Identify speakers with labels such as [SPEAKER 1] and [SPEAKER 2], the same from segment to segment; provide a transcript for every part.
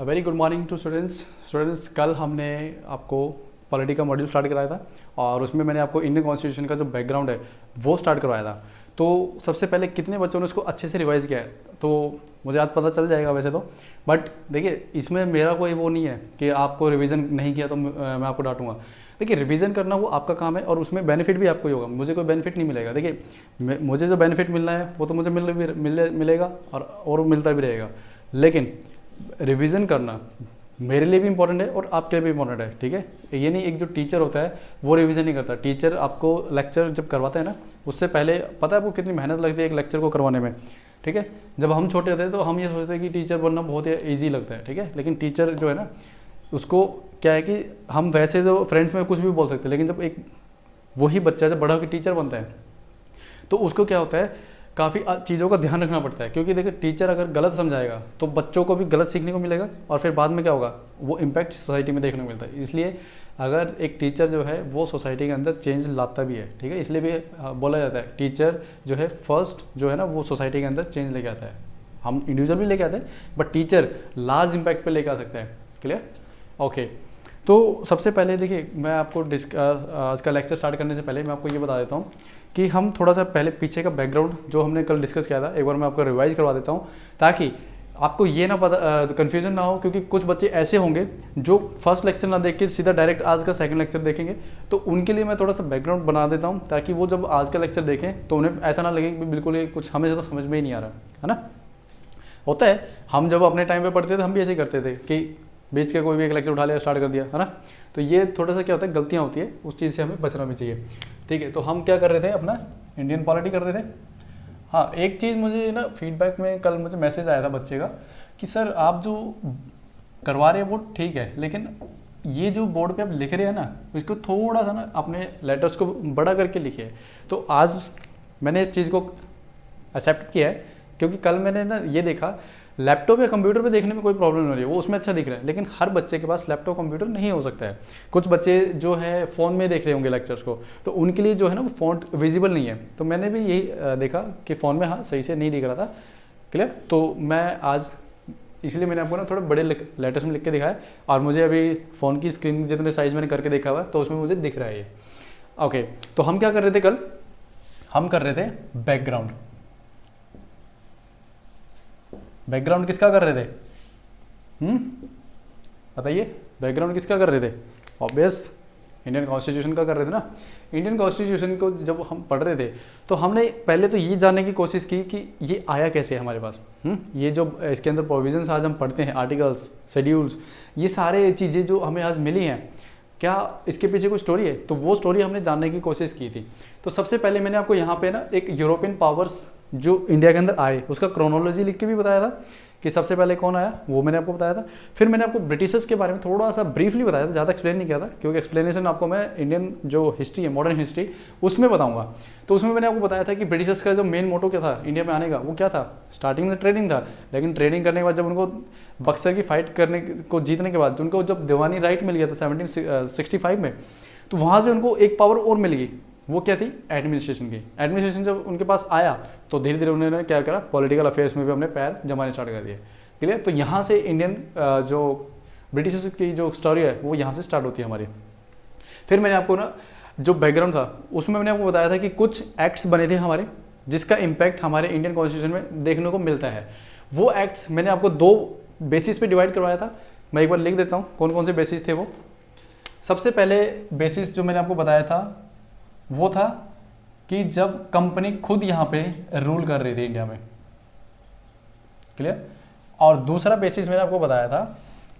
[SPEAKER 1] Very good morning to students. कल हमने आपको पॉलिटी का मॉड्यूल स्टार्ट कराया था और उसमें मैंने आपको इंडियन कॉन्स्टिट्यूशन का जो बैकग्राउंड है वो स्टार्ट करवाया था। तो सबसे पहले कितने बच्चों ने उसको अच्छे से रिवाइज़ किया है तो मुझे आज पता चल जाएगा वैसे तो, बट देखिए इसमें मेरा कोई वो नहीं है कि आपको रिवीजन नहीं किया तो मैं आपको डांटूंगा। देखिए रिवीजन करना वो आपका काम है और उसमें बेनिफिट भी आपको ही होगा, मुझे कोई बेनिफिट नहीं मिलेगा। देखिए मुझे जो बेनिफिट मिलना है वो तो मुझे मिलेगा और मिलता भी रहेगा, लेकिन रिवीजन करना मेरे लिए भी इंपॉर्टेंट है और आपके लिए भी इंपॉर्टेंट है। ठीक है, ये नहीं एक जो टीचर होता है वो रिवीजन नहीं करता। टीचर आपको लेक्चर जब करवाते हैं ना उससे पहले पता है आपको कितनी मेहनत लगती है एक लेक्चर को करवाने में। ठीक है, जब हम छोटे होते हैं तो हम ये सोचते हैं कि टीचर बनना बहुत ही ईजी लगता है। ठीक है, लेकिन टीचर जो है ना उसको क्या है कि हम वैसे तो फ्रेंड्स में कुछ भी बोल सकते हैं, लेकिन जब एक वही बच्चा जब बड़ा होकर टीचर बनता है तो उसको क्या होता है काफ़ी चीज़ों का ध्यान रखना पड़ता है। क्योंकि देखिए टीचर अगर गलत समझाएगा तो बच्चों को भी गलत सीखने को मिलेगा और फिर बाद में क्या होगा वो इम्पैक्ट सोसाइटी में देखने को मिलता है। इसलिए अगर एक टीचर जो है वो सोसाइटी के अंदर चेंज लाता भी है। ठीक है, इसलिए भी बोला जाता है टीचर जो है फर्स्ट जो है ना वो सोसाइटी के अंदर चेंज लेके आता है। हम इंडिविजुअल भी लेके आते हैं बट टीचर लार्ज इम्पैक्ट पे लेके आ सकता है। क्लियर? ओके, तो सबसे पहले देखिए मैं आपको आज का लेक्चर स्टार्ट करने से पहले मैं आपको ये बता देता हूँ कि हम थोड़ा सा पहले पीछे का बैकग्राउंड जो हमने कल डिस्कस किया था एक बार मैं आपको रिवाइज करवा देता हूँ ताकि आपको ये ना पता कन्फ्यूजन ना हो। क्योंकि कुछ बच्चे ऐसे होंगे जो फर्स्ट लेक्चर ना देख के सीधा डायरेक्ट आज का सेकंड लेक्चर देखेंगे, तो उनके लिए मैं थोड़ा सा बैकग्राउंड बना देता हूँ ताकि वो जब आज का लेक्चर देखें तो उन्हें ऐसा ना लगे कि बिल्कुल ये कुछ हमें तो समझ में ही नहीं आ रहा है ना। होता है, हम जब अपने टाइम पे पढ़ते थे हम भी ऐसे ही करते थे कि बीच के कोई भी एक लेक्चर उठा लिया स्टार्ट कर दिया, है ना। तो ये थोड़ा सा क्या होता है गलतियाँ होती है, उस चीज़ से हमें बचना भी चाहिए। ठीक है, तो हम क्या कर रहे थे अपना इंडियन पॉलिटी कर रहे थे। हाँ, एक चीज़ मुझे ना फीडबैक में कल मुझे मैसेज आया था बच्चे का कि सर आप जो करवा रहे हैं वो ठीक है, लेकिन ये जो बोर्ड पे आप लिख रहे हैं ना इसको थोड़ा सा ना अपने लेटर्स को बड़ा करके लिखिए। तो आज मैंने इस चीज़ को एक्सेप्ट किया है क्योंकि कल मैंने ना ये देखा लैपटॉप या कंप्यूटर पे देखने में कोई प्रॉब्लम नहीं हो रही है, वो उसमें अच्छा दिख रहा है, लेकिन हर बच्चे के पास लैपटॉप कंप्यूटर नहीं हो सकता है। कुछ बच्चे जो है फ़ोन में देख रहे होंगे लेक्चर्स को, तो उनके लिए जो है ना वो फ़ॉन्ट विजिबल नहीं है। तो मैंने भी यही देखा कि फ़ोन में हाँ सही से नहीं दिख रहा था। क्लियर? तो मैं आज इसलिए मैंने आपको ना थोड़े बड़े लेटर्स में लिख के दिखाया और मुझे अभी फ़ोन की स्क्रीन जितने साइज़ मैंने करके देखा हुआ तो उसमें मुझे दिख रहा है ये। ओके, तो हम क्या कर रहे थे कल, हम कर रहे थे बैकग्राउंड। बैकग्राउंड किसका कर रहे थे? बताइए, बैकग्राउंड किसका कर रहे थे? ऑब्वियस इंडियन कॉन्स्टिट्यूशन का कर रहे थे ना। इंडियन कॉन्स्टिट्यूशन को जब हम पढ़ रहे थे तो हमने पहले तो ये जानने की कोशिश की कि ये आया कैसे हमारे पास। ये जो इसके अंदर प्रोविजंस आज हम पढ़ते हैं, आर्टिकल्स, शेड्यूल्स, ये सारे चीज़ें जो हमें आज मिली हैं, क्या इसके पीछे कोई स्टोरी है? तो वो स्टोरी हमने जानने की कोशिश की थी। तो सबसे पहले मैंने आपको यहाँ पे ना एक यूरोपियन पावर्स जो इंडिया के अंदर आए उसका क्रोनोलॉजी लिख के भी बताया था कि सबसे पहले कौन आया, वो मैंने आपको बताया था। फिर मैंने आपको ब्रिटिशर्स के बारे में थोड़ा सा ब्रीफली बताया था, ज़्यादा एक्सप्लेन नहीं किया था क्योंकि एक्सप्लेनेशन आपको मैं इंडियन जो हिस्ट्री है, मॉडर्न हिस्ट्री, उसमें बताऊंगा। तो उसमें मैंने आपको बताया था कि ब्रिटिशर्स का जो मेन मोटो क्या था इंडिया में आने का, वो क्या था। स्टार्टिंग में ट्रेडिंग था, लेकिन ट्रेडिंग करने के बाद जब उनको बक्सर की फाइट करने को जीतने के बाद उनको जब दीवानी राइट मिल गया था 1765 में, तो वहाँ से उनको एक पावर और मिल गई। वो क्या थी? एडमिनिस्ट्रेशन की। एडमिनिस्ट्रेशन जब उनके पास आया तो धीरे धीरे उन्होंने क्या करा, पॉलिटिकल अफेयर्स में भी अपने पैर जमाने स्टार्ट कर दिए। क्लियर? तो यहाँ से इंडियन जो ब्रिटिशर्स की जो स्टोरी है वो यहाँ से स्टार्ट होती है हमारी। फिर मैंने आपको ना जो बैकग्राउंड था उसमें मैंने आपको बताया था कि कुछ एक्ट्स बने थे हमारे जिसका इम्पैक्ट हमारे इंडियन कॉन्स्टिट्यूशन में देखने को मिलता है। वो एक्ट्स मैंने आपको दो बेसिस पे डिवाइड करवाया था, मैं एक बार लिख देता हूँ कौन कौन से बेसिस थे वो। सबसे पहले बेसिस जो मैंने आपको बताया था वो था कि जब कंपनी खुद यहाँ पे रूल कर रही थी इंडिया में। क्लियर? और दूसरा बेसिस मैंने आपको बताया था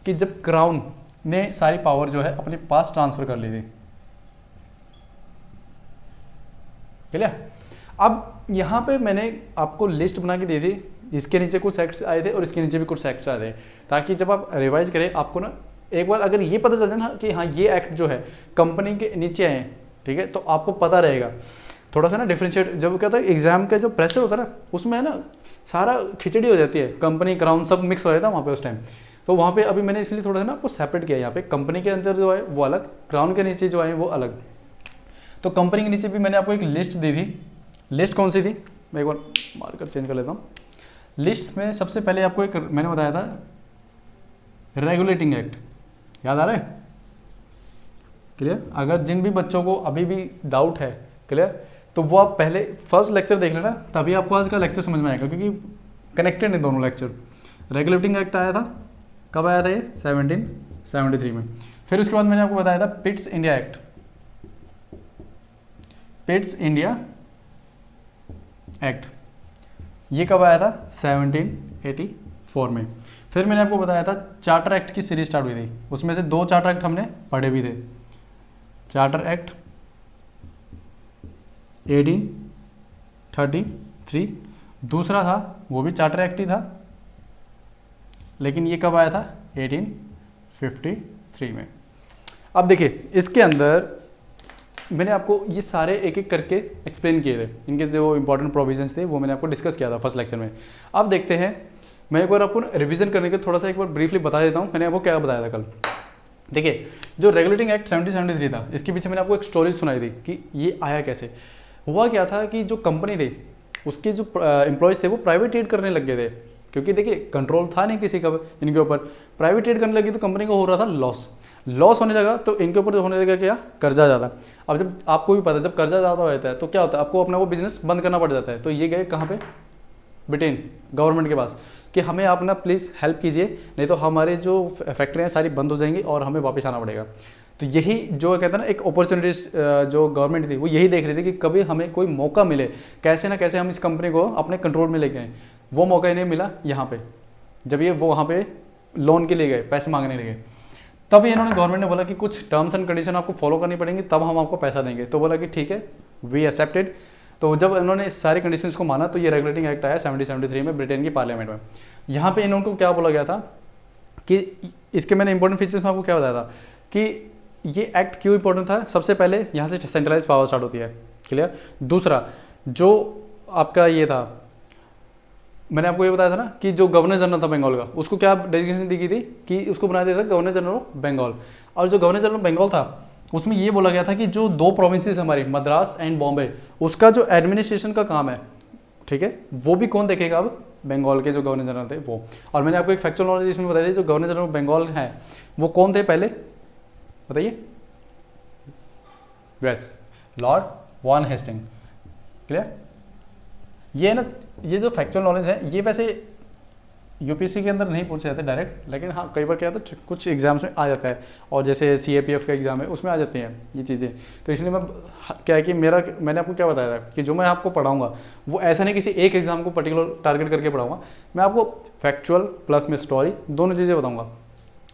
[SPEAKER 1] कि जब क्राउन ने सारी पावर जो है अपने पास ट्रांसफर कर ली थी। क्लियर? अब यहाँ पे मैंने आपको लिस्ट बना के दी थी, इसके नीचे कुछ एक्ट्स आए थे और इसके नीचे भी कुछ एक्ट्स आए थे, ताकि जब आप रिवाइज करें आपको ना एक बार अगर ये पता चल जाए ना कि हाँ ये एक्ट जो है कंपनी के नीचे आए, ठीक है, तो आपको पता रहेगा थोड़ा सा ना डिफ्रेंशिएट। जब क्या होता है एग्जाम का जो प्रेशर होता है ना उसमें है ना सारा खिचड़ी हो जाती है, कंपनी क्राउन सब मिक्स हो जाता है वहाँ पे उस टाइम। तो वहाँ पे अभी मैंने इसलिए थोड़ा सा ना आपको सेपरेट किया, यहाँ पे कंपनी के अंदर जो है वो अलग, क्राउन के नीचे जो आए वो अलग। तो कंपनी के नीचे भी मैंने आपको एक लिस्ट दी थी। लिस्ट कौन सी थी, मैं एक बार मार्कर चेंज कर लेता हूँ। लिस्ट में सबसे पहले आपको एक मैंने बताया था रेगुलेटिंग एक्ट, याद आ रहा है? क्लियर? अगर जिन भी बच्चों को अभी भी डाउट है, क्लियर, तो वो आप पहले फर्स्ट लेक्चर देख लेना, तभी आपको आज का लेक्चर समझ में आएगा, क्योंकि कनेक्टेड है दोनों लेक्चर। रेगुलेटिंग एक्ट आया था, कब आया था ये? 1773 में। फिर उसके बाद मैंने आपको बताया था Pitt's India act, Pitt's India act, ये कब आया था? 1784 में। फिर मैंने आपको बताया था चार्टर एक्ट की सीरीज स्टार्ट हुई थी, उसमें से 2 चार्टर एक्ट हमने पढ़े भी थे। चार्टर एक्ट 1833, दूसरा था वो भी चार्टर एक्ट ही था, लेकिन ये कब आया था? 1853 में। अब देखिए इसके अंदर मैंने आपको ये सारे एक एक करके एक्सप्लेन किए थे, इनके जो इंपॉर्टेंट प्रोविजंस थे वो मैंने आपको डिस्कस किया था फर्स्ट लेक्चर में। अब देखते हैं, मैं एक बार आपको रिवीजन करने के थोड़ा सा एक बार ब्रीफली बता देता हूँ मैंने आपको क्या बताया था कल। देखिए जो रेगुलेटिंग एक्ट 1773 था, इसके पीछे मैंने आपको एक स्टोरी सुनाई थी कि ये आया कैसे। हुआ क्या था कि जो कंपनी थी उसके जो एम्प्लॉयज़ थे वो प्राइवेटेड करने लग गए थे, क्योंकि देखिए कंट्रोल था नहीं किसी का इनके ऊपर, प्राइवेटेड करने लगी तो कंपनी को हो रहा था लॉस होने लगा, तो इनके ऊपर होने लगा क्या? कर्जा ज़्यादा। अब जब आपको भी पता है जब कर्जा ज़्यादा हो जाता है तो क्या होता है, आपको अपना वो बिजनेस बंद करना पड़ जाता है। तो ये गए कहाँ पे? ब्रिटेन गवर्नमेंट के पास कि हमें आप ना प्लीज़ हेल्प कीजिए, नहीं तो हमारे जो फैक्ट्रियाँ सारी बंद हो जाएंगी और हमें वापस आना पड़ेगा। तो यही जो कहते हैं ना एक अपॉर्चुनिटीज जो गवर्नमेंट थी वो यही देख रही थी कि कभी हमें कोई मौका मिले, कैसे ना कैसे हम इस कंपनी को अपने कंट्रोल में लेके आए। वो मौका इन्हें मिला यहाँ पे, जब ये वो वहाँ पे लोन के लिए गए, पैसे मांगने लगे, तब इन्होंने गवर्नमेंट ने बोला कि कुछ टर्म्स एंड कंडीशन आपको फॉलो करनी पड़ेंगी, तब हम आपको पैसा देंगे। तो बोला कि ठीक है, वी एक्सेप्टेड। तो जब इन्होंने सारी कंडीशंस को माना तो ये रेगुलेटिंग एक्ट आया 1773 में ब्रिटेन की पार्लियामेंट में। यहाँ पे इनको क्या बोला गया था कि इसके मैंने इंपॉर्टेंट फीचर्स में आपको क्या बताया था कि ये एक्ट क्यों इंपॉर्टेंट था। सबसे पहले यहाँ से सेंट्रलाइज पावर स्टार्ट होती है, क्लियर। दूसरा जो आपका ये था, मैंने आपको ये बताया था ना कि जो गवर्नर जनरल था बंगाल का, उसको क्या डेजिग्नेशन दी गई थी कि उसको बनाया दिया था गवर्नर जनरल ऑफ बंगाल। और जो गवर्नर जनरल बंगाल था उसमें ये बोला गया था कि जो 2 प्रोविंसेस हमारी मद्रास एंड बॉम्बे, उसका जो एडमिनिस्ट्रेशन का काम है, ठीक है, वो भी कौन देखेगा? अब बंगाल के जो गवर्नर जनरल थे वो। और मैंने आपको एक फैक्चुअल नॉलेज इसमें बताई थी, जो गवर्नर जनरल बंगाल है वो कौन थे पहले बताइए? Yes, Lord Warren Hastings, clear. ये ना ये जो फैक्चुअल नॉलेज है ये वैसे यूपीएससी के अंदर नहीं पूछे जाते डायरेक्ट, लेकिन हाँ कई बार क्या होता है कुछ एग्जाम्स में आ जाता है, और जैसे सीएपीएफ का एग्जाम है उसमें आ जाती हैं ये चीज़ें। तो इसलिए मैं क्या है कि मैंने आपको क्या बताया था कि जो मैं आपको पढ़ाऊंगा वो ऐसा नहीं किसी एक एग्जाम को पर्टिकुलर टारगेट करके पढ़ाऊंगा, मैं आपको फैक्चुअल प्लस में स्टोरी दोनों चीज़ें बताऊँगा।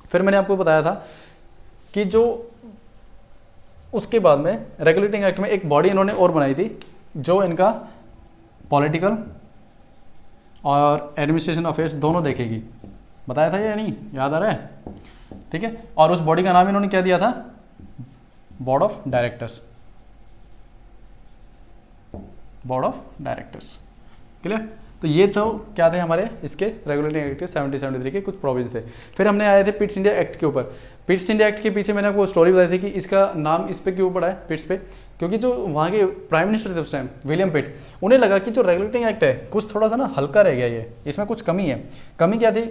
[SPEAKER 1] फिर मैंने आपको बताया था कि जो उसके बाद में रेगुलेटिंग एक्ट में एक बॉडी इन्होंने और बनाई थी जो इनका पॉलिटिकल और एडमिनिस्ट्रेशन अफेयर्स दोनों देखेगी। बताया था या नहीं, याद आ रहा है? ठीक है। और उस बॉडी का नाम इन्होंने क्या दिया था? Board of directors, board of directors, clear. तो ये तो क्या थे हमारे इसके रेगुलेटिंग एक्ट के 1773 के कुछ प्रोविजन थे। फिर हमने आए थे पिट्स इंडिया एक्ट के ऊपर। पिट्स इंडिया एक्ट के पीछे मैंने आपको स्टोरी बताई थी कि इसका नाम इस पे क्यों पड़ा है, पिट्स पे, क्योंकि जो वहाँ के प्राइम मिनिस्टर थे उस टाइम विलियम पिट, उन्हें लगा कि जो रेगुलेटिंग एक्ट है कुछ थोड़ा सा ना हल्का रह गया, ये इसमें कुछ कमी है। कमी क्या थी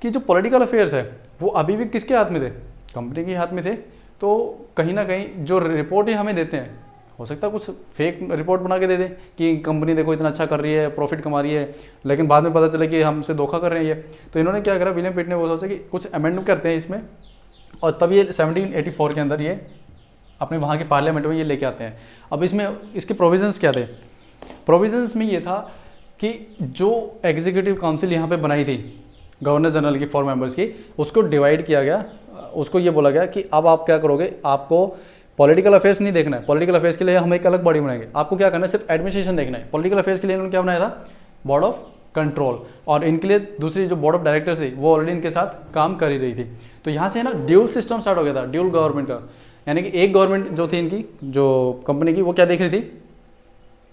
[SPEAKER 1] कि जो पॉलिटिकल अफेयर्स है वो अभी भी किसके हाथ में थे? कंपनी के हाथ में थे। तो कहीं ना कहीं जो रिपोर्ट ही हमें देते हैं, हो सकता है कुछ फेक रिपोर्ट बना के दे दें कि कंपनी देखो इतना अच्छा कर रही है, प्रॉफिट कमा रही है, लेकिन बाद में पता चले कि हमसे धोखा कर रहे हैं ये। तो इन्होंने क्या करा, विलियम पिट ने वो सोचा कि कुछ अमेंडमेंट करते हैं इसमें, और तब ये 1784 के अंदर ये अपने वहाँ के पार्लियामेंट में ये लेके आते हैं। अब इसमें इसके प्रोविजंस क्या थे? प्रोविजंस में ये था कि जो एग्जीक्यूटिव काउंसिल यहाँ पे बनाई थी गवर्नर जनरल की 4 मेंबर्स की, उसको डिवाइड किया गया। उसको ये बोला गया कि अब आप क्या करोगे, आपको पॉलिटिकल अफेयर्स नहीं देखना है, पॉलिटिकल अफेयर्स के लिए हम एक अलग बॉडी बनाएंगे, आपको क्या करना है, सिर्फ एडमिनिस्ट्रेशन देखना है। पॉलिटिकल अफेयर्स के लिए इन्होंने क्या बनाया था? Board of control. और इनके लिए दूसरी जो बोर्ड ऑफ डायरेक्टर्स थी वो ऑलरेडी इनके साथ काम कर ही रही थी। तो यहाँ से ना ड्यूल सिस्टम स्टार्ट हो गया था, ड्यूल गवर्नमेंट का, यानी कि एक गवर्नमेंट जो थी इनकी जो कंपनी की वो क्या देख रही थी?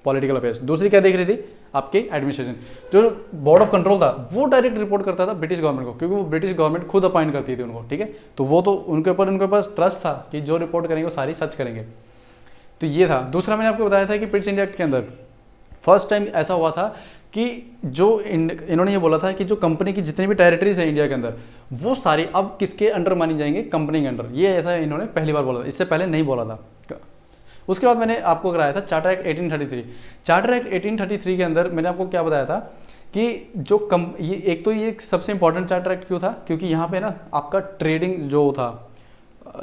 [SPEAKER 1] Political affairs. दूसरी क्या देख रही थी? आपकी एडमिनिस्ट्रेशन। जो बोर्ड ऑफ कंट्रोल था वो डायरेक्ट रिपोर्ट करता था ब्रिटिश गवर्नमेंट को, क्योंकि वो ब्रिटिश गवर्नमेंट खुद अपॉइंट करती थी उनको, ठीक है। तो वो तो उनके पास ट्रस्ट था कि जो रिपोर्ट करेंगे वो सारी सच करेंगे। तो ये था। दूसरा मैंने आपको बताया था कि पिट्स इंडिया एक्ट के अंदर फर्स्ट टाइम ऐसा हुआ था कि जो इन्होंने ये बोला था कि जो कंपनी की जितनी भी टेरिटरीज है इंडिया के अंदर, वो सारी अब किसके अंडर मानी जाएंगे, कंपनी के अंडर। ये ऐसा इन्होंने पहली बार बोला था, इससे पहले नहीं बोला था। उसके बाद मैंने आपको कराया था चार्टर एक्ट 1833। चार्टर एक्ट 1833 के अंदर मैंने आपको क्या बताया था कि जो ये एक तो ये सबसे इंपॉर्टेंट चार्टर एक्ट क्यों था, क्योंकि यहाँ पे ना आपका ट्रेडिंग जो था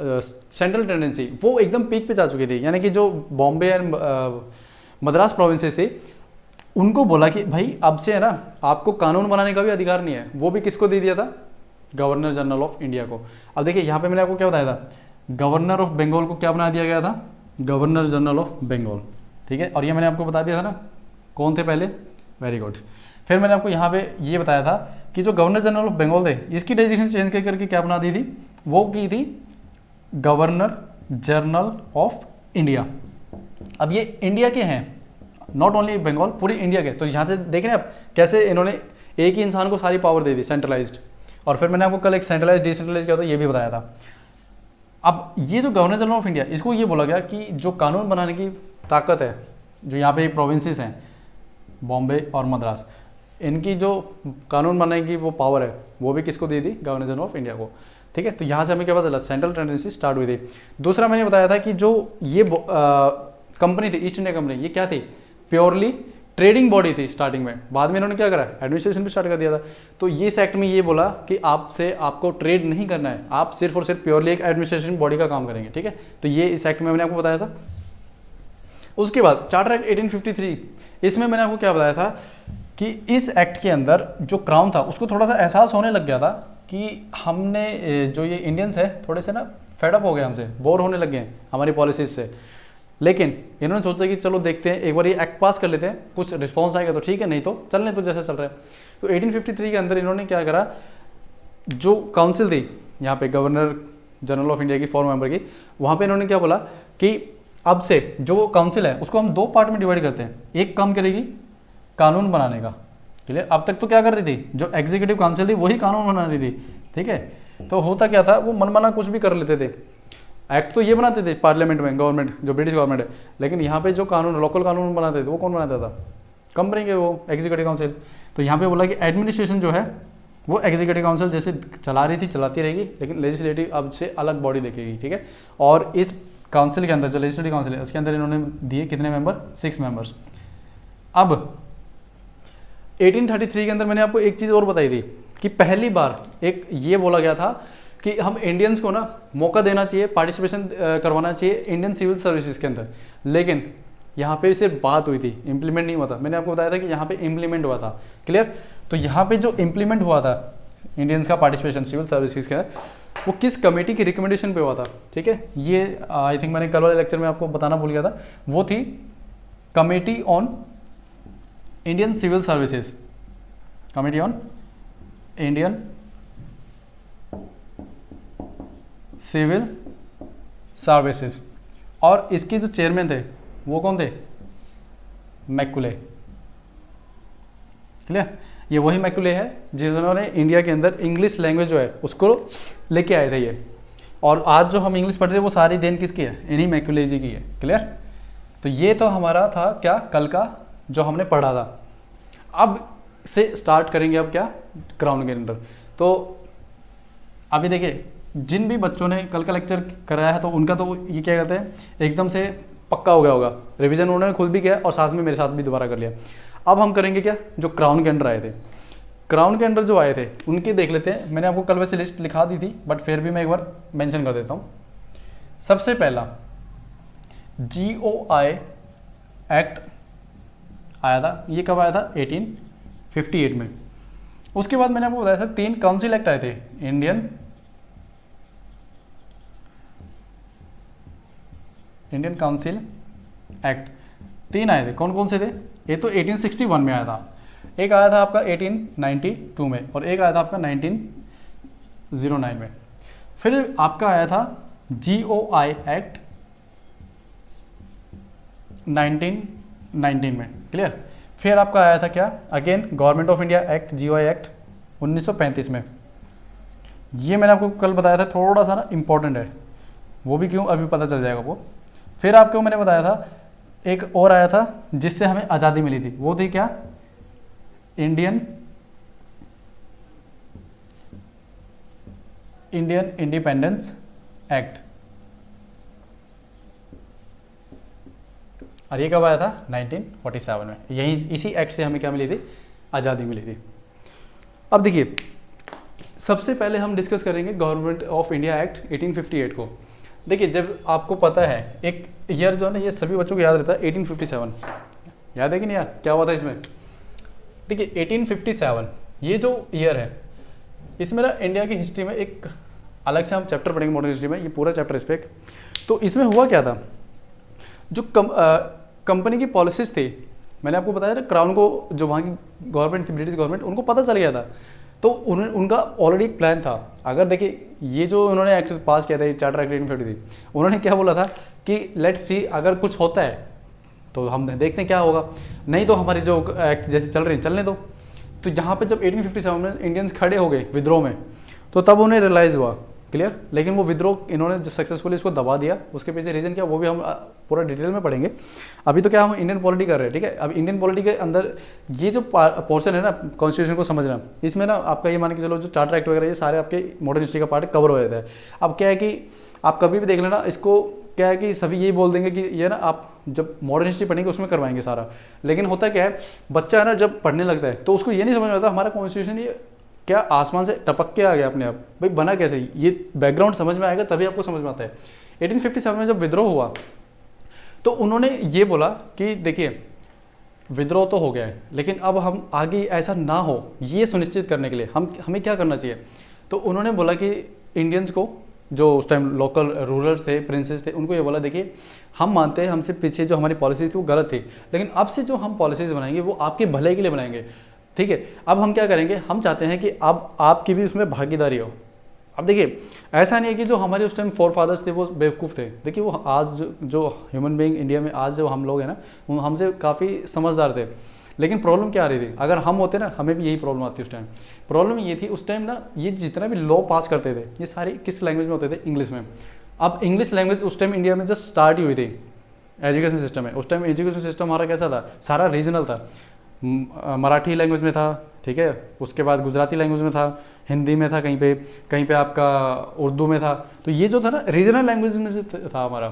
[SPEAKER 1] सेंट्रल टेंडेंसी वो एकदम पीक पे जा चुकी थी, यानी कि जो बॉम्बे एंड मद्रास प्रोविंसेस थे उनको बोला कि भाई अब से है ना आपको कानून बनाने का भी अधिकार नहीं है। वो भी किसको दे दिया था, गवर्नर जनरल ऑफ इंडिया को। अब देखिए यहाँ पे मैंने आपको क्या बताया था, गवर्नर ऑफ बंगाल को क्या बना दिया गया था, गवर्नर जनरल ऑफ बंगाल, ठीक है। और ये मैंने आपको बता दिया था ना कौन थे पहले, वेरी गुड। फिर मैंने आपको यहाँ पे ये बताया था कि जो गवर्नर जनरल ऑफ बंगाल थे इसकी डेजिग्नेशन चेंज करके क्या बना दी थी, वो की थी गवर्नर जनरल ऑफ इंडिया। अब ये इंडिया के हैं, नॉट ओनली बंगाल, पूरी इंडिया के। तो यहाँ से देख रहे हैं आप कैसे इन्होंने एक ही इंसान को सारी पावर दे दी, सेंट्रलाइज्ड। और फिर मैंने आपको कल एक सेंट्रलाइज डिसेंट्रलाइज क्या होता है ये भी बताया था। अब ये जो गवर्नर जनरल ऑफ इंडिया, इसको ये बोला गया कि जो कानून बनाने की ताकत है, जो यहाँ पे प्रोविंसेस हैं बॉम्बे और मद्रास, इनकी जो कानून बनाने की वो पावर है वो भी किसको दे दी, गवर्नर जनरल ऑफ इंडिया को, ठीक है। तो यहाँ से हमें क्या पता चला, सेंट्रल टेंडेंसी स्टार्ट हुई थी। दूसरा मैंने बताया था कि जो ये कंपनी थी ईस्ट इंडिया कंपनी, ये क्या थी, प्योरली ट्रेडिंग बॉडी थी स्टार्टिंग में। बाद में इन्होंने क्या करा, एडमिनिस्ट्रेशन भी स्टार्ट कर दिया था। तो ये इस एक्ट में ये बोला कि आपको ट्रेड नहीं करना है, आप सिर्फ और सिर्फ प्योरली एक एडमिनिस्ट्रेशन बॉडी का काम करेंगे, ठीक है। तो ये इस एक्ट में मैंने आपको बताया था। उसके बाद चार्टर एक्ट 1853, इसमें मैंने आपको क्या बताया था कि इस एक्ट के अंदर जो क्राउन था उसको थोड़ा सा एहसास होने लग गया था कि हमने जो ये इंडियंस है थोड़े से ना फेडअप हो गए, हमसे बोर होने लग गए हैं हमारी पॉलिसीज से। लेकिन इन्होंने सोचा कि चलो देखते हैं, एक बार ये एक्ट पास कर लेते हैं, कुछ रिस्पॉन्स आएगा तो ठीक है, नहीं तो चलने तो जैसा चल रहा है। तो 1853 के अंदर इन्होंने क्या करा, जो काउंसिल थी यहाँ पे गवर्नर जनरल ऑफ इंडिया की 4 मेंबर की, वहाँ पे इन्होंने क्या बोला कि अब से जो काउंसिल है उसको हम 2 पार्ट में डिवाइड करते हैं। एक काम करेगी कानून बनाने का, क्लियर। अब तक तो क्या कर रही थी, जो एग्जीक्यूटिव काउंसिल थी वही कानून बना रही थी, ठीक है। तो होता क्या था, वो मनमाना कुछ भी कर लेते थे। एक्ट तो ये बनाते थे पार्लियामेंट में, गवर्नमेंट जो ब्रिटिश गवर्नमेंट है, लेकिन यहाँ पे जो कानून लोकल कानून बनाते थे वो कौन बनाता था, कंपनी के वो एग्जीक्यूटिव काउंसिल। तो यहाँ पे बोला कि एडमिनिस्ट्रेशन जो है वो एग्जीक्यूटिव काउंसिल जैसे चला रही थी चलाती रहेगी, लेकिन लेजिस्लेटिव अब से अलग बॉडी देखेगी, ठीक है। और इस काउंसिल के अंदर जो लेजिस्लेटिव काउंसिल है उसके अंदर इन्होंने दिए कितने मेंबर, 6 मेंबर्स। अब 1833 के अंदर मैंने आपको एक चीज़ और बताई थी कि पहली बार एक ये बोला गया था कि हम इंडियंस को ना मौका देना चाहिए, पार्टिसिपेशन करवाना चाहिए इंडियन सिविल सर्विसेज के अंदर। लेकिन यहाँ पे सिर्फ बात हुई थी, इम्प्लीमेंट नहीं हुआ था। मैंने आपको बताया था कि यहाँ पे इम्प्लीमेंट हुआ था, क्लियर। तो यहाँ पे जो इम्प्लीमेंट हुआ था इंडियंस का पार्टिसिपेशन सिविल सर्विसेज के अंदर, वो किस कमेटी की रिकमेंडेशन पे हुआ था, ठीक है। ये आई थिंक मैंने कल वाले लेक्चर में आपको बताना भूल गया था, वो थी committee on Indian civil services, committee on Indian civil services. और इसके जो चेयरमैन थे वो कौन थे, मैकुले, क्लियर। ये वही मैकुले है जिन्होंने इंडिया के अंदर इंग्लिश लैंग्वेज जो है उसको लेके आए थे ये। और आज जो हम इंग्लिश पढ़ रहे हैं वो सारी देन किसकी है, इन्हीं मैकुले जी की है, क्लियर। तो ये तो हमारा था क्या, कल का जो हमने पढ़ा था। अब से स्टार्ट करेंगे अब क्या, क्राउन के अंदर। तो अभी देखिए जिन भी बच्चों ने कल का लेक्चर कराया है तो उनका तो ये क्या कहते हैं एकदम से पक्का हो गया होगा, रिवीजन उन्होंने खुद भी किया और साथ में मेरे साथ भी दोबारा कर लिया। अब हम करेंगे क्या, जो क्राउन के अंडर आए थे, क्राउन के अंडर जो आए थे उनकी देख लेते हैं। मैंने आपको कल वैसे लिस्ट लिखा दी थी बट फिर भी मैं एक बार मेंशन कर देता हूँ। सबसे पहला GOI एक्ट आया था, ये कब आया था, 1858 में। उसके बाद मैंने आपको बताया था 3 काउंसिल एक्ट आए थे, इंडियन काउंसिल एक्ट 3 आए थे। कौन कौन से थे, ये तो 1861 में आया था, एक आया था आपका 1892 में और एक आया था आपका 1909 में। फिर आपका आया था GOI एक्ट 1919 में, क्लियर। फिर आपका आया था क्या, again government of India act GOI act 1935 में। ये मैंने आपको कल बताया था, थोड़ा सा ना इम्पोर्टेंट है, वो भी क्यों अभी पता चल जाएगा वो। फिर आपको मैंने बताया था एक और आया था जिससे हमें आज़ादी मिली थी, वो थी क्या, इंडियन इंडिपेंडेंस एक्ट, और ये कब आया था 1947 में। यही इसी एक्ट से हमें क्या मिली थी, आज़ादी मिली थी। अब देखिए सबसे पहले हम डिस्कस करेंगे गवर्नमेंट ऑफ इंडिया एक्ट 1858 को। देखिए जब आपको पता है एक ईयर जो है ना, ये सभी बच्चों को याद रहता है 1857, याद है कि नहीं यार, क्या हुआ था इसमें। देखिए 1857 ये जो ईयर है, इसमें ना इंडिया की हिस्ट्री में एक अलग से हम चैप्टर पढ़ेंगे मॉडर्न हिस्ट्री में, ये पूरा चैप्टर इस पर। तो इसमें हुआ क्या था, जो कंपनी की पॉलिसीज थी, मैंने आपको बताया ना क्राउन को, जो वहाँ की गवर्नमेंट थी ब्रिटिश गवर्नमेंट, उनको पता चल गया था, तो उनका ऑलरेडी एक प्लान था। अगर देखिए ये जो उन्होंने एक्ट पास किया था, चार्टर एक्ट 1853, उन्होंने क्या बोला था कि लेट्स सी अगर कुछ होता है तो हम देखते हैं क्या होगा, नहीं तो हमारी जो एक्ट जैसे चल रही है चलने दो। तो यहाँ पे जब 1857 में इंडियंस खड़े हो गए विद्रोह में, तो तब उन्हें रियलाइज़ हुआ, क्लियर। लेकिन वो विद्रोह इन्होंने जो सक्सेसफुली इसको दबा दिया, उसके पीछे रीज़न क्या वो भी हम पूरा डिटेल में पढ़ेंगे। अभी तो क्या हम इंडियन पॉलिटी कर रहे हैं, ठीक है। अब इंडियन पॉलिटी के अंदर ये जो पोर्शन है ना कॉन्स्टिट्यूशन को समझना, इसमें ना आपका ये मान के चलो जो चार्टर एक्ट वगैरह ये सारे आपके मॉडर्न हिस्ट्री का पार्ट कवर हो जाता है। अब क्या है कि आप कभी भी देख लेना इसको, क्या है कि सभी यही बोल देंगे कि ये ना आप जब मॉडर्न हिस्ट्री पढ़ेंगे उसमें करवाएंगे सारा, लेकिन होता क्या है बच्चा है ना जब पढ़ने लगता है तो उसको ये नहीं समझ में आता हमारा कॉन्स्टिट्यूशन ये क्या आसमान से टपक के आ गया अपने आप, भाई बना कैसे, ये बैकग्राउंड समझ में आएगा तभी आपको समझ में आता है। 1857 में जब विद्रोह हुआ तो उन्होंने ये बोला कि देखिए विद्रोह तो हो गया है, लेकिन अब हम आगे ऐसा ना हो ये सुनिश्चित करने के लिए हमें क्या करना चाहिए। तो उन्होंने बोला कि इंडियंस को, जो उस टाइम लोकल रूलर्स थे, प्रिंसेस थे, उनको ये बोला देखिए हम मानते हैं हमसे पीछे जो हमारी पॉलिसी थी वो गलत थी, लेकिन अब से जो हम पॉलिसीज़ बनाएंगे वो आपके भले के लिए बनाएंगे, ठीक है। अब हम क्या करेंगे, हम चाहते हैं कि अब आपकी भी उसमें भागीदारी हो। अब देखिए ऐसा नहीं है कि जो हमारे उस टाइम फोर फादर्स थे वो बेवकूफ़ थे, देखिए वो आज जो ह्यूमन बीइंग इंडिया में आज जो हम लोग हैं ना, वो हमसे काफ़ी समझदार थे। लेकिन प्रॉब्लम क्या आ रही थी, अगर हम होते ना हमें भी यही प्रॉब्लम आती उस टाइम। प्रॉब्लम ये थी उस टाइम ना, ये जितना भी लॉ पास करते थे ये सारे किस लैंग्वेज में होते थे, इंग्लिश में। अब इंग्लिश लैंग्वेज उस टाइम इंडिया में जस्ट स्टार्ट ही हुई थी एजुकेशन सिस्टम में। उस टाइम एजुकेशन सिस्टम हमारा कैसा था, सारा रीजनल था, मराठी लैंग्वेज में था, ठीक है, उसके बाद गुजराती लैंग्वेज में था, हिंदी में था, कहीं पे आपका उर्दू में था। तो ये जो था ना रीजनल लैंग्वेज में से था हमारा,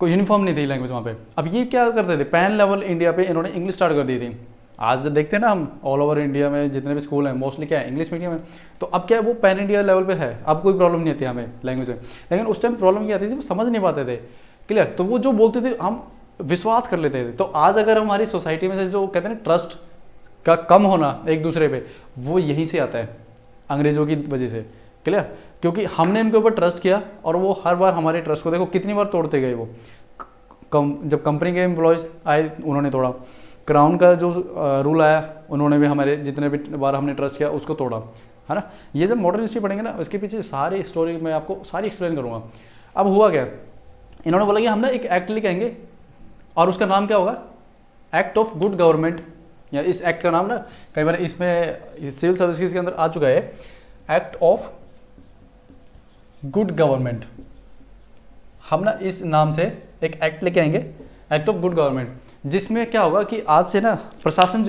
[SPEAKER 1] कोई यूनिफॉर्म नहीं थी लैंग्वेज वहाँ पे। अब ये क्या करते थे, पैन लेवल इंडिया पे इन्होंने इंग्लिश स्टार्ट कर दी थी। आज देखते हैं ना हम ऑल ओवर इंडिया में जितने भी स्कूल हैं मोस्टली क्या है इंग्लिश मीडियम है। तो अब क्या है वो पैन इंडिया लेवल पे है, अब कोई प्रॉब्लम नहीं आती हमें लैंग्वेज में। लेकिन उस टाइम प्रॉब्लम क्या आती थी, वो समझ नहीं पाते थे, क्लियर। तो वो जो बोलते थे हम विश्वास कर लेते थे। तो आज अगर हमारी सोसाइटी में से जो कहते हैं ना ट्रस्ट का कम होना एक दूसरे पे, वो यहीं से आता है अंग्रेज़ों की वजह से, क्लियर। क्योंकि हमने इनके ऊपर ट्रस्ट किया और वो हर बार हमारे ट्रस्ट को देखो कितनी बार तोड़ते गए। वो जब कंपनी के एम्प्लॉयज़ आए उन्होंने तोड़ा, क्राउन का जो रूल आया उन्होंने भी हमारे जितने भी बार हमने ट्रस्ट किया उसको तोड़ा, है ना। ये जब मॉडर्न हिस्ट्री पढ़ेंगे ना उसके पीछे सारी स्टोरी मैं आपको सारी एक्सप्लेन करूँगा। अब हुआ क्या, इन्होंने बोला कि हम ना एक एक्ट लेके आएंगे और उसका नाम क्या होगा, एक्ट ऑफ गुड गवर्नमेंट। या इस एक्ट का नाम ना कई बार इसमें सिविल सर्विसेज के अंदर आ चुका है, एक्ट ऑफ गुड गवर्नमेंट। हम ना इस नाम से एक एक्ट लेके आएंगे, एक्ट ऑफ गुड गवर्नमेंट, जिसमें क्या होगा कि आज से ना प्रशासन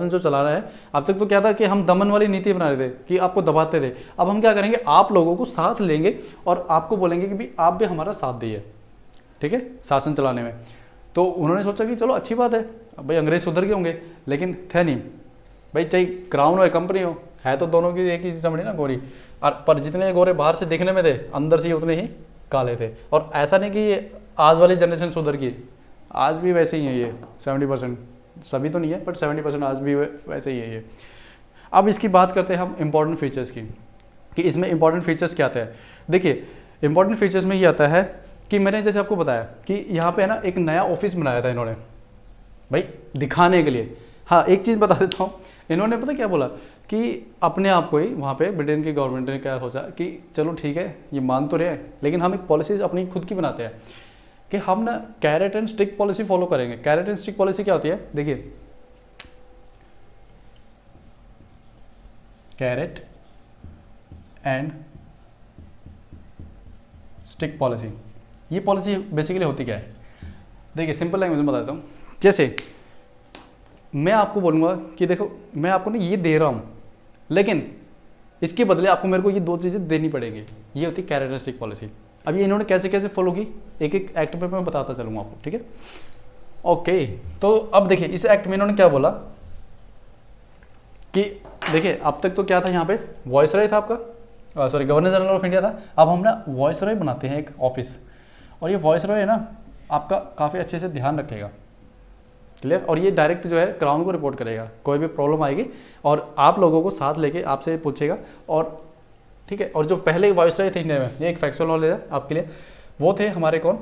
[SPEAKER 1] जो चला रहा है, अब तक तो क्या था कि हम दमन वाली नीति बना रहे थे कि आपको दबाते थे। अब हम क्या करेंगे, आप लोगों को साथ लेंगे और आपको बोलेंगे कि भी आप भी हमारा साथ दिए, ठीक है, शासन चलाने में। तो उन्होंने सोचा कि चलो अच्छी बात है, अब भाई अंग्रेज सुधर गए होंगे, लेकिन थे नहीं भाई, चाहे क्राउन हो या कंपनी हो, है तो दोनों की एक ही चमड़ी ना गोरी। और पर जितने गोरे बाहर से दिखने में थे अंदर से उतने ही काले थे। और ऐसा नहीं कि ये आज वाली जनरेशन सुधर गई, आज भी वैसे ही है ये 70%, सभी तो नहीं है बट 70% आज भी वैसे ही है ये। अब इसकी बात करते हैं हम इंपॉर्टेंट फीचर्स की, कि इसमें इंपॉर्टेंट फीचर्स क्या आते हैं। देखिए इंपॉर्टेंट फीचर्स में ये आता है कि मैंने जैसे आपको बताया कि यहाँ पे है ना एक नया ऑफिस बनाया था इन्होंने भाई दिखाने के लिए। हाँ एक चीज़ बता देता हूँ, इन्होंने पता क्या बोला कि अपने आप को ही वहाँ पे ब्रिटेन की गवर्नमेंट ने क्या सोचा कि चलो ठीक है ये मान तो रहे हैं, लेकिन हम एक पॉलिसीज अपनी खुद की बनाते हैं कि हम ना carat and stick policy follow करेंगे। कैरेट एंड स्टिक पॉलिसी क्या होती है, देखिए कैरेट एंड स्टिक पॉलिसी, ये पॉलिसी बेसिकली होती क्या है, देखिए सिंपल लैंग्वेज में बता देता हूँ। जैसे मैं आपको बोलूँगा कि देखो मैं आपको ना ये दे रहा हूँ, लेकिन इसके बदले आपको मेरे को ये 2 चीज़ें देनी पड़ेंगी। ये होती है कैरेक्टरिस्टिक पॉलिसी। अब ये इन्होंने कैसे कैसे फॉलो की, एक एक एक्ट पे मैं बताता चलूँगा आपको, ठीक है। ओके, तो अब देखिए इस एक्ट में इन्होंने क्या बोला कि देखिए अब तक तो क्या था, यहाँ पे वॉइसरॉय था आपका, sorry governor general of India था। अब हम ना वॉइसरॉय बनाते हैं एक ऑफिस, और ये वॉइसरॉय है ना आपका काफ़ी अच्छे से ध्यान रखेगा, क्लियर। और ये डायरेक्ट जो है क्राउन को रिपोर्ट करेगा, कोई भी प्रॉब्लम आएगी और आप लोगों को साथ लेके आपसे पूछेगा, और ठीक है। और जो पहले वॉइसरॉय थे इंडिया में, ये एक फैक्चुअल नॉलेज है आपके लिए, वो थे हमारे कौन,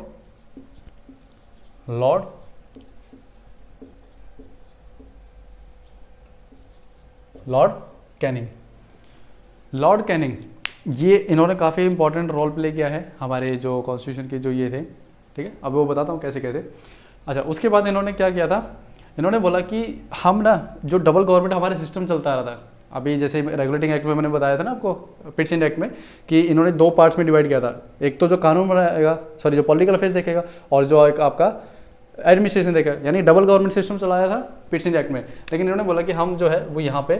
[SPEAKER 1] लॉर्ड कैनिंग। लॉर्ड कैनिंग ये इन्होंने काफ़ी इंपॉर्टेंट रोल प्ले किया है हमारे जो कॉन्स्टिट्यूशन के जो ये थे, ठीक है। अब वो बताता हूँ कैसे कैसे। अच्छा, उसके बाद इन्होंने क्या किया था, इन्होंने बोला कि हम ना जो डबल गवर्नमेंट हमारे सिस्टम चलता आ रहा था, अभी जैसे रेगुलेटिंग एक्ट में मैंने बताया था ना आपको, पिट्स इंड एक्ट में, कि इन्होंने 2 पार्ट्स में डिवाइड किया था। एक तो जो कानून बनाएगा, सॉरी जो पॉलिटिकल अफेयर्स देखेगा, और जो एक आपका एडमिनिस्ट्रेशन देखेगा, यानी डबल गवर्नमेंट सिस्टम चलाया था पिट्स इंड एक्ट में। लेकिन इन्होंने बोला कि हम जो है वो यहाँ पे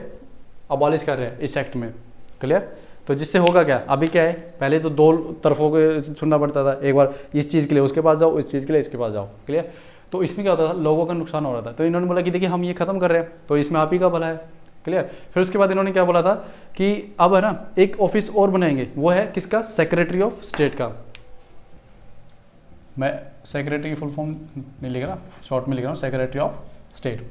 [SPEAKER 1] अबॉलिश कर रहे हैं इस एक्ट में, क्लियर। तो जिससे होगा क्या, अभी क्या है, पहले तो 2 तरफों को सुनना पड़ता था, एक बार इस चीज़ के लिए उसके पास जाओ, इस चीज़ के लिए इसके पास जाओ, क्लियर। तो इसमें क्या होता था, लोगों का नुकसान हो रहा था। तो इन्होंने बोला कि देखिए हम ये खत्म कर रहे हैं, तो इसमें आप ही का भला है, क्लियर। फिर उसके बाद इन्होंने क्या बोला था कि अब है ना एक ऑफिस और बनाएंगे, वो है किसका, सेक्रेटरी ऑफ स्टेट का। मैं सेक्रेटरी की फुल फॉर्म नहीं लिख रहा, शॉर्ट में लिख रहा हूँ, सेक्रेटरी ऑफ स्टेट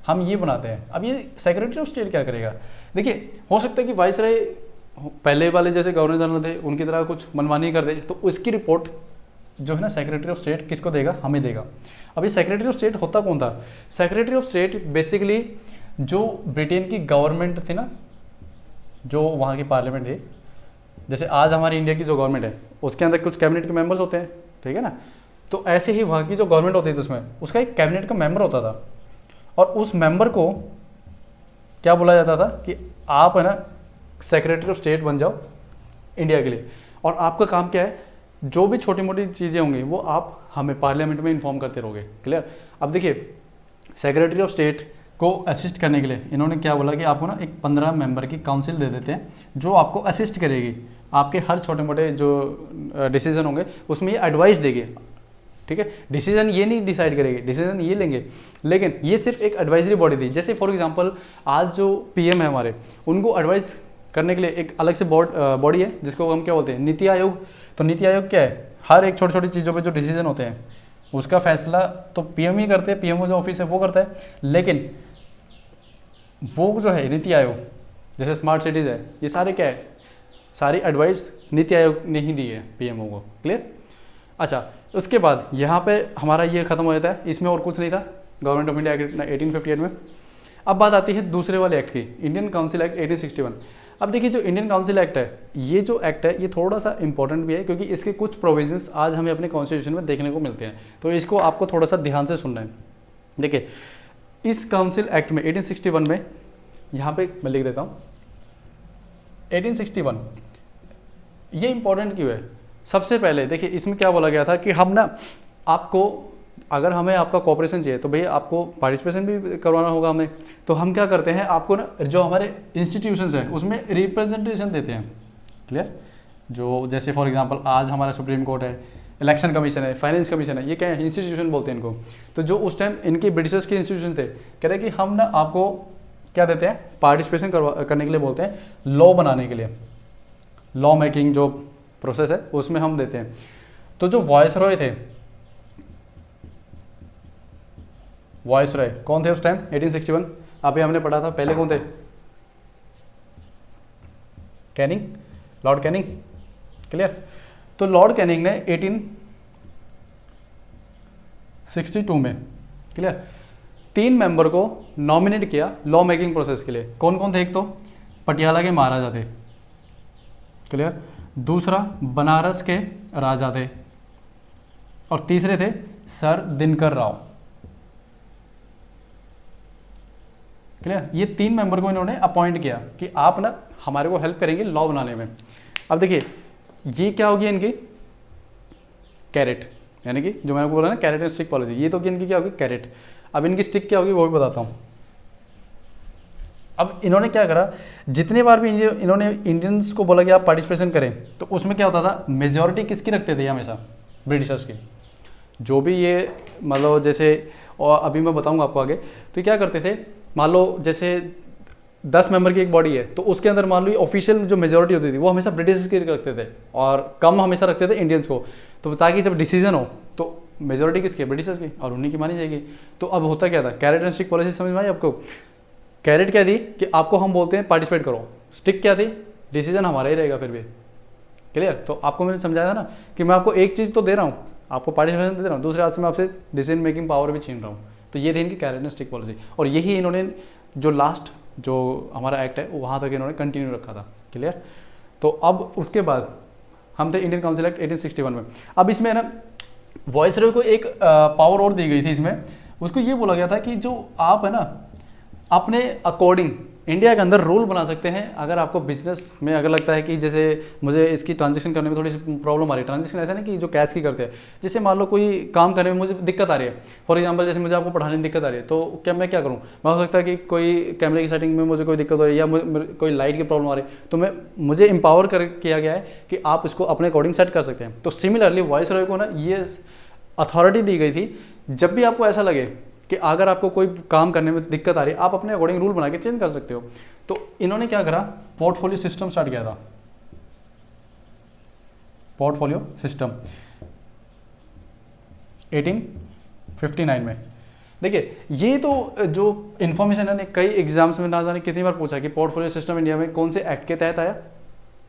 [SPEAKER 1] हम ये बनाते हैं। अब ये सेक्रेटरी ऑफ स्टेट क्या करेगा, देखिए हो सकता है कि वाइसरॉय पहले वाले जैसे गवर्नर जनरल थे उनकी तरह कुछ मनमानी कर दे, तो उसकी रिपोर्ट जो है ना सेक्रेटरी ऑफ स्टेट किसको देगा, हमें देगा। अब ये सेक्रेटरी ऑफ स्टेट होता कौन था, सेक्रेटरी ऑफ स्टेट बेसिकली जो ब्रिटेन की गवर्नमेंट थी ना, जो वहाँ की पार्लियामेंट है, जैसे आज हमारी इंडिया की जो गवर्नमेंट है उसके अंदर कुछ कैबिनेट के मेंबर्स होते हैं, ठीक है ना। तो ऐसे ही वहाँ की जो गवर्नमेंट होती थी उसमें उसका एक कैबिनेट का मेंबर होता था, और उस मेंबर को क्या बोला जाता था कि आप है ना सेक्रेटरी ऑफ स्टेट बन जाओ इंडिया के लिए, और आपका काम क्या है, जो भी छोटी मोटी चीज़ें होंगी वो आप हमें पार्लियामेंट में इन्फॉर्म करते रहोगे, क्लियर। अब देखिए सेक्रेटरी ऑफ स्टेट को असिस्ट करने के लिए इन्होंने क्या बोला कि आपको ना एक 15 मेंबर की काउंसिल दे देते हैं, जो आपको असिस्ट करेगी, आपके हर छोटे मोटे जो डिसीजन होंगे उसमें ये एडवाइस देगी, ठीक है। डिसीजन ये नहीं डिसाइड करेगी, डिसीजन ये लेंगे, लेकिन ये सिर्फ एक एडवाइजरी बॉडी थी। जैसे फॉर एग्जांपल आज जो पीएम है हमारे, उनको एडवाइस करने के लिए एक अलग से बॉडी है जिसको हम क्या बोलते हैं, नीति आयोग। तो नीति आयोग क्या है, हर एक छोटी छोटी चीज़ों पे जो डिसीजन होते हैं उसका फैसला तो पीएम ही करते हैं, पीएम जो ऑफिस है वो करता है, लेकिन वो जो है नीति आयोग, जैसे स्मार्ट सिटीज़ है, ये सारे क्या है, सारी एडवाइस नीति आयोग ने ही दी है पीएमओ को, क्लियर। अच्छा, उसके बाद यहाँ पे हमारा ये खत्म हो जाता है, इसमें और कुछ नहीं था गवर्नमेंट ऑफ इंडिया एक्ट 1858 में। अब बात आती है दूसरे वाले एक्ट की, इंडियन काउंसिल एक्ट 1861। अब देखिए जो इंडियन काउंसिल एक्ट है, ये जो एक्ट है ये थोड़ा सा इंपॉर्टेंट भी है, क्योंकि इसके कुछ प्रोविजंस आज हमें अपने कॉन्स्टिट्यूशन में देखने को मिलते हैं, तो इसको आपको थोड़ा सा ध्यान से सुनना है। देखिए इस काउंसिल एक्ट में 1861 में, यहाँ पे मैं लिख देता हूँ 1861, ये इंपॉर्टेंट क्यों है। सबसे पहले देखिए इसमें क्या बोला गया था कि हम ना आपको, अगर हमें आपका कोऑपरेशन चाहिए तो भैया आपको पार्टिसिपेशन भी करवाना होगा हमें, तो हम क्या करते हैं, आपको ना जो हमारे इंस्टीट्यूशंस हैं उसमें रिप्रेजेंटेशन देते हैं, क्लियर। जो जैसे फॉर एग्जांपल आज हमारा सुप्रीम कोर्ट है, इलेक्शन कमीशन है, फाइनेंस कमीशन है, ये क्या है, इंस्टीट्यूशन बोलते हैं इनको। तो जो उस टाइम इनके ब्रिटिशर्स के इंस्टीट्यूशन थे, कह रहे कि हम ना आपको क्या देते हैं, पार्टिसिपेशन करने के लिए बोलते हैं, लॉ बनाने के लिए, लॉ मेकिंग जो प्रोसेस है उसमें हम देते हैं। तो जो वॉइसरॉय थे, वॉइसरॉय कौन थे उस टाइम 1861, अभी हमने पढ़ा था, पहले कौन थे, कैनिंग, लॉर्ड कैनिंग, क्लियर। तो लॉर्ड कैनिंग ने 1862 में, क्लियर, 3 मेंबर को नॉमिनेट किया लॉ मेकिंग प्रोसेस के लिए। कौन कौन थे, एक तो पटियाला के महाराजा थे, क्लियर, दूसरा बनारस के राजा थे, और तीसरे थे सर दिनकर राव, क्लियर। ये 3 मेंबर को इन्होंने अपॉइंट किया कि आप ना हमारे को हेल्प करेंगे लॉ बनाने में। अब देखिए ये क्या होगी इनकी कैरेट, यानी कि जो मैंने बोला ना कैरेट एंड स्टिक पॉलिसी, ये तो इनकी क्या होगी कैरेट। अब इनकी स्टिक क्या होगी वो भी बताता हूँ। अब इन्होंने क्या करा, जितने बार भी इन्होंने इंडियंस को बोला कि आप पार्टिसिपेशन करें, तो उसमें क्या होता था, मेजॉरिटी किसकी रखते थे हमेशा, ब्रिटिशर्स की। जो भी ये मान लो जैसे, और अभी मैं बताऊंगा आपको आगे, तो क्या करते थे, मान लो जैसे 10 मेंबर की एक बॉडी है, तो उसके अंदर मान लो ऑफिशियल जो मेजोरिटी होती थी वो हमेशा ब्रिटिश की रखते थे और कम हमेशा रखते थे इंडियंस को, तो ताकि जब डिसीजन हो तो मेजोरिटी किसकी है, ब्रिटिशर्स की, और उन्हीं की मानी जाएगी। तो अब होता क्या था, कैरेट एंड स्टिक पॉलिसी समझ में आई आपको। कैरेट क्या थी कि आपको हम बोलते हैं पार्टिसिपेट करो, स्टिक क्या थी, डिसीजन हमारा ही रहेगा फिर भी। क्लियर। तो आपको मैंने समझाया था ना कि मैं आपको एक चीज़ तो दे रहा हूँ, आपको पार्टिसिपेशन दे रहा हूँ, दूसरे हाथ से मैं आपसे डिसीजन मेकिंग पावर भी छीन रहा हूँ। तो ये थी इनकी कैरेट एंड स्टिक पॉलिसी, और यही इन्होंने जो लास्ट जो हमारा एक्ट है वहाँ तक इन्होंने कंटिन्यू रखा था। क्लियर। तो अब उसके बाद हम थे इंडियन काउंसिल एक्ट 1861 में। अब इसमें ना वॉइसरॉय को एक पावर और दी गई थी इसमें, उसको ये बोला गया था कि जो आप है ना अपने अकॉर्डिंग इंडिया के अंदर रूल बना सकते हैं। अगर आपको बिजनेस में अगर लगता है कि जैसे मुझे इसकी ट्रांजेक्शन करने में थोड़ी सी प्रॉब्लम आ रही है, ट्रांजेक्शन ऐसा नहीं कि जो कैश की करते हैं, जैसे मान लो कोई काम करने में मुझे दिक्कत आ रही है, फॉर एग्जांपल जैसे मुझे आपको पढ़ाने में दिक्कत आ रही है, तो क्या मैं क्या करूँ, मैं हो सकता है कि कोई कैमरे की सेटिंग में मुझे कोई दिक्कत हो रही है या कोई लाइट की प्रॉब्लम आ रही है, तो मुझे एम्पावर किया गया है कि आप इसको अपने अकॉर्डिंग सेट कर सकते हैं। तो सिमिलरली वॉइसरॉय को ना ये अथॉरिटी दी गई थी, जब भी आपको ऐसा लगे कि अगर आपको कोई काम करने में दिक्कत आ रही है, आप अपने अकॉर्डिंग रूल बना के चेंज कर सकते हो। तो इन्होंने क्या करा, पोर्टफोलियो सिस्टम स्टार्ट किया था, पोर्टफोलियो सिस्टम 1859 में। देखिए ये तो जो इन्फॉर्मेशन है कई एग्जाम्स में ना जाने कितनी बार पूछा कि पोर्टफोलियो सिस्टम इंडिया में कौन से एक्ट के तहत आया,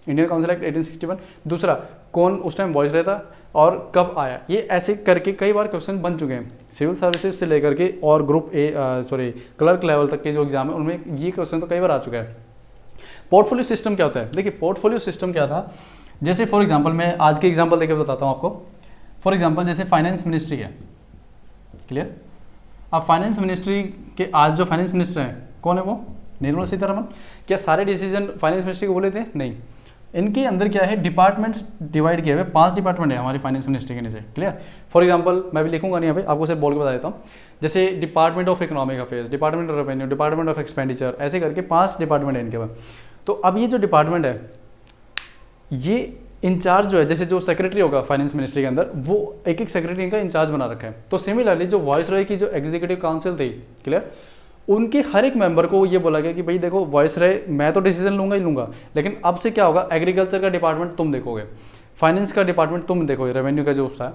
[SPEAKER 1] इंडियन काउंसिल एक्ट 1861। दूसरा, कौन उस टाइम वॉइस रहता और कब आया, ये ऐसे करके कई बार क्वेश्चन बन चुके हैं। सिविल सर्विसेज से लेकर के और ग्रुप क्लर्क लेवल तक के जो एग्जाम है उनमें ये क्वेश्चन तो कई बार आ चुका है। पोर्टफोलियो सिस्टम क्या होता है, देखिए पोर्टफोलियो सिस्टम क्या था, जैसे फॉर एग्जाम्पल मैं आज के एग्जाम्पल देकर बताता हूँ आपको। फॉर एग्जाम्पल जैसे फाइनेंस मिनिस्ट्री है। क्लियर। अब फाइनेंस मिनिस्ट्री के आज जो फाइनेंस मिनिस्टर हैं कौन है, वो निर्मला सीतारमण। क्या सारे डिसीजन फाइनेंस मिनिस्ट्री को बोले थे, नहीं। इनके अंदर क्या है, डिपार्टमेंट्स डिवाइड किए हुए 5 डिपार्टमेंट है हमारी फाइनेंस मिनिस्ट्री के नीचे। क्लियर। फॉर एग्जांपल मैं भी लिखूंगा नहीं यहाँ पे, आपको सिर्फ बोल के बता देता हूँ। जैसे department of economic affairs, department of revenue, department of expenditure, ऐसे करके 5 डिपार्टमेंट है इनके पास। तो अब ये जो डिपार्टमेंट है, ये इंचार्ज जो है, जैसे जो सेक्रेटरी होगा फाइनेंस मिनिस्ट्री के अंदर, वो एक एक सेक्रेटरी इनका इंचार्ज बना रखा है। तो सिमिलरली जो वॉइसरॉय की जो एग्जीक्यूटिव काउंसिल थी, क्लियर, उनके हर एक मेंबर को ये बोला गया कि भाई देखो वॉइसरॉय, मैं तो डिसीजन लूंगा ही लूंगा, लेकिन अब से क्या होगा, एग्रीकल्चर का डिपार्टमेंट तुम देखोगे, फाइनेंस का डिपार्टमेंट तुम देखोगे, रेवेन्यू का जो था।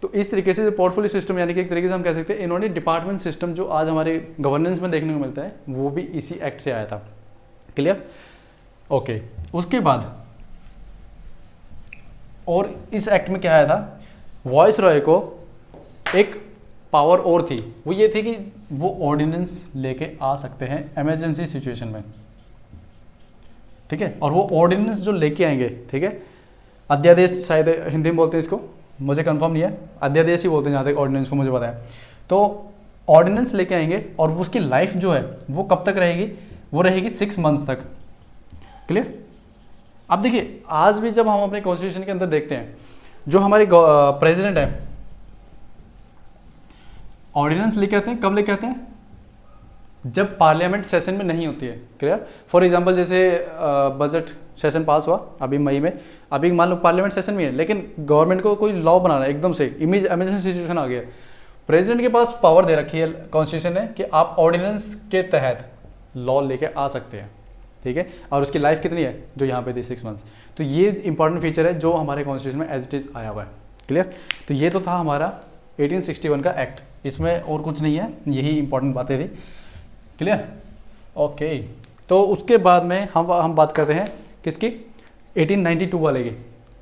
[SPEAKER 1] तो इस तरीके से जो पोर्टफोलियो सिस्टम, यानी कि एक तरीके से हम कह सकते हैं इन्होंने डिपार्टमेंट सिस्टम जो आज हमारे गवर्नेंस में देखने को मिलता है, वो भी इसी एक्ट से आया था। क्लियर। ओके। उसके बाद और इस एक्ट में क्या आया था, वॉइसरॉय को एक पावर और थी, वो ये थी कि वो ऑर्डिनेंस लेके आ सकते हैं इमरजेंसी सिचुएशन में। ठीक है। और वो ऑर्डिनेंस जो लेके आएंगे, ठीक है, अध्यादेश शायद हिंदी में बोलते हैं इसको, मुझे कंफर्म नहीं है, अध्यादेश ही बोलते हैं जहाँ तक ऑर्डिनेंस को मुझे पता है। तो ऑर्डिनेंस लेके आएंगे और उसकी लाइफ जो है वो कब तक रहेगी, वो रहेगी 6 मंथ्स तक। क्लियर। अब देखिए आज भी जब हम अपने कॉन्स्टिट्यूशन के अंदर देखते हैं, जो हमारे प्रेसिडेंट है ऑर्डिनेंस लेके आते हैं, कब लेके आते हैं, जब पार्लियामेंट सेशन में नहीं होती है। क्लियर। फॉर एग्जांपल जैसे बजट सेशन पास हुआ अभी मई में, अभी मान लो पार्लियामेंट सेशन में है, लेकिन गवर्नमेंट को कोई लॉ बनाना है, एकदम से इमरजेंसी सिचुएशन आ गया, प्रेसिडेंट के पास पावर दे रखी है कॉन्स्टिट्यूशन ने कि आप ऑर्डिनेंस के तहत लॉ लेके आ सकते हैं। ठीक है। और उसकी लाइफ कितनी है, जो यहाँ पे थी 6 मंथ्स। तो ये इंपॉर्टेंट फीचर है जो हमारे कॉन्स्टिट्यूशन में एज इट इज आया हुआ है। क्लियर। तो ये तो था हमारा 1861 का एक्ट, इसमें और कुछ नहीं है, यही इंपॉर्टेंट बातें थी। क्लियर। ओके। तो उसके बाद में हम बात करते हैं किसकी, 1892 वाले की।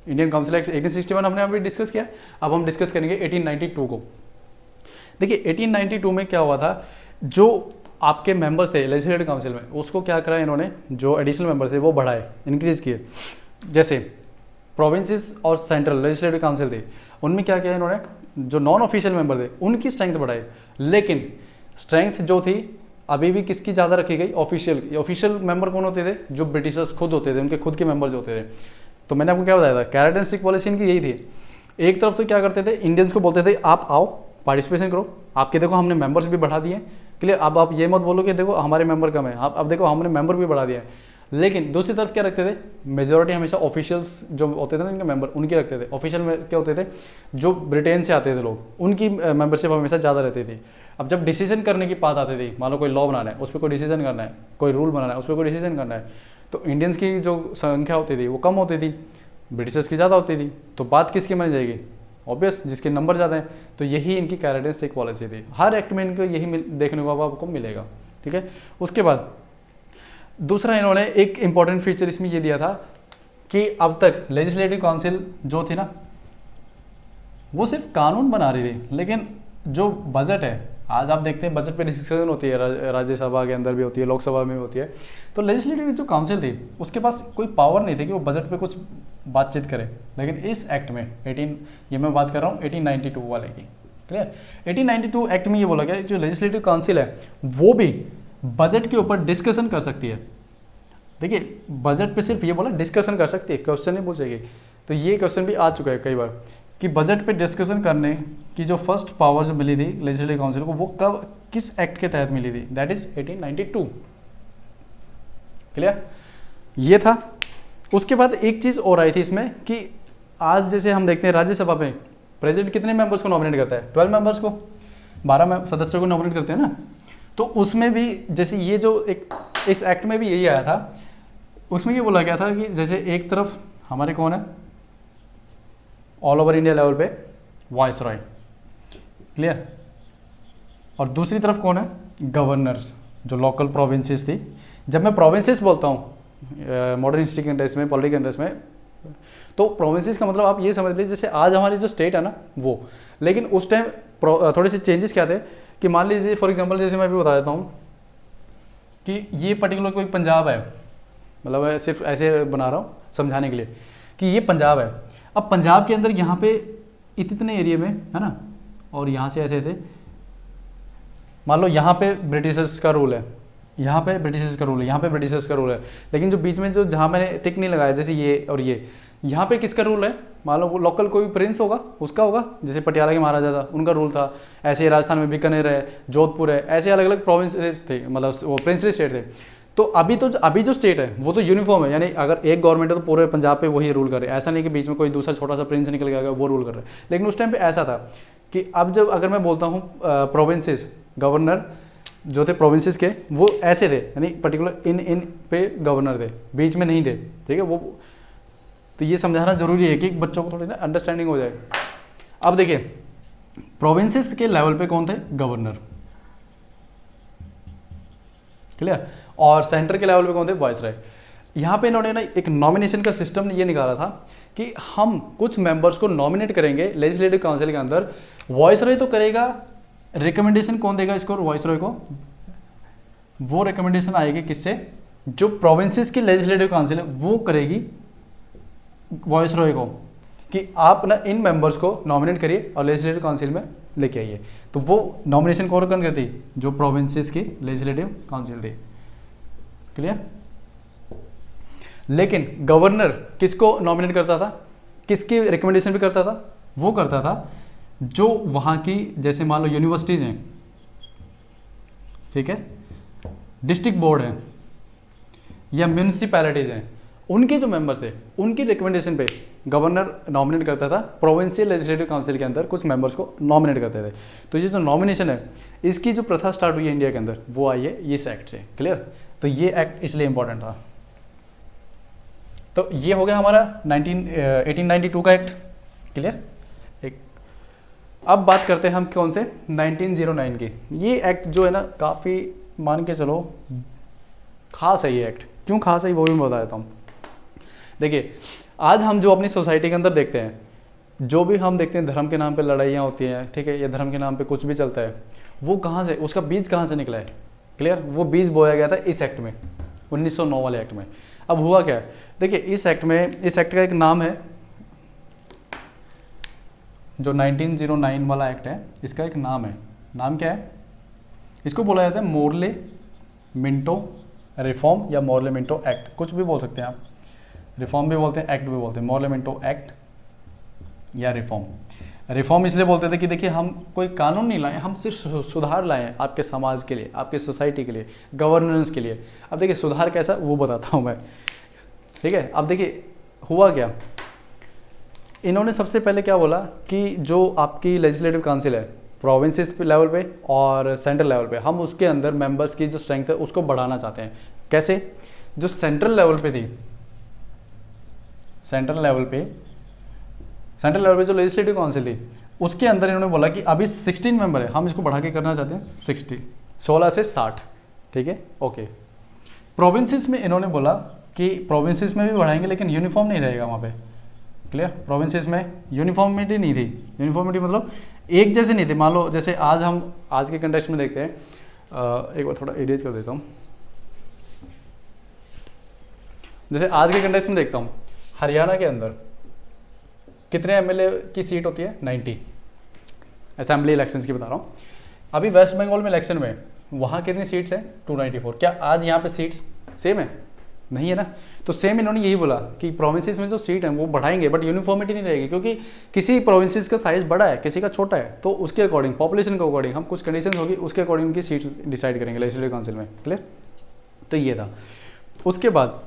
[SPEAKER 1] इंडियन काउंसिल एक्ट 1861 हमने अभी डिस्कस किया, अब हम डिस्कस करेंगे 1892 को। देखिए 1892 में क्या हुआ था, जो आपके मेंबर्स थे लेजिस्लेटिव काउंसिल में, उसको क्या करा इन्होंने, जो एडिशनल मेंबर थे वो बढ़ाए, इंक्रीज किए। जैसे प्रोविंसेस और सेंट्रल लेजिस्लेटिव काउंसिल थे, उनमें क्या किया इन्होंने, जो नॉन ऑफिशियल मेंबर थे उनकी स्ट्रेंथ बढ़ाई, लेकिन स्ट्रेंथ जो थी अभी भी किसकी ज़्यादा रखी गई, ऑफिशियल। ऑफिशियल मेंबर कौन होते थे, जो ब्रिटिशर्स खुद होते थे, उनके खुद के मेंबर्स होते थे। तो मैंने आपको क्या बताया था, कैरेट एंड स्टिक पॉलिसी इनकी यही थी। एक तरफ तो क्या करते थे, इंडियंस को बोलते थे आप आओ पार्टिसिपेशन करो, आपके देखो हमने मेंबर्स भी बढ़ा दिए, क्लियर। अब आप ये मत बोलो कि देखो हमारे मेंबर कम है, अब देखो हमने मेंबर भी बढ़ा दिया है, लेकिन दूसरी तरफ क्या रखते थे, मेजोरिटी हमेशा ऑफिशियल्स जो होते थे ना इनके मेंबर, उनके रखते थे। ऑफिशियल में क्या होते थे, जो ब्रिटेन से आते थे लोग, उनकी मेंबरशिप हमेशा ज़्यादा रहती थी। अब जब डिसीजन करने की बात आती थी, मान लो कोई लॉ बनाना है, उस पर कोई डिसीजन करना है, कोई रूल बनाना है, उस पर कोई डिसीजन करना है, तो इंडियंस की जो संख्या होती थी वो कम होती थी, ब्रिटिशर्स की ज़्यादा होती थी, तो बात किसकी मानी जाएगी, ऑब्वियस जिसके नंबर ज़्यादा हैं। तो यही इनकी कैरेटिस्टिक पॉलिसी थी, हर एक्ट में इनको यही देखने को आपको मिलेगा, ठीक है। उसके बाद दूसरा इन्होंने एक इंपॉर्टेंट फीचर इसमें ये दिया था कि अब तक लेजिस्लेटिव काउंसिल जो थी ना, वो सिर्फ कानून बना रही थी, लेकिन जो बजट है, आज आप देखते हैं बजट पे डिस्कशन होती है, राज्यसभा के अंदर भी होती है, लोकसभा में भी होती है, तो लेजिस्लेटिव जो काउंसिल थी उसके पास कोई पावर नहीं थी कि वो बजट पे कुछ बातचीत करे। लेकिन इस एक्ट में 18, ये मैं बात कर रहा हूँ 1892 वाले की, क्लियर। 1892 एक्ट में ये बोला गया जो लेजिस्लेटिव काउंसिल है वो भी बजट के ऊपर डिस्कशन कर सकती है। देखिए बजट पे सिर्फ ये बोला डिस्कशन कर सकती है, क्वेश्चन नहीं पूछेगी। तो ये क्वेश्चन भी आ चुका है कई बार कि बजट पे डिस्कशन करने की जो फर्स्ट पावर जो मिली थी लेजिस्लेटिव काउंसिल को, वो कब किस एक्ट के तहत मिली थी, दैट इज 1892, क्लियर। ये था। उसके बाद एक चीज़ और आई थी इसमें कि आज जैसे हम देखते हैं राज्यसभा पे प्रेसिडेंट कितने मेंबर्स को नॉमिनेट करता है, 12 मेंबर्स को, 12 सदस्यों को नॉमिनेट करते हैं ना। तो उसमें भी जैसे ये जो एक इस एक्ट में भी यही आया था, उसमें ये बोला गया था कि जैसे एक तरफ हमारे कौन है, ऑल ओवर इंडिया लेवल पे वाइस रॉय, क्लियर, और दूसरी तरफ कौन है, गवर्नर्स, जो लोकल प्रोविंसेस थी। जब मैं प्रोविंसेस बोलता हूँ मॉडर्न हिस्ट्री के इंटरेस्ट में, पॉलिटिकल इंटरेस्ट में, तो प्रोविंसेस का मतलब आप ये समझ लीजिए जैसे आज हमारी जो स्टेट है ना वो, लेकिन उस टाइम थोड़े से चेंजेस क्या थे कि मान लीजिए फॉर एग्जांपल जैसे मैं भी बता देता हूँ कि ये पर्टिकुलर कोई पंजाब है, मतलब सिर्फ ऐसे बना रहा हूँ समझाने के लिए कि ये पंजाब है। अब पंजाब के अंदर यहाँ पे इतने एरिया में है ना, और यहाँ से ऐसे ऐसे मान लो यहाँ पे ब्रिटिशर्स का रूल है, यहाँ पे ब्रिटिशर्स का रूल है, यहाँ पे ब्रिटिशर्स का रूल है, लेकिन जो बीच में जो जहाँ मैंने टिक नहीं लगाया जैसे ये और ये, यहाँ पे किसका रूल है, मान लो वो लोकल कोई प्रिंस होगा उसका होगा, जैसे पटियाला के महाराजा था उनका रूल था, ऐसे ही राजस्थान में बीकानेर है, जोधपुर है, ऐसे अलग अलग प्रोविंसेस थे, मतलब वो प्रिंसली स्टेट थे। तो अभी जो स्टेट है वो तो यूनिफॉर्म है, यानी अगर एक गवर्नमेंट है तो पूरे पंजाब पे वही रूल कर रहे हैं, ऐसा नहीं कि बीच में कोई दूसरा छोटा सा प्रिंस निकल गया वो रूल कर रहे हैं। लेकिन उस टाइम पे ऐसा था कि अब जब अगर मैं बोलता हूँ प्रोविंसेस, गवर्नर जो थे प्रोविंसेस के वो ऐसे थे, यानी पर्टिकुलर इन पे गवर्नर थे, बीच में नहीं थे, ठीक है। वो तो ये समझाना जरूरी है कि बच्चों को थोड़ी ना अंडरस्टैंडिंग हो जाए। अब देखिए प्रोविंसेस के लेवल पे कौन थे, गवर्नर, क्लियर, और सेंटर के लेवल पे कौन थे, वाइसराय। यहाँ पे इन्होंने ना एक नॉमिनेशन का सिस्टम ये निकाला था कि हम कुछ मेंबर्स को नॉमिनेट करेंगे लेजिस्लेटिव काउंसिल के अंदर, वाइसराय तो करेगा, रिकमेंडेशन कौन देगा इसको, वाइसराय को, वो रिकमेंडेशन आएगी किससे, जो प्रोविंसेस की लेजिस्लेटिव काउंसिल है वो करेगी वाइसराय को कि आप ना इन मेंबर्स को नॉमिनेट करिए और लेजिस्लेटिव काउंसिल में लेके आइए। तो वो नॉमिनेशन कौन करती, जो प्रोविंसेस की लेजिस्लेटिव काउंसिल थी, क्लियर। लेकिन गवर्नर किसको नॉमिनेट करता था, किसकी रिकमेंडेशन भी करता था, वो करता था जो वहां की जैसे मान लो यूनिवर्सिटीज हैं, ठीक है, डिस्ट्रिक्ट बोर्ड है या म्यूनिसिपैलिटीज हैं, उनके जो मेंबर्स थे उनकी रिकमेंडेशन पे गवर्नर नॉमिनेट करता था, प्रोविंशियल लेजिस्लेटिव काउंसिल के अंदर कुछ मेंबर्स को नॉमिनेट करते थे। तो ये जो नॉमिनेशन है इसकी जो प्रथा स्टार्ट हुई है इंडिया के अंदर वो आई है इस एक्ट से, क्लियर। तो ये एक्ट इसलिए इंपॉर्टेंट था। तो ये हो गया हमारा 1892 का एक्ट, क्लियर। अब बात करते हैं हम कौन से 1909 की। ये एक्ट जो है ना काफ़ी मान के चलो खास है ये एक्ट। क्यों खास है वो भी मैं बता देता हूँ। देखिए आज हम जो अपनी सोसाइटी के अंदर देखते हैं, जो भी हम देखते हैं धर्म के नाम पे लड़ाइयाँ होती हैं, ठीक है, या धर्म के नाम पे कुछ भी चलता है, वो कहाँ से, उसका बीज कहाँ से निकला है, क्लियर। वो बीज बोया गया था इस एक्ट में, 1909 वाले एक्ट में। अब हुआ क्या, देखिए इस एक्ट का एक नाम है, जो 1909 वाला एक्ट है इसका एक नाम है। नाम क्या है, इसको बोला जाता है मोर्ले मिंटो रिफॉर्म या मोर्ले मिंटो एक्ट, कुछ भी बोल सकते हैं आप, रिफॉर्म भी बोलते हैं, एक्ट भी बोलते हैं, मोर्ले मिंटो एक्ट या रिफॉर्म। रिफॉर्म इसलिए बोलते थे कि देखिए हम कोई कानून नहीं लाए, हम सिर्फ सुधार लाए हैं आपके समाज के लिए, आपकी सोसाइटी के लिए, गवर्नेंस के लिए। अब देखिए सुधार कैसा वो बताता हूँ मैं, ठीक है। अब देखिए हुआ क्या, इन्होंने सबसे पहले क्या बोला कि जो आपकी लेजिस्लेटिव काउंसिल है प्रोविंसेस लेवल पे और सेंट्रल लेवल पे, हम उसके अंदर मेंबर्स की जो स्ट्रेंथ है उसको बढ़ाना चाहते हैं। कैसे? जो सेंट्रल लेवल पे थी, सेंट्रल लेवल पे जो लेजिस्लेटिव काउंसिल थी उसके अंदर इन्होंने बोला कि अभी 16 मेंबर है, हम इसको बढ़ा के करना चाहते हैं 16 से 60, ठीक है, ओके। प्रोविंसेस में इन्होंने बोला कि प्रोविंसेस में भी बढ़ाएंगे लेकिन यूनिफॉर्म नहीं रहेगा वहाँ पे, क्लियर। प्रोविंसेस में यूनिफॉर्मिटी नहीं थी, यूनिफॉर्मिटी मतलब एक जैसे नहीं थे। मान लो जैसे आज के कंटेक्स्ट में देखते हैं, एक बार थोड़ा इरेज कर देता हूँ। जैसे आज के कंटेक्स्ट में देखता हूँ, हरियाणा के अंदर कितने एमएलए की सीट होती है? 90, असेंबली इलेक्शंस की बता रहा हूँ। अभी वेस्ट बंगाल में इलेक्शन में वहाँ कितनी सीट्स हैं? 294। क्या आज यहाँ पे सीट्स सेम है? नहीं है ना। तो सेम इन्होंने यही बोला कि प्रोविंसेस में जो सीट है वो बढ़ाएंगे बट यूनिफॉर्मिटी नहीं रहेगी, क्योंकि किसी प्रोविंसेस का साइज बड़ा है, किसी का छोटा है, तो उसके अकॉर्डिंग पॉपुलेशन के अकॉर्डिंग हम कुछ कंडीशन होगी, उसके अकॉर्डिंग उनकी सीट डिसाइड करेंगे लेजिस्लेटिव काउंसिल में, क्लियर। तो ये था। उसके बाद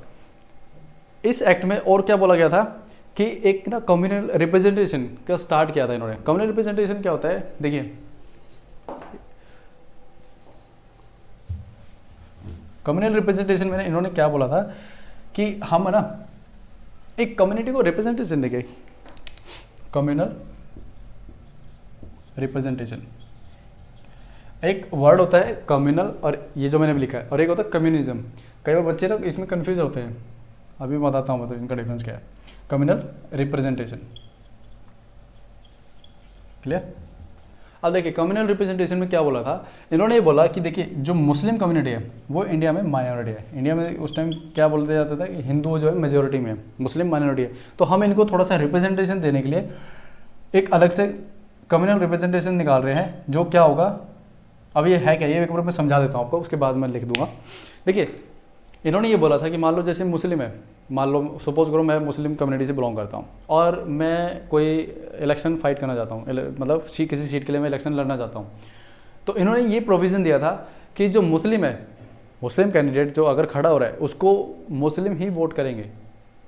[SPEAKER 1] इस एक्ट में और क्या बोला गया था कि एक ना कम्युनल रिप्रेजेंटेशन का स्टार्ट किया था इन्होंने। कम्युनल रिप्रेजेंटेशन क्या होता है? देखिए कम्युनल रिप्रेजेंटेशन में इन्होंने क्या बोला था कि हम ना एक कम्युनिटी को रिप्रेजेंटेशन देंगे। कम्युनल रिप्रेजेंटेशन, एक वर्ड होता है कम्युनल और ये जो मैंने भी लिखा है, और एक होता है कम्युनिज्म। कई बार बच्चे ना इसमें कंफ्यूज होते हैं, अभी बताता हूँ मतलब इनका डिफरेंस क्या है। Communal representation, clear. अब देखिए कम्युनल रिप्रेजेंटेशन में क्या बोला था इन्होंने, ये बोला कि देखिए जो मुस्लिम कम्युनिटी है वो इंडिया में माइनॉरिटी है। इंडिया में उस टाइम क्या बोलते जाता था कि हिंदू जो है मेजोरिटी में है, मुस्लिम माइनॉरिटी है, तो हम इनको थोड़ा सा रिप्रेजेंटेशन देने के लिए एक अलग से कम्युनल रिप्रेजेंटेशन निकाल रहे हैं। जो क्या होगा, अब ये है क्या, ये एक बार मैं समझा देता हूँ आपको, उसके बाद मैं लिख दूंगा। देखिए इन्होंने ये बोला था कि मान लो जैसे मुस्लिम है, मान लो सपोज करो मैं मुस्लिम कम्युनिटी से बिलोंग करता हूँ और मैं कोई इलेक्शन फाइट करना चाहता हूँ, मतलब किसी सीट के लिए मैं इलेक्शन लड़ना चाहता हूँ, तो इन्होंने ये प्रोविज़न दिया था कि जो मुस्लिम है, मुस्लिम कैंडिडेट जो अगर खड़ा हो रहा है उसको मुस्लिम ही वोट करेंगे,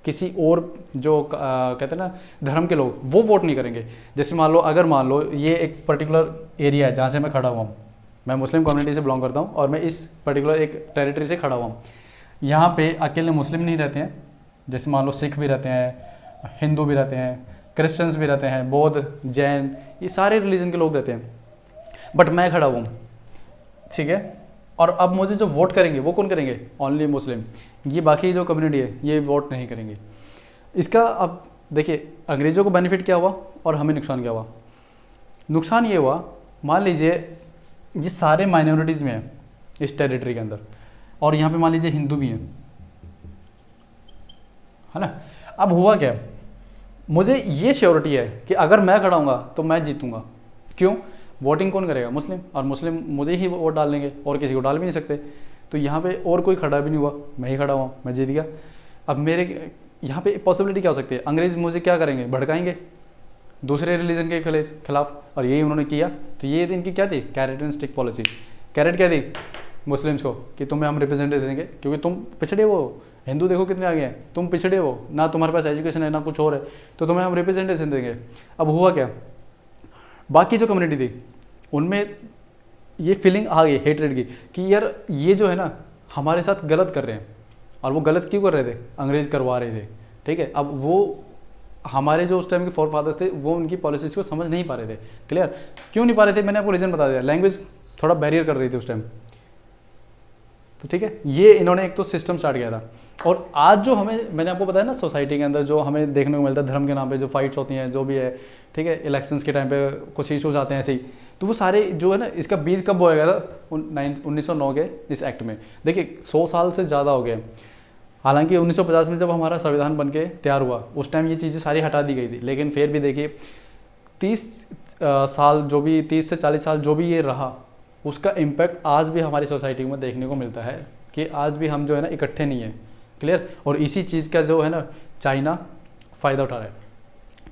[SPEAKER 1] किसी और जो कहते हैं ना धर्म के लोग वो वोट नहीं करेंगे। जैसे मान लो ये एक पर्टिकुलर एरिया है जहाँ से मैं खड़ा हुआ हूँ, मैं मुस्लिम कम्युनिटी से बिलोंग करता हूँ और मैं इस पर्टिकुलर एक टेरिटरी से खड़ा हुआ हूँ, यहाँ पे अकेले मुस्लिम नहीं रहते हैं, जैसे मान लो सिख भी रहते हैं, हिंदू भी रहते हैं, क्रिश्चियंस भी रहते हैं, बौद्ध, जैन, ये सारे रिलीजन के लोग रहते हैं, बट मैं खड़ा हुआ हूँ, ठीक है। और अब मुझे जो वोट करेंगे वो कौन करेंगे? Only Muslim. ये बाकी जो कम्युनिटी है ये वोट नहीं करेंगे। इसका अब देखिए अंग्रेज़ों को बेनिफिट क्या हुआ और हमें नुकसान क्या हुआ। नुकसान ये हुआ, मान लीजिए ये सारे माइनॉरिटीज़ में हैं इस टेरिटरी के अंदर, और यहाँ पे मान लीजिए हिंदू भी हैं, है ना। अब हुआ क्या, मुझे ये श्योरिटी है कि अगर मैं खड़ा हूँगा तो मैं जीतूंगा। क्यों? वोटिंग कौन करेगा? मुस्लिम, और मुस्लिम मुझे ही वोट डाल देंगे और किसी को डाल भी नहीं सकते। तो यहाँ पे और कोई खड़ा भी नहीं हुआ, मैं ही खड़ा हुआ, मैं जीत गया। अब मेरे यहाँ पे पॉसिबिलिटी क्या हो सकती है, अंग्रेज मुझे क्या करेंगे? भड़काएंगे दूसरे रिलीजन के खिलाफ, और यही उन्होंने किया। तो ये इनकी क्या थी? Carrot and stick policy. Carrot क्या थी मुस्लिम्स को कि तुम्हें हम रिप्रेजेंटेशन देंगे क्योंकि तुम पिछड़े हो, हिंदू देखो कितने आगे हैं, तुम पिछड़े हो ना, तुम्हारे पास एजुकेशन है ना कुछ और है, तो तुम्हें हम रिप्रेजेंटेशन देंगे। अब हुआ क्या, बाकी जो कम्युनिटी थी उनमें ये फीलिंग आ गई हेट्रेड की कि यार ये जो है ना हमारे साथ गलत कर रहे हैं, और वो गलत क्यों कर रहे थे? अंग्रेज करवा रहे थे, ठीक है। अब वो हमारे जो उस टाइम के फोर फादर थे वो उनकी पॉलिसीज़ को समझ नहीं पा रहे थे। क्लियर? क्यों नहीं पा रहे थे? मैंने आपको रीज़न बता दिया, लैंग्वेज थोड़ा बैरियर कर रही थी उस टाइम। तो ठीक है, ये इन्होंने एक तो सिस्टम स्टार्ट किया था। और आज जो मैंने आपको बताया ना सोसाइटी के अंदर जो हमें देखने को मिलता है धर्म के नाम पे जो फाइट्स होती हैं, जो भी है, ठीक है, इलेक्शंस के टाइम पे कुछ इशूज़ आते हैं ऐसे ही, तो वो सारे जो है ना, इसका बीज कब बोया गया था? 1909 के इस एक्ट में। देखिए 100 साल से ज़्यादा हो गए। हालांकि 1950 में जब हमारा संविधान बन के तैयार हुआ उस टाइम ये चीज़ें सारी हटा दी गई थी, लेकिन फिर भी देखिए 30 साल जो भी 30 से 40 साल जो भी ये रहा, उसका इम्पैक्ट आज भी हमारी सोसाइटी में देखने को मिलता है कि आज भी हम जो है ना इकट्ठे नहीं हैं। क्लियर? और इसी चीज़ का जो है ना चाइना फ़ायदा उठा रहा है।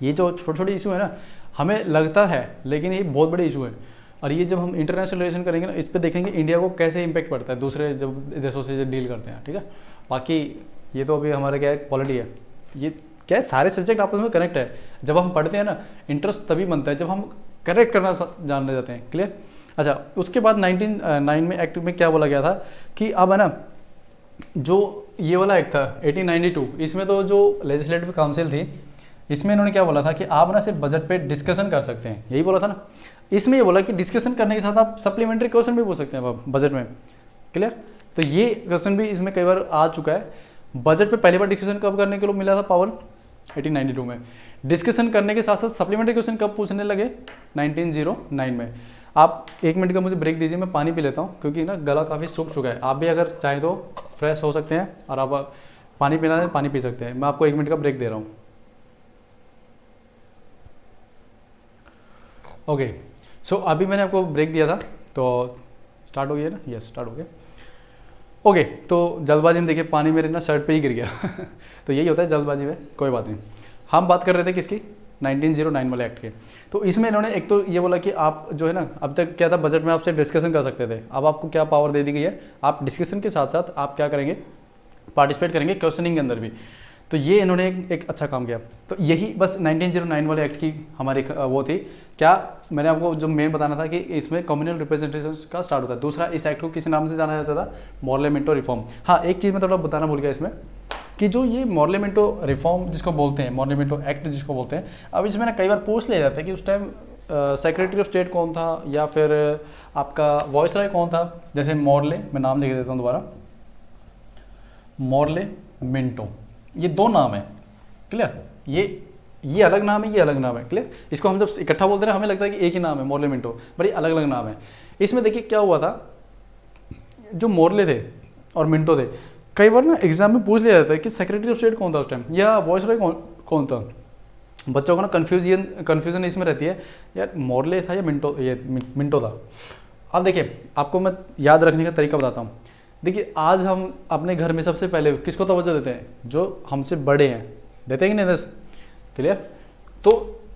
[SPEAKER 1] ये जो छोटे छोटे इशू है ना, हमें लगता है, लेकिन ये बहुत बड़ी इशू है। और ये जब हम इंटरनेशनल रिलेशन करेंगे ना, इस पर देखेंगे इंडिया को कैसे इम्पेक्ट पड़ता है दूसरे जब देशों से डील करते हैं, ठीक है। बाकी ये तो अभी हमारा क्या है, पॉलिटी है, ये क्या है, सारे सब्जेक्ट आपस में कनेक्ट है। जब हम पढ़ते हैं ना, इंटरेस्ट तभी बनता है जब हम करेक्ट करना जानने जाते हैं। क्लियर। अच्छा, उसके बाद 1909 में एक्ट में क्या बोला गया था कि अब है ना, जो ये वाला एक्ट था 1892, इसमें तो जो लेजिस्लेटिव काउंसिल थी, इसमें इन्होंने क्या बोला था कि आप ना सिर्फ बजट पे डिस्कशन कर सकते हैं, यही बोला था ना। इसमें ये बोला कि डिस्कशन करने के साथ आप सप्लीमेंट्री क्वेश्चन भी पूछ सकते हैं आप बजट में। क्लियर। तो ये क्वेश्चन भी इसमें कई बार आ चुका है। बजट पे पहली बार डिस्कशन कब करने के लिए मिला था पावर, 1892 में। डिस्कशन करने के साथ साथ सप्लीमेंट्री क्वेश्चन कब पूछने लगे, 1909 में। आप 1 मिनट का मुझे ब्रेक दीजिए, मैं पानी पी लेता हूँ, क्योंकि ना गला काफ़ी सूख चुका है। आप भी अगर चाहें तो फ्रेश हो सकते हैं, और आप पानी पीना है पानी पी सकते हैं। मैं आपको 1 मिनट का ब्रेक दे रहा हूँ। ओके, सो अभी मैंने आपको ब्रेक दिया था, तो स्टार्ट हो गया ना, यस स्टार्ट हो गया। ओके, तो जल्दबाजी में देखिए पानी मेरे ना शर्ट पे ही गिर गया तो यही होता है जल्दबाजी में, कोई बात नहीं। हम बात कर रहे थे किसकी, 1909 वाले एक्ट के। तो इसमें इन्होंने एक तो ये बोला कि आप जो है ना, अब तक क्या था, बजट में आपसे डिस्कशन कर सकते थे, अब आपको क्या पावर दे दी गई है, आप डिस्कशन के साथ साथ आप क्या करेंगे, पार्टिसिपेट करेंगे क्वेश्चनिंग के अंदर भी। तो ये इन्होंने एक अच्छा काम किया। तो यही बस 1909 वाले एक्ट की हमारी वो थी। क्या मैंने आपको जो मेन बताना था कि इसमें कम्युनल रिप्रेजेंटेशन का स्टार्ट होता है। दूसरा, इस एक्ट को किस नाम से जाना जाता था, मॉर्लेमेंटो रिफॉर्म। हाँ, एक चीज़ मैं थोड़ा बताना भूल गया इसमें, कि जो ये मॉर्लेमेंटो रिफॉर्म जिसको बोलते हैं, मॉर्लेमेंटो एक्ट जिसको बोलते हैं, अब इसमें ना कई बार पूछ लिया जाता है कि उस टाइम सेक्रेटरी ऑफ स्टेट कौन था, या फिर आपका वॉइसरॉय कौन था। जैसे मॉर्ले, मैं नाम लिख देता हूँ दोबारा, मॉर्लेमेंटो, ये 2 नाम है। क्लियर। ये अलग नाम है, ये अलग नाम है। क्लियर। इसको हम जब इकट्ठा बोलते हैं हमें लगता है कि एक ही नाम है मॉर्लेमेंटो, बट ये अलग अलग नाम है। इसमें देखिए क्या हुआ था, जो मॉर्ले थे और मिंटो थे, कई बार ना एग्जाम में पूछ लिया जाता है कि सेक्रेटरी ऑफ स्टेट कौन था उस टाइम, या वॉइसरॉय कौन था। बच्चों को ना कन्फ्यूजन इसमें रहती है, यार मॉर्ले था या मिंटो था। अब देखिए, आपको मैं याद रखने का तरीका बताता हूँ। देखिए, आज हम अपने घर में सबसे पहले किसको तवज्जो देते हैं, जो हमसे बड़े हैं, देते हैं कि नहीं। क्लियर। तो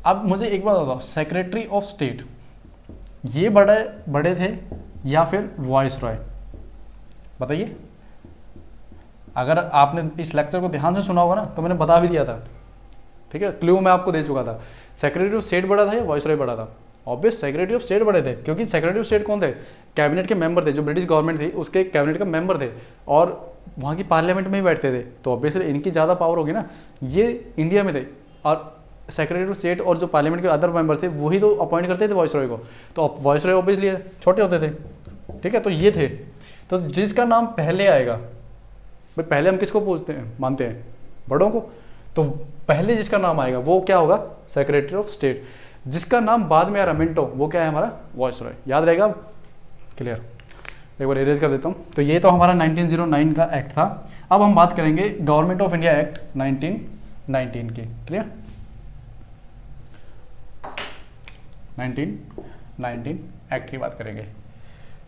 [SPEAKER 1] अब मुझे एक बात बताओ, सेक्रेटरी ऑफ स्टेट ये बड़े थे या फिर वॉइसरॉय, बताइए। अगर आपने इस लेक्चर को ध्यान से सुना होगा ना, तो मैंने बता भी दिया था, ठीक है, क्लू मैं आपको दे चुका था। सेक्रेटरी ऑफ स्टेट बड़ा था या वॉइसरॉय बड़ा था, ऑब्वियस सेक्रेटरी ऑफ स्टेट बड़े थे, क्योंकि सेक्रेटरी ऑफ स्टेट कौन थे, कैबिनेट के मेंबर थे, जो ब्रिटिश गवर्नमेंट थी उसके कैबिनेट का मेंबर थे, और वहाँ की पार्लियामेंट में ही बैठते थे। तो ऑब्वियसली इनकी ज़्यादा पावर होगी ना, ये इंडिया में थे, और सेक्रेटरी ऑफ स्टेट और जो पार्लियामेंट के अदर मेंबर थे वही तो अपॉइंट करते थे वॉइसरॉय को। तो वॉइसरॉय ऑब्वियसली छोटे होते थे, ठीक है। तो ये थे। तो जिसका नाम पहले आएगा, भाई पहले हम किसको पूछते हैं, मानते हैं बड़ों को, तो पहले जिसका नाम आएगा वो क्या होगा, सेक्रेटरी ऑफ स्टेट। जिसका नाम बाद में आ रहा मिंटो, वो क्या है हमारा, वॉइसरॉय। याद रहेगा अब। क्लियर। एक बार इरेज कर देता हूँ। तो ये तो हमारा 1909 का एक्ट था। अब हम बात करेंगे गवर्नमेंट ऑफ इंडिया एक्ट 1919 की। क्लियर। 1919 एक्ट की बात करेंगे,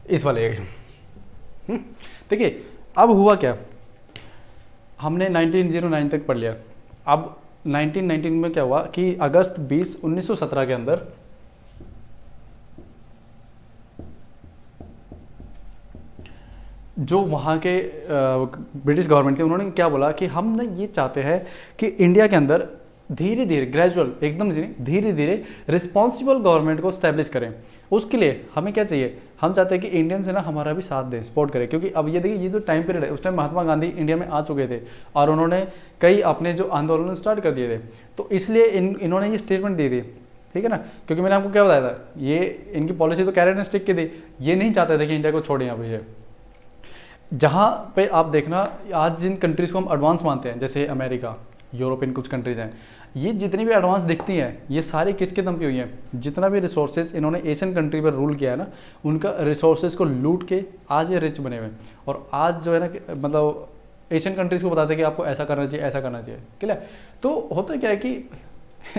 [SPEAKER 1] इस वाले। देखिए, अब हुआ क्या, हमने 1909 तक पढ़ लिया। अब 1919 में क्या हुआ कि अगस्त 20 1917 के अंदर जो वहाँ के ब्रिटिश गवर्नमेंट थे, उन्होंने क्या बोला कि हम ना ये चाहते हैं कि इंडिया के अंदर धीरे धीरे, ग्रेजुअल, एकदम धीरे धीरे रिस्पॉन्सिबल गवर्नमेंट को स्टैब्लिश करें। उसके लिए हमें क्या चाहिए, हम चाहते हैं कि इंडियंस है ना हमारा भी साथ दें, सपोर्ट करें। क्योंकि अब ये देखिए, ये जो टाइम पीरियड है, उस टाइम महात्मा गांधी इंडिया में आ चुके थे और उन्होंने कई अपने जो आंदोलन स्टार्ट कर दिए थे। तो इसलिए इन्होंने ये स्टेटमेंट दी थी, ठीक है ना। क्योंकि मैंने आपको क्या बताया था, ये इनकी पॉलिसी तो कैरेट एंड स्टिक की थी, ये नहीं चाहते थे कि इंडिया को छोड़ें। यहाँ पे जहाँ पे आप देखना, आज जिन कंट्रीज़ को हम एडवांस मानते हैं, जैसे अमेरिका, यूरोपियन कुछ कंट्रीज़ हैं, ये जितनी भी एडवांस दिखती हैं, ये सारी किसके दम पे हुई हैं। जितना भी रिसोर्सेज इन्होंने एशियन कंट्री पर रूल किया है ना, उनका रिसोर्सेज को लूट के आज ये रिच बने हुए हैं। और आज जो है ना, मतलब एशियन कंट्रीज़ को बताते हैं कि आपको ऐसा करना चाहिए, ऐसा करना चाहिए। क्लियर। तो होता क्या है कि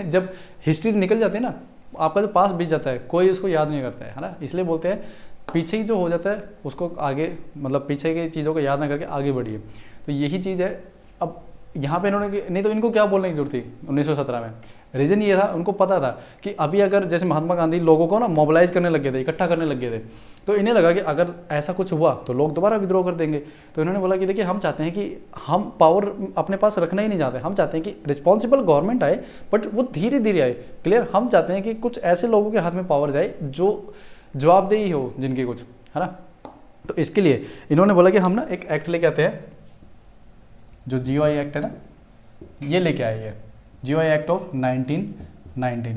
[SPEAKER 1] जब हिस्ट्री निकल जाती है ना, आपका जो पास बीत जाता है, कोई उसको याद नहीं करता है ना। इसलिए बोलते हैं पीछे ही जो हो जाता है उसको आगे, मतलब पीछे की चीज़ों को याद ना करके आगे बढ़िए। तो यही चीज़ है। अब यहाँ पे इन्होंने, नहीं तो इनको क्या बोलने की जरूरत थी 1917 में। रीज़न ये था, उनको पता था कि अभी अगर जैसे महात्मा गांधी लोगों को ना मोबिलाइज करने लग गए थे, इकट्ठा करने लग गए थे, तो इन्हें लगा कि अगर ऐसा कुछ हुआ तो लोग दोबारा विद्रोह कर देंगे। तो इन्होंने बोला कि देखिए हम चाहते हैं कि हम पावर अपने पास रखना ही नहीं चाहते, हम चाहते हैं कि रिस्पॉन्सिबल गवर्नमेंट आए, बट वो धीरे धीरे आए। क्लियर, हम चाहते हैं कि कुछ ऐसे लोगों के हाथ में पावर जाए जो जवाबदेही हो जिनकी कुछ, है ना। तो इसके लिए इन्होंने बोला कि हम ना एक एक्ट लेके आते हैं, जो GOI एक्ट है ना, ये लेके आए हैं, GOI एक्ट ऑफ 1919।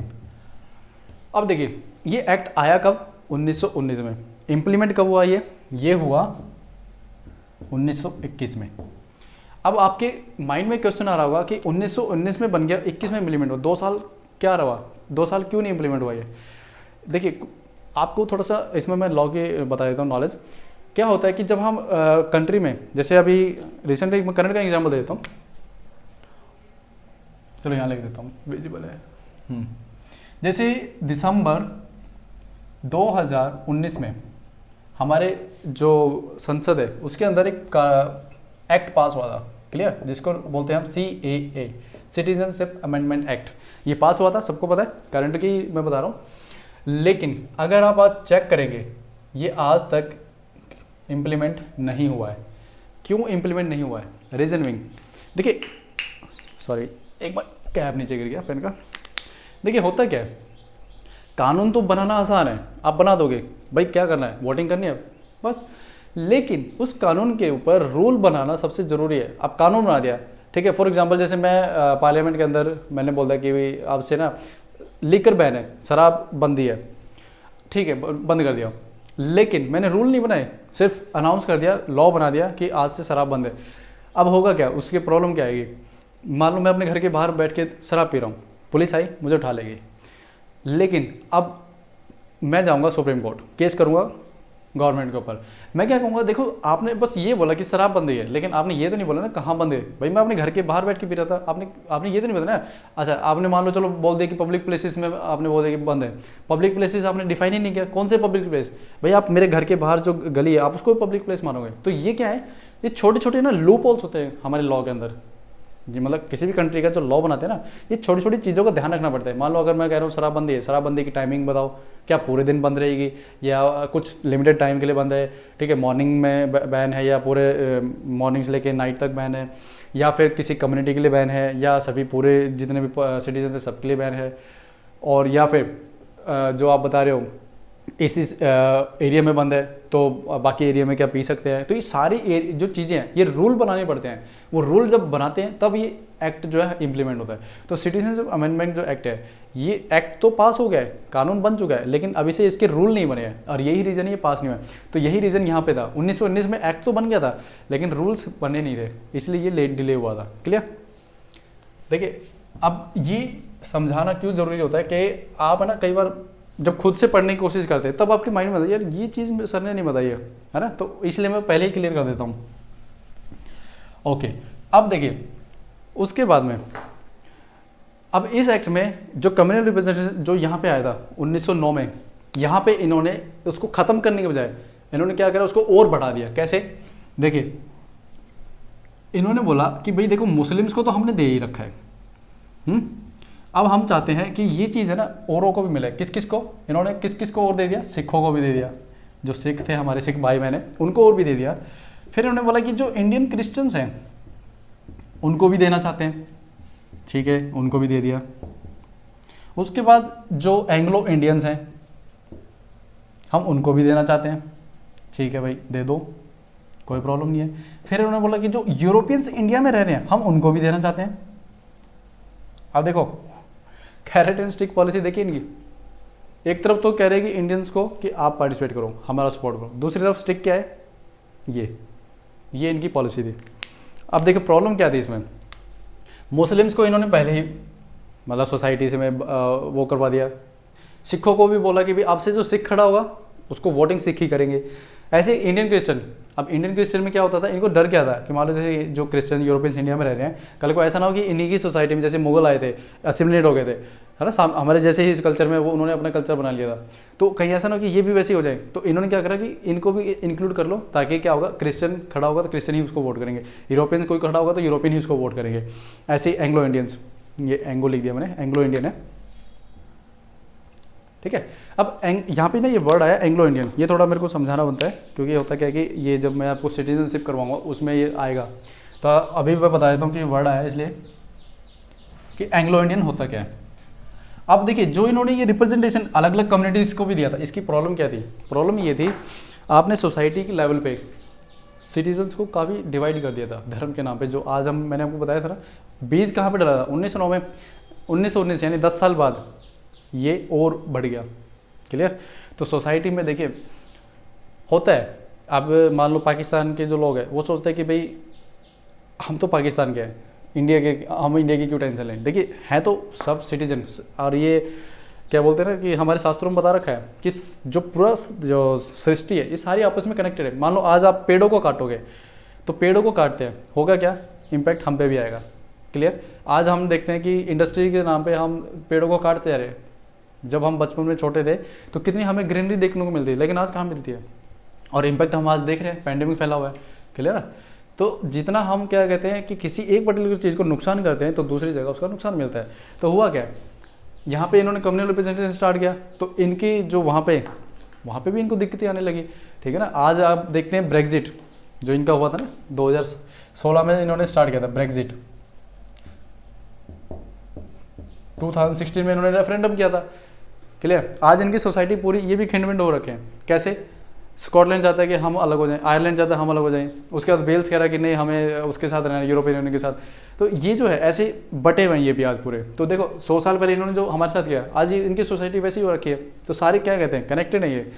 [SPEAKER 1] अब देखिए ये एक्ट आया कब, 1919 में। इम्प्लीमेंट कब हुआ ये हुआ 1921 में। अब आपके माइंड में क्वेश्चन आ रहा होगा कि 1919 में बन गया, 21 में इम्प्लीमेंट हुआ, 2 साल क्या रहा, 2 साल क्यों नहीं इम्प्लीमेंट हुआ ये। देखिए आपको थोड़ा सा इसमें मैं लॉ के बता देता हूँ नॉलेज। क्या होता है कि जब हम कंट्री में, जैसे अभी रिसेंटली मैं करंट का एग्जाम्पल दे देता हूँ, चलो यहाँ लिख देता हूँ, विजिबल है। जैसे दिसंबर 2019 में हमारे जो संसद है उसके अंदर एक एक्ट पास हुआ था, क्लियर, जिसको बोलते हैं हम CAA, सिटीजनशिप अमेंडमेंट एक्ट। ये पास हुआ था, सबको पता है, करंट की मैं बता रहा हूँ। लेकिन अगर आप आज चेक करेंगे, ये आज तक इम्प्लीमेंट नहीं हुआ है। क्यों इम्प्लीमेंट नहीं हुआ है, रीजन विंग, देखिए, सॉरी एक बार कैप नीचे गिर गया पेन का। देखिए होता क्या है, कानून तो बनाना आसान है, आप बना दोगे, भाई क्या करना है, वोटिंग करनी है बस। लेकिन उस कानून के ऊपर रूल बनाना सबसे ज़रूरी है। आप कानून बना दिया, ठीक है, फॉर एग्जांपल जैसे मैं पार्लियामेंट के अंदर मैंने बोल दिया कि भाई आपसे ना लीकर बैन है, शराब बंदी है, ठीक है, बंद कर दिया। लेकिन मैंने रूल नहीं बनाए, सिर्फ अनाउंस कर दिया, लॉ बना दिया कि आज से शराब बंद है। अब होगा क्या, उसकी प्रॉब्लम क्या आएगी, मान लो मैं अपने घर के बाहर बैठ के शराब पी रहा हूँ, पुलिस आई मुझे उठा लेगी। लेकिन अब मैं जाऊँगा सुप्रीम कोर्ट, केस करूँगा गवर्नमेंट के ऊपर। मैं क्या कहूँगा, देखो आपने बस ये बोला कि शराब बंद है, लेकिन आपने ये तो नहीं बोला ना कहाँ बंद है। भाई मैं अपने घर के बाहर बैठ के पी रहा था, आपने ये तो नहीं बताया ना। अच्छा आपने मान लो चलो बोल दिया कि पब्लिक प्लेसेस में आपने बोल दिया कि बंद है। पब्लिक प्लेसेस आपने डिफाइन ही नहीं किया, कौन से पब्लिक प्लेस, भाई आप मेरे घर के बाहर जो गली है आप उसको पब्लिक प्लेस मानोगे। तो ये क्या है, ये छोटे छोटे ना लूप होल्स होते हैं हमारे लॉ के अंदर जी। मतलब किसी भी कंट्री का जो लॉ बनाते हैं ना, ये छोटी छोटी चीज़ों का ध्यान रखना पड़ता है। मान लो अगर मैं कह रहा हूँ शराबबंदी है, शराबबंदी की टाइमिंग बताओ, क्या पूरे दिन बंद रहेगी या कुछ लिमिटेड टाइम के लिए बंद है, ठीक है, मॉर्निंग में बैन है या पूरे मॉर्निंग से लेके नाइट तक बैन है, या फिर किसी कम्युनिटी के लिए बैन है, या सभी पूरे जितने भी सिटीजन है सबके लिए बैन है, और या फिर जो आप बता रहे हो इस एरिया में बंद है तो बाकी एरिया में क्या पी सकते हैं। तो ये सारी जो चीज़ें हैं ये रूल बनाने पड़ते हैं। वो रूल जब बनाते हैं तब ये एक्ट जो है इम्प्लीमेंट होता है। तो सिटीजनशिप अमेंडमेंट जो एक्ट है, ये एक्ट तो पास हो गया है, कानून बन चुका है, लेकिन अभी से इसके रूल नहीं बने हैं, और यही रीज़न ये पास नहीं हुआ। तो यही रीज़न यहाँ पे था, 1919 में एक्ट तो बन गया था लेकिन रूल्स बने नहीं थे, इसलिए ये लेट डिले हुआ था। क्लियर। देखिए अब ये समझाना क्यों ज़रूरी होता है कि आप है ना कई बार जब खुद से पढ़ने की कोशिश करते हैं तब आपके माइंड में आता है यार ये चीज़ सर ने नहीं बताई है ना, तो इसलिए मैं पहले ही क्लियर कर देता हूँ। ओके, अब देखिए उसके बाद में अब इस एक्ट में जो कम्युनल रिप्रेजेंटेशन जो यहाँ पे आया था 1909 में, यहाँ पे इन्होंने उसको ख़त्म करने के बजाय इन्होंने क्या करा, उसको और बढ़ा दिया। कैसे, देखिए इन्होंने बोला कि भाई देखो मुस्लिम्स को तो हमने दे ही रखा है, अब हम चाहते हैं कि ये चीज़ है ना औरों को भी मिले। किस किस को, इन्होंने किस किस को और दे दिया, सिखों को भी दे दिया, जो सिख थे हमारे सिख भाई बहन उनको और भी दे दिया। फिर इन्होंने बोला कि जो इंडियन क्रिश्चियंस हैं उनको भी देना चाहते हैं, ठीक है, उनको भी दे दिया। उसके बाद जो एंग्लो इंडियंस हैं हम उनको भी देना चाहते हैं, ठीक है भाई दे दो, कोई प्रॉब्लम नहीं है। फिर उन्होंने बोला कि जो यूरोपियंस इंडिया में रह रहे हैं हम उनको भी देना चाहते हैं। अब देखो कैरेट एंड स्टिक पॉलिसी देखिए इनकी, एक तरफ तो कह रहे हैं कि इंडियंस को कि आप पार्टिसिपेट करो, हमारा सपोर्ट करो, दूसरी तरफ स्टिक क्या है, ये इनकी पॉलिसी थी। अब देखो प्रॉब्लम क्या थी इसमें, मुस्लिम्स को इन्होंने पहले ही मतलब सोसाइटी से में वो करवा दिया, सिखों को भी बोला कि भाई आपसे जो सिख खड़ा होगा उसको वोटिंग सिख ही करेंगे। ऐसे इंडियन क्रिश्चियन अब इंडियन क्रिश्चियन में क्या होता था, इनको डर क्या था कि मान लो जैसे जो क्रिश्चियन यूरोपियंस इंडिया में रह रहे हैं, कल को ऐसा ना हो कि इन्हीं की सोसाइटी में जैसे मुगल आए थे, असिमिलेट हो गए थे, है ना, हमारे जैसे ही इस कल्चर में वो उन्होंने अपना कल्चर बना लिया था, तो कहीं ऐसा ना हो कि ये भी वैसे ही हो जाए। तो इन्होंने क्या करा कि इनको भी इंक्लूड कर लो, ताकि क्या होगा, क्रिश्चियन खड़ा होगा तो क्रिश्चियन ही उसको वोट करेंगे, यूरोपियंस कोई खड़ा होगा तो यूरोपियन ही उसको वोट करेंगे। ऐसे ही एंग्लो इंडियंस, ये एंगो लिख दिया मैंने, एंग्लो इंडियन है, ठीक है। अब यहाँ पे ना ये वर्ड आया एंग्लो इंडियन, ये थोड़ा मेरे को समझाना बनता है, क्योंकि ये होता क्या है कि ये जब मैं आपको सिटीजनशिप करवाऊंगा उसमें ये आएगा। तो अभी मैं बता देता हूँ कि वर्ड आया इसलिए कि एंग्लो इंडियन होता क्या है। अब देखिए, जो इन्होंने ये रिप्रेजेंटेशन अलग अलग कम्युनिटीज को भी दिया था, इसकी प्रॉब्लम क्या थी, प्रॉब्लम ये थी आपने सोसाइटी के लेवल पे सिटीजन्स को काफ़ी डिवाइड कर दिया था धर्म के नाम पे। जो आज मैंने आपको बताया था ना, बीज कहाँ पे डला था, 1909 में, 1919 यानी 10 साल बाद ये और बढ़ गया। क्लियर। तो सोसाइटी में देखिए होता है, अब मान लो पाकिस्तान के जो लोग हैं वो सोचते हैं कि भाई हम तो पाकिस्तान के हैं, इंडिया के, हम इंडिया की क्यों टेंशन लें। देखिए हैं तो सब सिटीजन, और ये क्या बोलते हैं ना कि हमारे शास्त्रों में बता रखा है कि जो पूरा जो सृष्टि है ये सारी आपस में कनेक्टेड है। मान लो आज आप पेड़ों को काटोगे तो पेड़ों को काटते हैं, होगा क्या, इम्पैक्ट हम पे भी आएगा। क्लियर। आज हम देखते हैं कि इंडस्ट्री के नाम पे हम पेड़ों को काटते जा रहे हैं। जब हम बचपन में छोटे थे तो कितनी हमें ग्रीनरी देखने को मिलती है, लेकिन आज कहाँ मिलती है, और इम्पैक्ट हम आज देख रहे हैं, पैंडेमिक फैला हुआ है। क्लियर है। तो जितना हम क्या कहते हैं कि किसी एक पर्टिकुलर चीज़ को नुकसान करते हैं तो दूसरी जगह उसका नुकसान मिलता है। तो हुआ क्या, यहाँ पे इन्होंने कम्युनल रिप्रेजेंटेशन स्टार्ट किया तो इनकी जो वहाँ पे भी इनको दिक्कतें आने लगी। ठीक है ना। आज आप देखते हैं ब्रेग्जिट जो इनका हुआ था ना 2016 में इन्होंने स्टार्ट किया था ब्रेग्जिट, 2016 में इन्होंने रेफरेंडम किया था। क्लियर। आज इनकी सोसाइटी पूरी ये भी खिंड-मिंड हो रखे हैं। कैसे, स्कॉटलैंड चाहता है कि हम अलग हो जाएं, आयरलैंड चाहता है हम अलग हो जाएं, उसके बाद वेल्स कह रहा है कि नहीं हमें उसके साथ रहना है, यूरोपियन यूनियन के साथ। तो ये जो है ऐसे बटे हुए हैं ये भी आज पूरे। तो देखो 100 साल पहले इन्होंने जो हमारे साथ किया, आज इनकी सोसाइटी वैसी हो रखी है। तो सारे क्या कहते हैं, कनेक्टेड है ये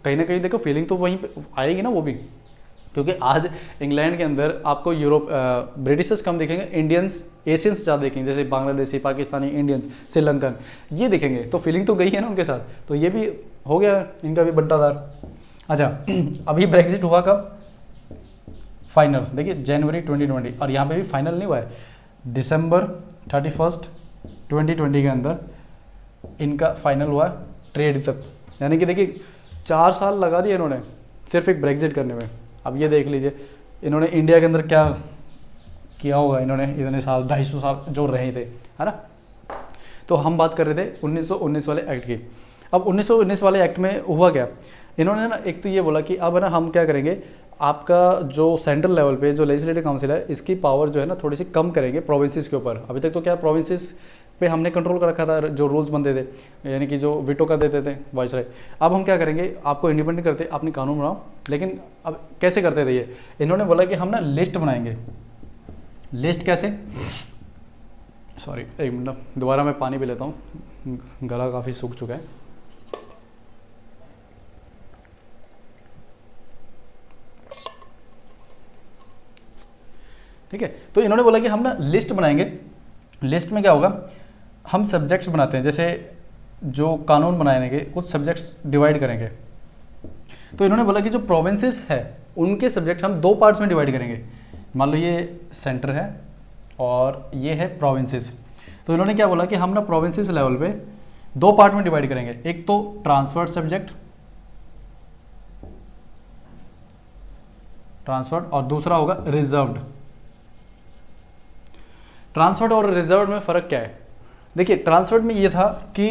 [SPEAKER 1] कहीं ना कहीं। देखो फीलिंग तो वहीं पे आएगी ना वो भी, क्योंकि आज इंग्लैंड के अंदर आपको ब्रिटिशर्स कम दिखेंगे, इंडियंस एशियंस ज़्यादा देखेंगे, जैसे बांग्लादेशी, पाकिस्तानी, इंडियंस, श्रीलंकन, ये दिखेंगे। तो फीलिंग तो गई है ना उनके साथ। तो ये भी हो गया इनका भी बट्टादार। अच्छा अभी ब्रेग्जिट हुआ कब, फाइनल देखिए जनवरी 2020, और यहाँ पे भी फाइनल नहीं हुआ है, दिसंबर 31 2020 के अंदर इनका फाइनल हुआ ट्रेड तक। यानी कि देखिए 4 साल लगा दिए इन्होंने सिर्फ एक ब्रेग्जिट करने में। अब ये देख लीजिए इन्होंने इंडिया के अंदर क्या किया होगा, इन्होंने इतने साल 250 साल जो रहे थे, है ना। तो हम बात कर रहे थे 1919 वाले एक्ट की। अब 1919 वाले एक्ट में हुआ क्या, इन्होंने ना एक तो ये बोला कि अब ना हम क्या करेंगे, आपका जो सेंट्रल लेवल पे जो लेजिस्लेटिव काउंसिल है इसकी पावर जो है ना थोड़ी सी कम करेंगे प्रोविंसेस के ऊपर। अभी तक तो क्या प्रोविंसेस पे हमने कंट्रोल कर रखा था, जो रूल्स बनते थे, यानी कि जो वीटो कर देते थे वाइसराय। अब हम क्या करेंगे, आपको इंडिपेंडेंट करते, अपनी कानून बनाओ। लेकिन अब कैसे करते थे ये, इन्होंने बोला कि हम ना लिस्ट बनाएंगे। लिस्ट कैसे, सॉरी एक मिनट दोबारा मैं पानी भी लेता हूँ, गला काफ़ी सूख चुका है। ठीक है। तो इन्होंने बोला कि हम ना लिस्ट बनाएंगे। लिस्ट में क्या होगा, हम सब्जेक्ट्स बनाते हैं, जैसे जो कानून बनाएंगे कुछ सब्जेक्ट्स डिवाइड करेंगे। तो इन्होंने बोला कि जो प्रोविंसेस है उनके सब्जेक्ट हम 2 पार्ट्स में डिवाइड करेंगे। मान लो ये सेंटर है और ये है प्रोविंसेस। तो इन्होंने क्या बोला कि हम ना प्रोविंसेस लेवल पे 2 पार्ट में डिवाइड करेंगे, एक तो ट्रांसफर्ड सब्जेक्ट, ट्रांसफर्ड, और दूसरा होगा रिजर्व्ड। ट्रांसफर्ड और रिजर्व्ड में फ़र्क क्या है, देखिए ट्रांसफर्ड में ये था कि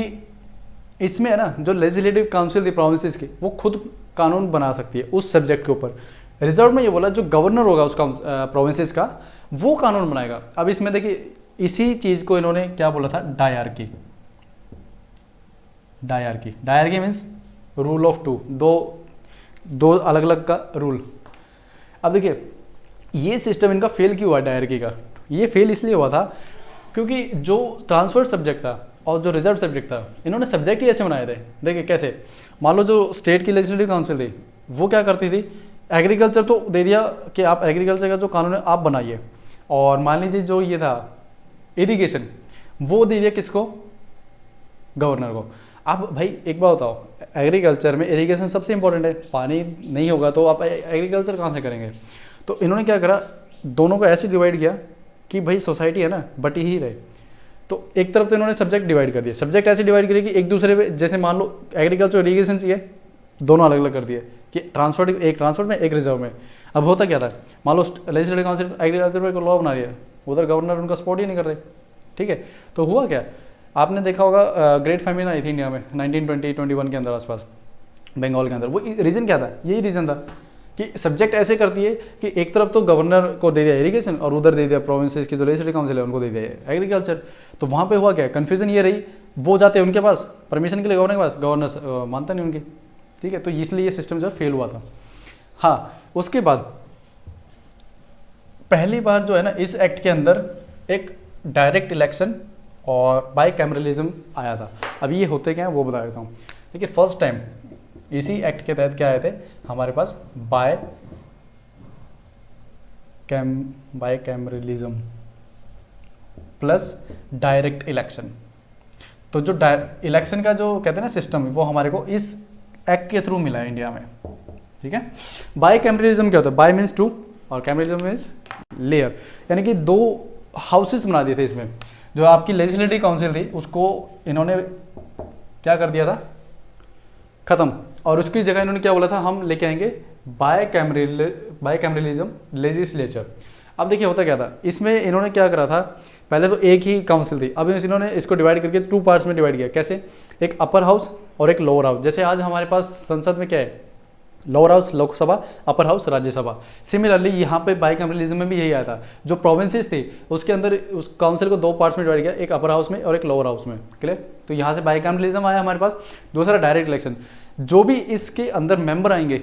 [SPEAKER 1] इसमें है ना जो लेजिस्लेटिव काउंसिल थी प्रोविंसेस की वो खुद कानून बना सकती है उस सब्जेक्ट के ऊपर। रिजर्व में ये बोला जो गवर्नर होगा उसका प्रोविंसेस का वो कानून बनाएगा। अब इसमें देखिए इसी चीज़ को इन्होंने क्या बोला था, dyarchy. Dyarchy, dyarchy means rule of two, दो अलग अलग का रूल। अब देखिए ये सिस्टम इनका फेल क्यों हुआ डायरकी का, ये फेल इसलिए हुआ था क्योंकि जो ट्रांसफर्ड सब्जेक्ट था और जो रिजर्व सब्जेक्ट था इन्होंने सब्जेक्ट ही ऐसे बनाए थे। देखिए कैसे, मान लो जो स्टेट की लेजिस्लेटिव काउंसिल थी वो क्या करती थी, एग्रीकल्चर तो दे दिया कि आप एग्रीकल्चर का जो कानून है आप बनाइए, और मान लीजिए जो ये था इरिगेशन वो दे दिया किसको, गवर्नर को। अब भाई एक बात बताओ, एग्रीकल्चर में इरिगेशन सबसे इंपॉर्टेंट है, पानी नहीं होगा तो आप एग्रीकल्चर कहाँ से करेंगे। तो इन्होंने क्या करा, दोनों को ऐसे डिवाइड किया कि भाई सोसाइटी है ना बटी ही रहे। तो एक तरफ तो इन्होंने सब्जेक्ट डिवाइड कर दिए, सब्जेक्ट ऐसे डिवाइड करे कि एक दूसरे पे, जैसे मान लो एग्रीकल्चर इरीगेशन चाहिए, दोनों अलग अलग कर दिए कि ट्रांसपोर्ट में एक रिजर्व में। अब होता क्या था, मान लो लेजिस्लेटिव काउंसिल एग्रीकल्चर पर लॉ बना रही है, उधर गवर्नर उनका सपोर्ट ही नहीं कर रहे, ठीक है। तो हुआ क्या, आपने देखा होगा ग्रेट फैमिन आई थी इंडिया में 1920-21 के अंदर आसपास, बंगाल के अंदर। वो रीज़न क्या था, यही रीज़न था कि सब्जेक्ट ऐसे करती है कि एक तरफ तो गवर्नर को दे दिया इरिगेशन और उधर दे दिया प्रोविंसेस की जो लेजिस्लेटिव काउंसिल है उनको दे दिया एग्रीकल्चर। तो वहाँ पे हुआ क्या, कन्फ्यूजन ये रही, वो जाते हैं उनके पास परमिशन के लिए गवर्नर के पास, गवर्नर मानता नहीं उनकी, ठीक है। तो इसलिए ये सिस्टम जो फेल हुआ था। हाँ, उसके बाद पहली बार जो है ना इस एक्ट के अंदर एक डायरेक्ट इलेक्शन और बाई कैमरलिज्म आया था। अब ये होते क्या है वो बता देता हूँ। देखिए फर्स्ट टाइम इसी एक्ट के तहत क्या आए थे हमारे पास, bicameralism plus direct election. तो जो इलेक्शन का जो कहते हैं ना सिस्टम, वो हमारे को इस एक्ट के थ्रू मिला है इंडिया में, ठीक है। बाय कैमरलिज्म क्या होता है, बाय मीन्स टू और कैमरलिज्म मीन्स लेयर, यानी कि दो हाउसेस बना दिए थे इसमें। जो आपकी लेजिस्लेटिव काउंसिल थी उसको इन्होंने क्या कर दिया था, खत्म, और उसकी जगह इन्होंने क्या बोला था, हम लेके आएंगे बाय कैमरलिज्म लेजिस्लेचर। अब देखिए होता क्या था, इसमें इन्होंने क्या करा था, पहले तो एक ही काउंसिल थी, अब इन्होंने इसको डिवाइड करके 2 पार्ट्स में डिवाइड किया। कैसे, एक अपर हाउस और एक लोअर हाउस। जैसे आज हमारे पास संसद में क्या है, lower house Lok Sabha, upper house Rajya Sabha. Similarly यहाँ पे बाई कैमरलिज्म में भी यही आया था, जो प्रोविंसेस थी उसके अंदर उस काउंसिल को 2 पार्ट्स में डिवाइड किया, एक अपर हाउस में और एक लोअर हाउस में, क्लियर। तो यहाँ से बाई कैमरलिज्म आया हमारे पास। दूसरा डायरेक्ट इलेक्शन, जो भी इसके अंदर मेंबर आएंगे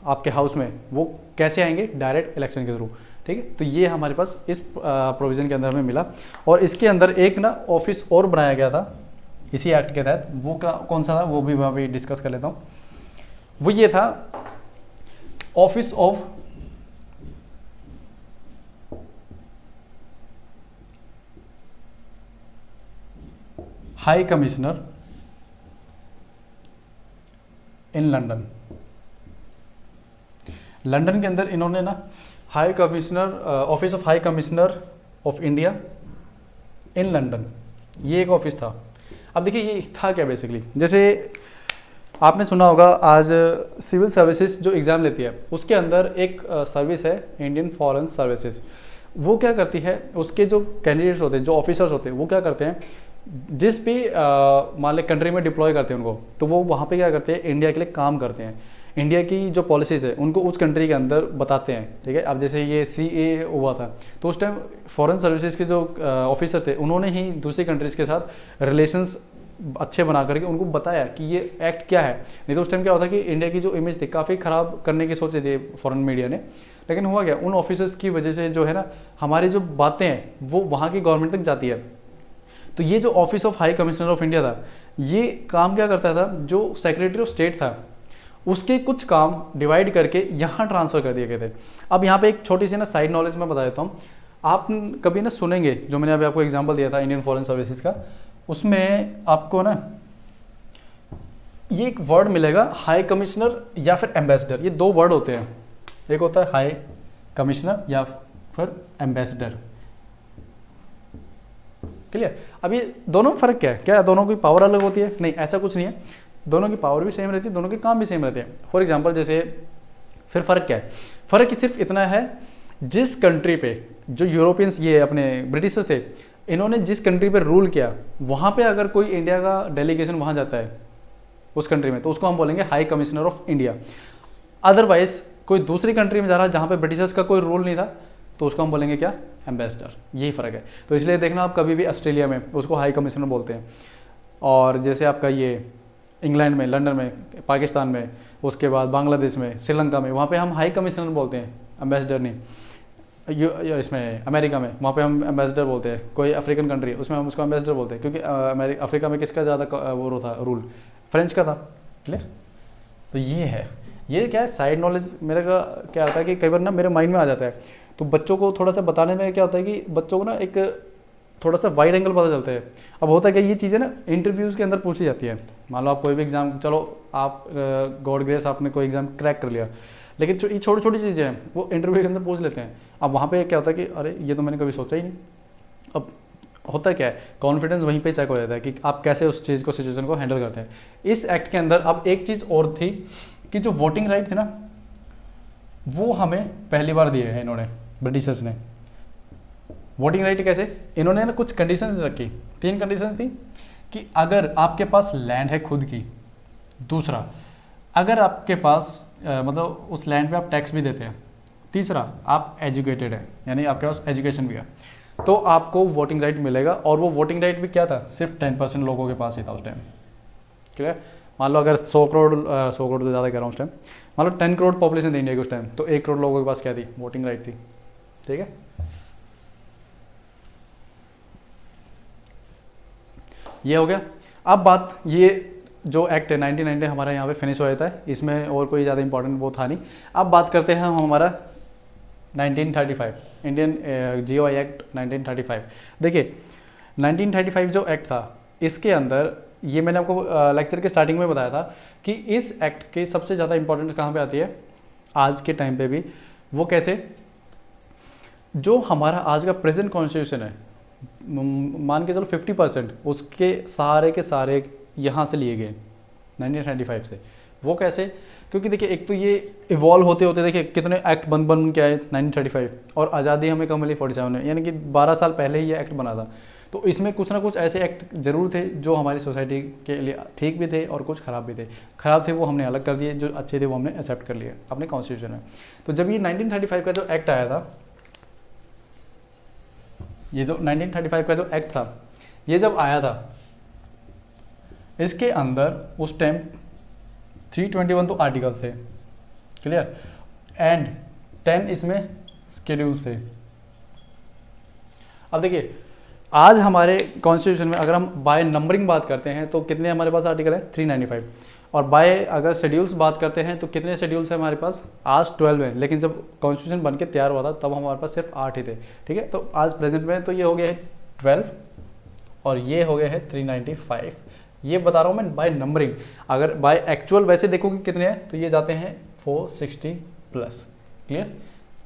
[SPEAKER 1] आपके हाउस में वो कैसे आएंगे, डायरेक्ट इलेक्शन के थ्रू, ठीक है। तो ये हमारे पास इस प्रोविजन के अंदर हमें मिला। और इसके अंदर एक ना ऑफिस और बनाया गया था इसी एक्ट के तहत, वो कौन सा था वो भी मैं अभी डिस्कस कर लेता हूँ। वो ये था office of high commissioner in London. London के अंदर इन्होंने ना high commissioner, office of high commissioner of India in London, ये एक ऑफिस था। अब देखिए ये था क्या बेसिकली, जैसे आपने सुना होगा आज सिविल सर्विसेज जो एग्ज़ाम लेती है उसके अंदर एक सर्विस है इंडियन फॉरेन सर्विसेज। वो क्या करती है, उसके जो कैंडिडेट्स होते हैं, जो ऑफिसर्स होते हैं, वो क्या करते हैं, जिस भी मान लें कंट्री में डिप्लॉय करते हैं उनको, तो वो वहाँ पे क्या करते हैं, इंडिया के लिए काम करते हैं। इंडिया की जो पॉलिसीज़ है उनको उस कंट्री के अंदर बताते हैं, ठीक है। अब जैसे ये CAA हुआ था तो उस टाइम फॉरेन सर्विसेज के जो ऑफिसर थे उन्होंने ही दूसरी कंट्रीज़ के साथ रिलेशंस अच्छे बना करके उनको बताया कि ये एक्ट क्या है। नहीं तो उस टाइम क्या होता कि इंडिया की जो इमेज थी काफ़ी ख़राब करने की सोचे थे फॉरेन मीडिया ने, लेकिन हुआ क्या, उन ऑफिसर्स की वजह से जो है ना हमारी जो बातें हैं वो वहाँ की गवर्नमेंट तक जाती है। तो ये जो office of high commissioner of India था, ये काम क्या करता था, जो सेक्रेटरी ऑफ स्टेट था उसके कुछ काम डिवाइड करके यहाँ ट्रांसफ़र कर दिए गए थे। अब यहाँ पे एक छोटी सी ना साइड नॉलेज मैं बता देता हूँ। आप कभी ना सुनेंगे, जो मैंने अभी आपको एग्जांपल दिया था इंडियन फॉरेन सर्विसेज का, उसमें आपको ना ये एक वर्ड मिलेगा हाई कमिश्नर या फिर एम्बेसडर। ये 2 वर्ड होते हैं, एक होता है हाई कमिश्नर या फिर एम्बेसडर, क्लियर। अब ये दोनों में फ़र्क क्या है, क्या दोनों की पावर अलग होती है, नहीं ऐसा कुछ नहीं है, दोनों की पावर भी सेम रहती है, दोनों के काम भी सेम रहते हैं। फॉर एग्जांपल जैसे फिर फ़र्क क्या है, फ़र्क सिर्फ इतना है, जिस कंट्री पे जो यूरोपियंस ये अपने ब्रिटिशर्स थे, इन्होंने जिस कंट्री पे रूल किया वहाँ पे अगर कोई इंडिया का डेलीगेशन वहाँ जाता है उस कंट्री में, तो उसको हम बोलेंगे high commissioner of India. Otherwise कोई दूसरी कंट्री में जा रहा है जहाँ पे ब्रिटिशर्स का कोई रूल नहीं था, तो उसको हम बोलेंगे क्या, एम्बेसडर। यही फ़र्क है। तो इसलिए देखना आप कभी भी ऑस्ट्रेलिया में उसको हाई कमिश्नर बोलते हैं, और जैसे आपका ये इंग्लैंड में, लंदन में, पाकिस्तान में, उसके बाद बांग्लादेश में, श्रीलंका में, वहाँ पे हम हाई कमिश्नर बोलते हैं, एम्बेसडर नहीं। इसमें अमेरिका में वहाँ पे हम एम्बेसडर बोलते हैं। कोई अफ्रीकन कंट्री उसमें हम उसको एम्बेसडर बोलते हैं, क्योंकि अफ्रीका में किसका ज़्यादा वो था रूल, फ्रेंच का था, क्लियर। तो ये है, ये क्या है साइड नॉलेज मेरे का क्या होता है कि कई बार ना मेरे माइंड में आ जाता है, तो बच्चों को थोड़ा सा बताने में क्या होता है कि बच्चों को ना एक थोड़ा सा वाइड एंगल पता चलता है। अब होता क्या, ये चीज़ें ना इंटरव्यूज़ के अंदर पूछी जाती है। मान लो आप कोई भी एग्जाम, चलो आप गॉड ग्रेस आपने कोई एग्जाम क्रैक कर लिया, लेकिन जो ये छोटी छोटी चीज़ें हैं वो इंटरव्यू के अंदर पूछ लेते हैं। अब वहाँ पे क्या होता है कि अरे ये तो मैंने कभी सोचा ही नहीं। अब होता क्या है, कॉन्फिडेंस वहीं पे चेक हो जाता है कि आप कैसे उस चीज़ को, सिचुएशन को हैंडल करते हैं। इस एक्ट के अंदर अब एक चीज़ और थी कि जो वोटिंग राइट थी ना, वो हमें पहली बार दिए हैं इन्होंने, ब्रिटिशर्स ने। वोटिंग राइट कैसे, इन्होंने ना कुछ कंडीशंस रखी, 3 कंडीशंस थी कि अगर आपके पास लैंड है खुद की, दूसरा अगर आपके पास मतलब उस लैंड पे आप टैक्स भी देते हैं, तीसरा आप एजुकेटेड हैं, यानी आपके पास एजुकेशन भी है, तो आपको वोटिंग राइट मिलेगा। और वो वोटिंग राइट भी क्या था, सिर्फ 10% लोगों के पास ही था उस टाइम। क्लियर। मान लो अगर 100 करोड़ तो ज़्यादा कह रहा हूँ उस टाइम, मान लो 10 करोड़ पॉपुलेशन थी इंडिया की उस टाइम, तो 1 करोड़ लोगों के पास क्या थी, वोटिंग राइट थी। ठीक है, ये हो गया। अब बात, ये जो एक्ट है 1990 हमारा यहाँ पे फिनिश हो जाता है, इसमें और कोई ज़्यादा इंपॉर्टेंट वो था नहीं। अब बात करते हैं हम हमारा 1935 इंडियन GOI एक्ट 1935। देखिए 1935 जो एक्ट था, इसके अंदर ये मैंने आपको लेक्चर के स्टार्टिंग में बताया था कि इस एक्ट की सबसे ज़्यादा इंपॉर्टेंस कहाँ पे आती है आज के टाइम पे भी। वो कैसे, जो हमारा आज का प्रेजेंट कॉन्स्टिट्यूशन है, मान के चलो 50% उसके सारे के सारे यहाँ से लिए गए 1995 से। वो कैसे, क्योंकि देखिए एक तो ये इवॉल्व होते होते देखिए कितने एक्ट बन के आए 1935, और आज़ादी हमें कब मिली 47 में, यानी कि 12 साल पहले ही ये एक्ट बना था। तो इसमें कुछ ना कुछ ऐसे एक्ट जरूर थे जो हमारी सोसाइटी के लिए ठीक भी थे और कुछ ख़राब भी थे। ख़राब थे वो हमने अलग कर दिए, जो अच्छे थे वो हमने एक्सेप्ट कर लिए अपने कॉन्स्टिट्यूशन में। तो जब ये 1935 का जो एक्ट आया था, ये जो 1935 का जो एक्ट था, ये जब आया था, इसके अंदर उस टाइम 321 तो आर्टिकल्स थे, क्लियर, एंड 10 इसमें शेड्यूल्स थे। अब देखिए आज हमारे कॉन्स्टिट्यूशन में अगर हम बाय नंबरिंग बात करते हैं तो कितने हमारे पास आर्टिकल हैं, 395, और बाय अगर शेड्यूल्स बात करते हैं तो कितने शेड्यूल्स हैं हमारे पास, आज 12 हैं। लेकिन जब कॉन्स्टिट्यूशन बन के तैयार हुआ था तब हमारे पास सिर्फ 8 ही थे। ठीक है, तो आज प्रेजेंट में तो ये हो गया है 12 और ये हो गया है 395। ये बता रहा हूँ मैं बाय नंबरिंग। अगर बाय एक्चुअल वैसे देखोगे कितने हैं तो ये जाते हैं 460 प्लस। क्लियर,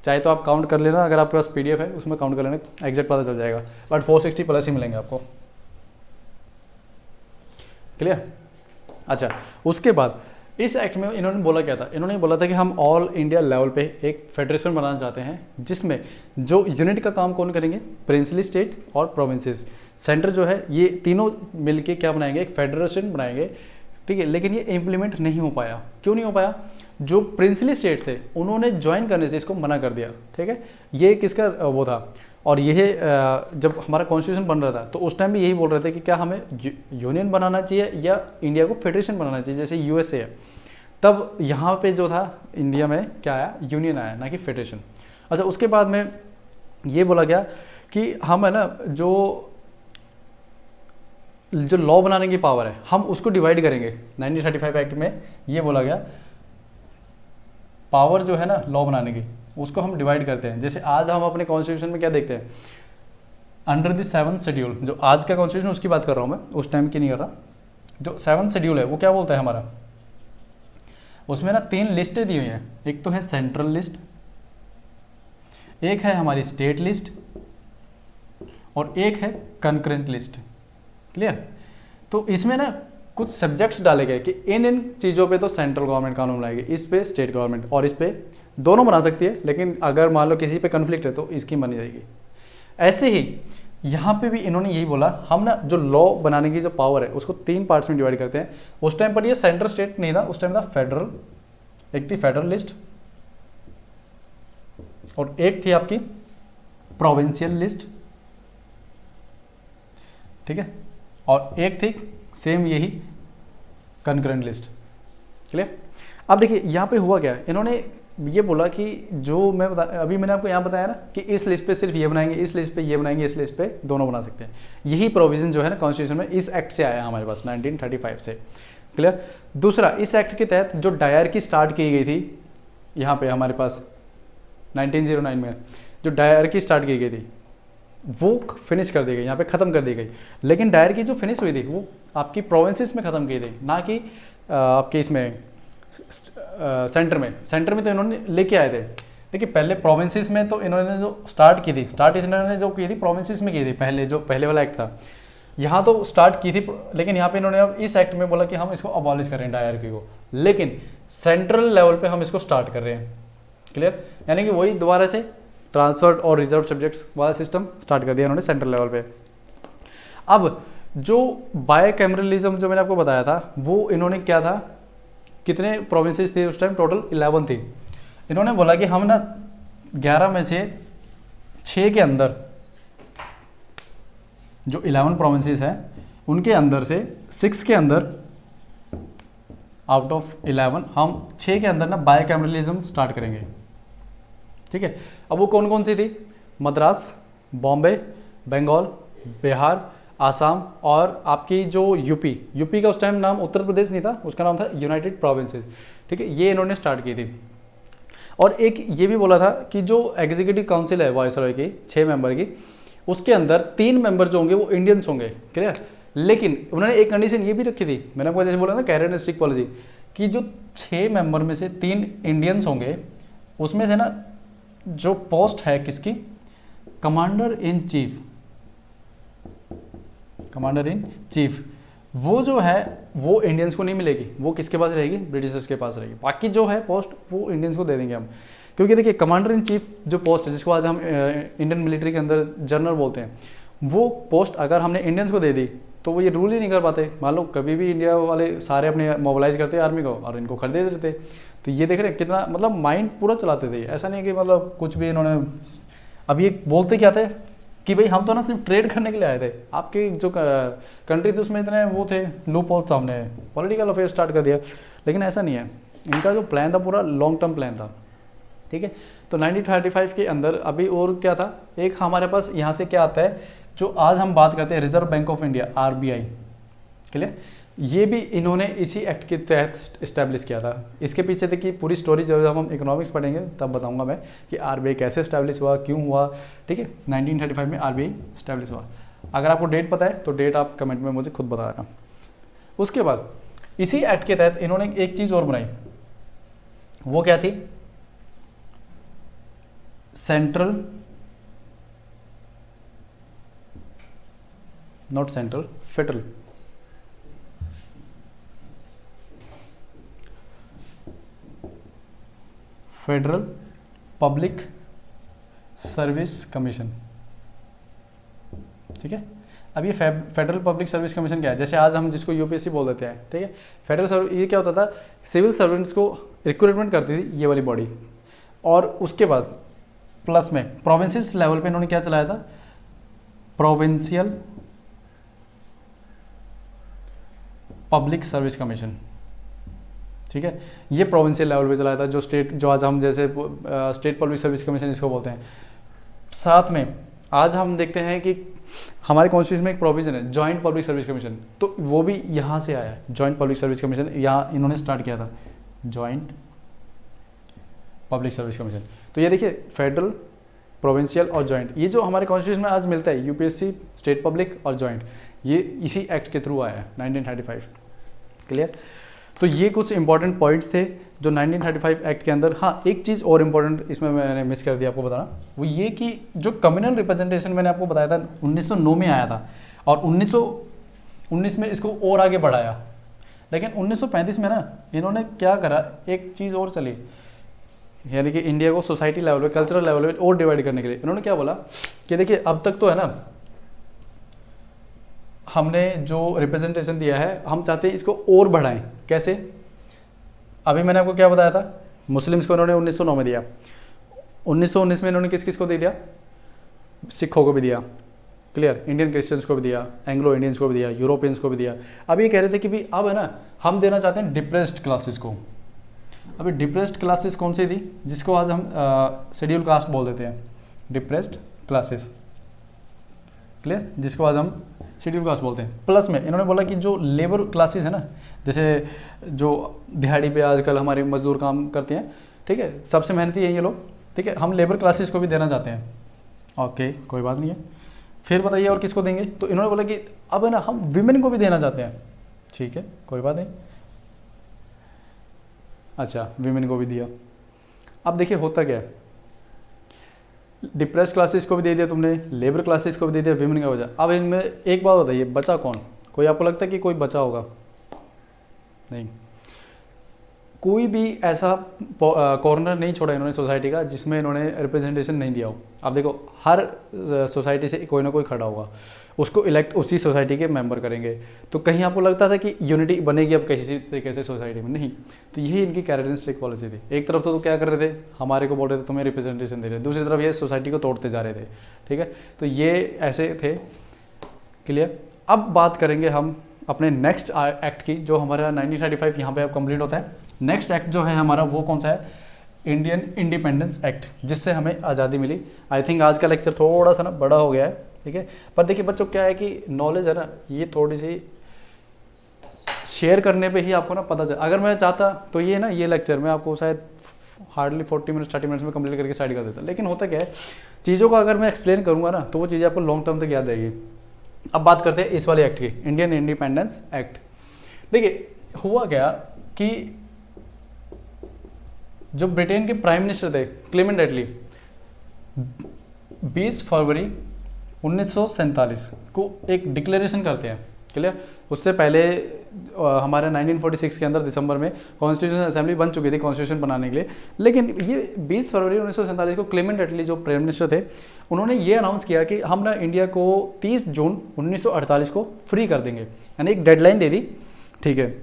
[SPEAKER 1] चाहे तो आप काउंट कर लेना, अगर आपके पास PDF है उसमें काउंट कर लेना, एग्जैक्ट पता चल जाएगा, बट 460 प्लस ही मिलेंगे आपको। क्लियर। अच्छा, उसके बाद इस एक्ट में इन्होंने बोला क्या था, इन्होंने बोला था कि हम ऑल इंडिया लेवल पे एक फेडरेशन बनाना चाहते हैं, जिसमें जो यूनिट का काम कौन करेंगे, प्रिंसली स्टेट और प्रोविंसेस। सेंटर जो है ये तीनों मिलके क्या बनाएंगे, एक फेडरेशन बनाएंगे। ठीक है, लेकिन ये इम्प्लीमेंट नहीं हो पाया। क्यों नहीं हो पाया, जो प्रिंसली स्टेट थे उन्होंने ज्वाइन करने से इसको मना कर दिया। ठीक है, ये किसका वो था, और यह जब हमारा कॉन्स्टिट्यूशन बन रहा था तो उस टाइम भी यही बोल रहे थे कि क्या हमें यूनियन बनाना चाहिए या इंडिया को फेडरेशन बनाना चाहिए, जैसे USA है। तब यहाँ पे जो था इंडिया में क्या आया, यूनियन आया, ना कि फेडरेशन। अच्छा, उसके बाद में ये बोला गया कि हम है ना जो लॉ बनाने की पावर है हम उसको डिवाइड करेंगे। 1935 एक्ट में ये बोला गया पावर जो है ना लॉ बनाने की उसको हम डिवाइड करते हैं। जैसे आज हम अपने कॉन्स्टिट्यूशन में क्या देखते हैं, अंडर द 7th शेड्यूल, जो आज का कॉन्स्टिट्यूशन उसकी बात कर रहा हूँ मैं, उस टाइम की नहीं कर रहा। जो 7th शेड्यूल है वो क्या बोलता है हमारा, उसमें ना 3 लिस्टें दी हुई हैं। एक तो है सेंट्रल लिस्ट, एक है हमारी स्टेट लिस्ट, और एक है कंकरेंट लिस्ट। क्लियर। तो इसमें ना कुछ सब्जेक्ट्स डाले गए कि इन चीज़ों पे तो सेंट्रल गवर्नमेंट कानून बनाएगी, इस पे स्टेट गवर्नमेंट, और इस पे दोनों बना सकती है, लेकिन अगर मान लो किसी पे कन्फ्लिक्ट है तो इसकी बनी जाएगी। ऐसे ही यहाँ पे भी इन्होंने यही बोला, हम ना जो लॉ बनाने की जो पावर है उसको 3 पार्ट्स में डिवाइड करते हैं। उस टाइम पर ये सेंट्रल स्टेट नहीं था, उस टाइम था फेडरल। एक थी फेडरल लिस्ट और एक थी आपकी प्रोविंशियल लिस्ट। ठीक है, और एक थी सेम यही कंकरेंट लिस्ट। क्लियर। अब देखिए यहाँ पे हुआ क्या, इन्होंने ये बोला कि जो मैं अभी मैंने आपको यहाँ बताया ना कि इस लिस्ट पे सिर्फ ये बनाएंगे, इस लिस्ट पे ये बनाएंगे, इस लिस्ट पे दोनों बना सकते हैं। यही प्रोविजन जो है ना कॉन्स्टिट्यूशन में इस एक्ट से आया हमारे पास 1935 से। क्लियर। दूसरा, इस एक्ट के तहत जो डायरकी स्टार्ट की गई थी यहाँ पे हमारे पास 1909 में जो डायरकी स्टार्ट की गई थी, वो फिनिश कर दी गई, यहाँ पे ख़त्म कर दी गई। लेकिन डायरकी जो फिनिश हुई थी वो आपकी प्रोविंसेस में ख़त्म की थी, ना कि आपके इसमें सेंटर में तो इन्होंने लेके आए थे। देखिए पहले प्रोविंसेस में तो इन्होंने जो स्टार्ट की थी, इन्होंने जो की थी प्रोविंसेस में की थी, पहले वाला एक्ट था। यहाँ तो स्टार्ट की थी, लेकिन यहाँ पे इन्होंने अब इस एक्ट में बोला कि हम इसको अबॉलिश करें डायरकी को, लेकिन सेंट्रल लेवल पे हम इसको स्टार्ट कर रहे हैं। क्लियर, यानी कि वही दोबारा से ट्रांसफर्ड और रिजर्व सब्जेक्ट्स वाला सिस्टम स्टार्ट कर दिया इन्होंने सेंट्रल लेवल पे। अब जो बायकैमरलिज्म जो मैंने आपको बताया था, वो इन्होंने क्या था, कितने प्रोविंसेस थे उस टाइम, टोटल 11 थी। इन्होंने बोला कि हम ना 11 में से 6 के अंदर, जो 11 प्रोविंसेस हैं उनके अंदर से 6 के अंदर, आउट ऑफ 11 हम 6 के अंदर ना बायकैमरलिज्म स्टार्ट करेंगे। ठीक है, अब वो कौन कौन सी थी? मद्रास, बॉम्बे, बंगाल, बिहार, आसाम और आपकी जो यूपी का उस टाइम नाम उत्तर प्रदेश नहीं था, उसका नाम था यूनाइटेड प्रोविंसेस। ठीक है, ये इन्होंने स्टार्ट की थी। और एक ये भी बोला था कि जो एग्जीक्यूटिव काउंसिल है वायसरॉय की 6 मेंबर की, उसके अंदर 3 मेंबर जो होंगे वो इंडियंस होंगे। क्लियर, लेकिन उन्होंने एक कंडीशन ये भी रखी थी, मैंने आपको जैसे बोला ना कैरेक्टरिस्टिक पॉलिसी, कि जो 6 मेंबर में से 3 इंडियंस होंगे, उसमें से ना जो पोस्ट है किसकी, कमांडर इन चीफ, वो जो है वो इंडियंस को नहीं मिलेगी, वो किसके पास रहेगी, ब्रिटिशर्स के पास रहेगी। बाकी जो है पोस्ट वो इंडियंस को दे देंगे हम, क्योंकि देखिए कमांडर इन चीफ जो पोस्ट है, जिसको आज हम इंडियन मिलिट्री के अंदर जनरल बोलते हैं, वो पोस्ट अगर हमने इंडियंस को दे दी तो वो ये रूल ही नहीं कर पाते। मान लो कभी भी इंडिया वाले सारे अपने मोबिलाइज करते आर्मी को और इनको खरीदे देते। तो ये देख रहे हैं कितना मतलब माइंड पूरा चलाते थे। ऐसा नहीं है कि मतलब कुछ भी इन्होंने, अब ये बोलते क्या थे कि भाई हम तो ना सिर्फ ट्रेड करने के लिए आए थे, आपकी जो कंट्री थी उसमें इतने वो थे लूप होल था, हमने पॉलिटिकल अफेयर स्टार्ट कर दिया। लेकिन ऐसा नहीं है, इनका जो प्लान था पूरा लॉन्ग टर्म प्लान था। ठीक है, तो 1935 के अंदर अभी और क्या था, एक हमारे पास यहाँ से क्या आता है, जो आज हम बात करते हैं reserve bank of India, RBI। Clear, ये भी इन्होंने इसी एक्ट के तहत इस्टेब्लिश किया था। इसके पीछे देखिए पूरी स्टोरी जब हम इकोनॉमिक्स पढ़ेंगे तब बताऊंगा मैं कि RBI कैसे इस्टेब्लिश हुआ, क्यों हुआ। ठीक है, 1935 में RBI इस्टेब्लिश हुआ। अगर आपको डेट पता है तो डेट आप कमेंट में मुझे खुद बता देना। उसके बाद इसी एक्ट के तहत इन्होंने एक चीज़ और बनाई, वो क्या थी, central, not central, federal public service commission. ठीक है, अब ये फेडरल पब्लिक सर्विस कमीशन क्या है, जैसे आज हम जिसको UPSC बोल देते हैं। ठीक है, फेडरल सर्विस, ये क्या होता था, सिविल सर्वेंट्स को रिक्रूटमेंट करती थी ये वाली बॉडी। और उसके बाद प्लस में प्रोविंसेस लेवल पे इन्होंने क्या चलाया था, प्रोविंशियल पब्लिक सर्विस कमीशन। ठीक है, ये प्रोविंशियल लेवल पे चलाया था, जो स्टेट, जो आज हम जैसे स्टेट पब्लिक सर्विस कमीशन जिसको बोलते हैं। साथ में आज हम देखते हैं कि हमारे कॉन्स्टिट्यूशन में एक प्रोविजन है जॉइंट पब्लिक सर्विस कमीशन, तो वो भी यहाँ से आया है। जॉइंट पब्लिक सर्विस कमीशन यहाँ इन्होंने स्टार्ट किया था, जॉइंट पब्लिक सर्विस कमीशन। तो ये देखिए फेडरल, प्रोविंशियल और जॉइंट, ये जो हमारे कॉन्स्टिट्यूशन में आज मिलता है UPSC, स्टेट पब्लिक और जॉइंट, ये इसी एक्ट के थ्रू आया है 1935। क्लियर, तो ये कुछ इंपॉर्टेंट पॉइंट्स थे जो 1935 एक्ट के अंदर। हाँ, एक चीज़ और इम्पॉर्टेंट इसमें मैंने मिस कर दिया आपको बताना, वो ये कि जो कम्युनल रिप्रेजेंटेशन मैंने आपको बताया था 1909 में आया था, और 1919 में इसको और आगे बढ़ाया। लेकिन 1935 में ना इन्होंने क्या करा, एक चीज़ और चली, यानी कि इंडिया को सोसाइटी लेवल पे, कल्चरल लेवल पे और डिवाइड करने के लिए इन्होंने क्या बोला कि देखिए अब तक तो है ना हमने जो रिप्रेजेंटेशन दिया है, हम चाहते हैं इसको और बढ़ाएं। कैसे, अभी मैंने आपको क्या बताया था, मुस्लिम्स को इन्होंने 1909 में दिया, 1919 में इन्होंने किस किस को दे दिया, सिखों को भी दिया। क्लियर, इंडियन क्रिश्चियंस को भी दिया, एंग्लो इंडियंस को भी दिया, यूरोपियंस को भी दिया। अब ये कह रहे थे कि भाई अब है ना हम देना चाहते हैं डिप्रेस्ड क्लासेस को। अभी डिप्रेस्ड क्लासेस कौन सी थी, जिसको आज हम शेड्यूल कास्ट बोल देते हैं, डिप्रेस्ड क्लासेस। क्लियर, जिसको आज हम शेड्यूल कास्ट बोलते हैं। प्लस में इन्होंने बोला कि जो लेबर क्लासेस है ना, जैसे जो दिहाड़ी पे आजकल हमारे मजदूर काम करते हैं, ठीक है, सबसे मेहनती है ये लोग, ठीक है, हम लेबर क्लासेस को भी देना चाहते हैं। ओके, कोई बात नहीं है। फिर बताइए और किसको देंगे, तो इन्होंने बोला कि अब है ना हम विमेन को भी देना चाहते हैं। ठीक है, कोई बात नहीं, अच्छा विमेन को भी दिया। अब देखिए होता क्या है, डिप्रेस क्लासेस को भी दे दिया तुमने, लेबर क्लासेस को भी दे दिया, विमेन का वजह। अब इनमें एक बात बताइए, बचा कौन? कोई आपको लगता है कि कोई बचा होगा? नहीं, कोई भी ऐसा कॉर्नर नहीं छोड़ा इन्होंने सोसाइटी का जिसमें इन्होंने रिप्रेजेंटेशन नहीं दिया हो। अब देखो हर सोसाइटी से कोई ना कोई खड़ा होगा, उसको इलेक्ट उसी सोसाइटी के मेंबर करेंगे। तो कहीं आपको लगता था कि यूनिटी बनेगी अब किसी तरीके से सोसाइटी में? नहीं। तो यही इनकी कैरेक्टरिस्टिक पॉलिसी थी। एक तरफ तो क्या कर रहे थे, हमारे को बोल रहे थे तुम्हें रिप्रेजेंटेशन दे रहे थे, दूसरी तरफ ये सोसाइटी को तोड़ते जा रहे थे। ठीक है, तो ये ऐसे थे। क्लियर। अब बात करेंगे हम अपने नेक्स्ट एक्ट की, जो हमारा 1935 यहाँ पे अब कंप्लीट होता है। नेक्स्ट एक्ट जो है हमारा वो कौन सा है? इंडियन इंडिपेंडेंस एक्ट, जिससे हमें आज़ादी मिली। आई थिंक आज का लेक्चर थोड़ा सा ना बड़ा हो गया है, ठीक है, पर देखिए बच्चों क्या है कि नॉलेज है ना, ये थोड़ी सी शेयर करने पे ही आपको ना पता चल। अगर मैं चाहता तो ये ना ये लेक्चर मैं आपको शायद हार्डली 40 मिनट 30 मिनट्स में कंप्लीट करके साइड कर देता, लेकिन होता क्या है, चीज़ों को अगर मैं एक्सप्लेन करूँगा ना तो वो चीज़ें आपको लॉन्ग टर्म तक याद रहेगी। अब बात करते हैं इस वाले एक्ट की, इंडियन इंडिपेंडेंस एक्ट। देखिए हुआ क्या कि जो ब्रिटेन के प्राइम मिनिस्टर थे क्लेमेंट एटली, 20 फरवरी 1947 को एक डिक्लेरेशन करते हैं। क्लियर। उससे पहले हमारे 1946 के अंदर दिसंबर में कॉन्स्टिट्यूशन असेंबली बन चुकी थी कॉन्स्टिट्यूशन बनाने के लिए, लेकिन ये 20 फरवरी 1947 को क्लेमेंट एटली जो प्राइम मिनिस्टर थे उन्होंने ये अनाउंस किया कि हम ना इंडिया को 30 जून 1948 को फ्री कर देंगे, यानी एक डेडलाइन दे दी। ठीक है,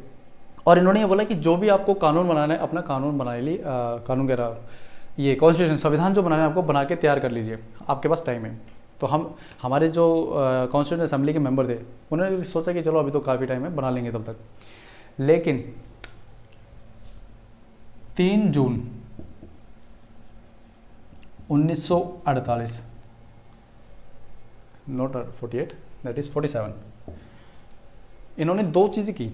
[SPEAKER 1] और इन्होंने ये बोला कि जो भी आपको कानून बनाना है अपना कानून बना लीजिए, कानून कह रहा ये कॉन्स्टिट्यूशन संविधान जो बनाना है आपको बना के तैयार कर लीजिए, आपके पास टाइम है। तो हम हमारे जो कॉन्स्टिट्यूशन असेंबली के मेंबर थे उन्होंने सोचा कि चलो अभी तो काफ़ी टाइम है, बना लेंगे तब तक। लेकिन 3 जून 1948, नॉट 48, दैट इज 47, इन्होंने दो चीज़ें की।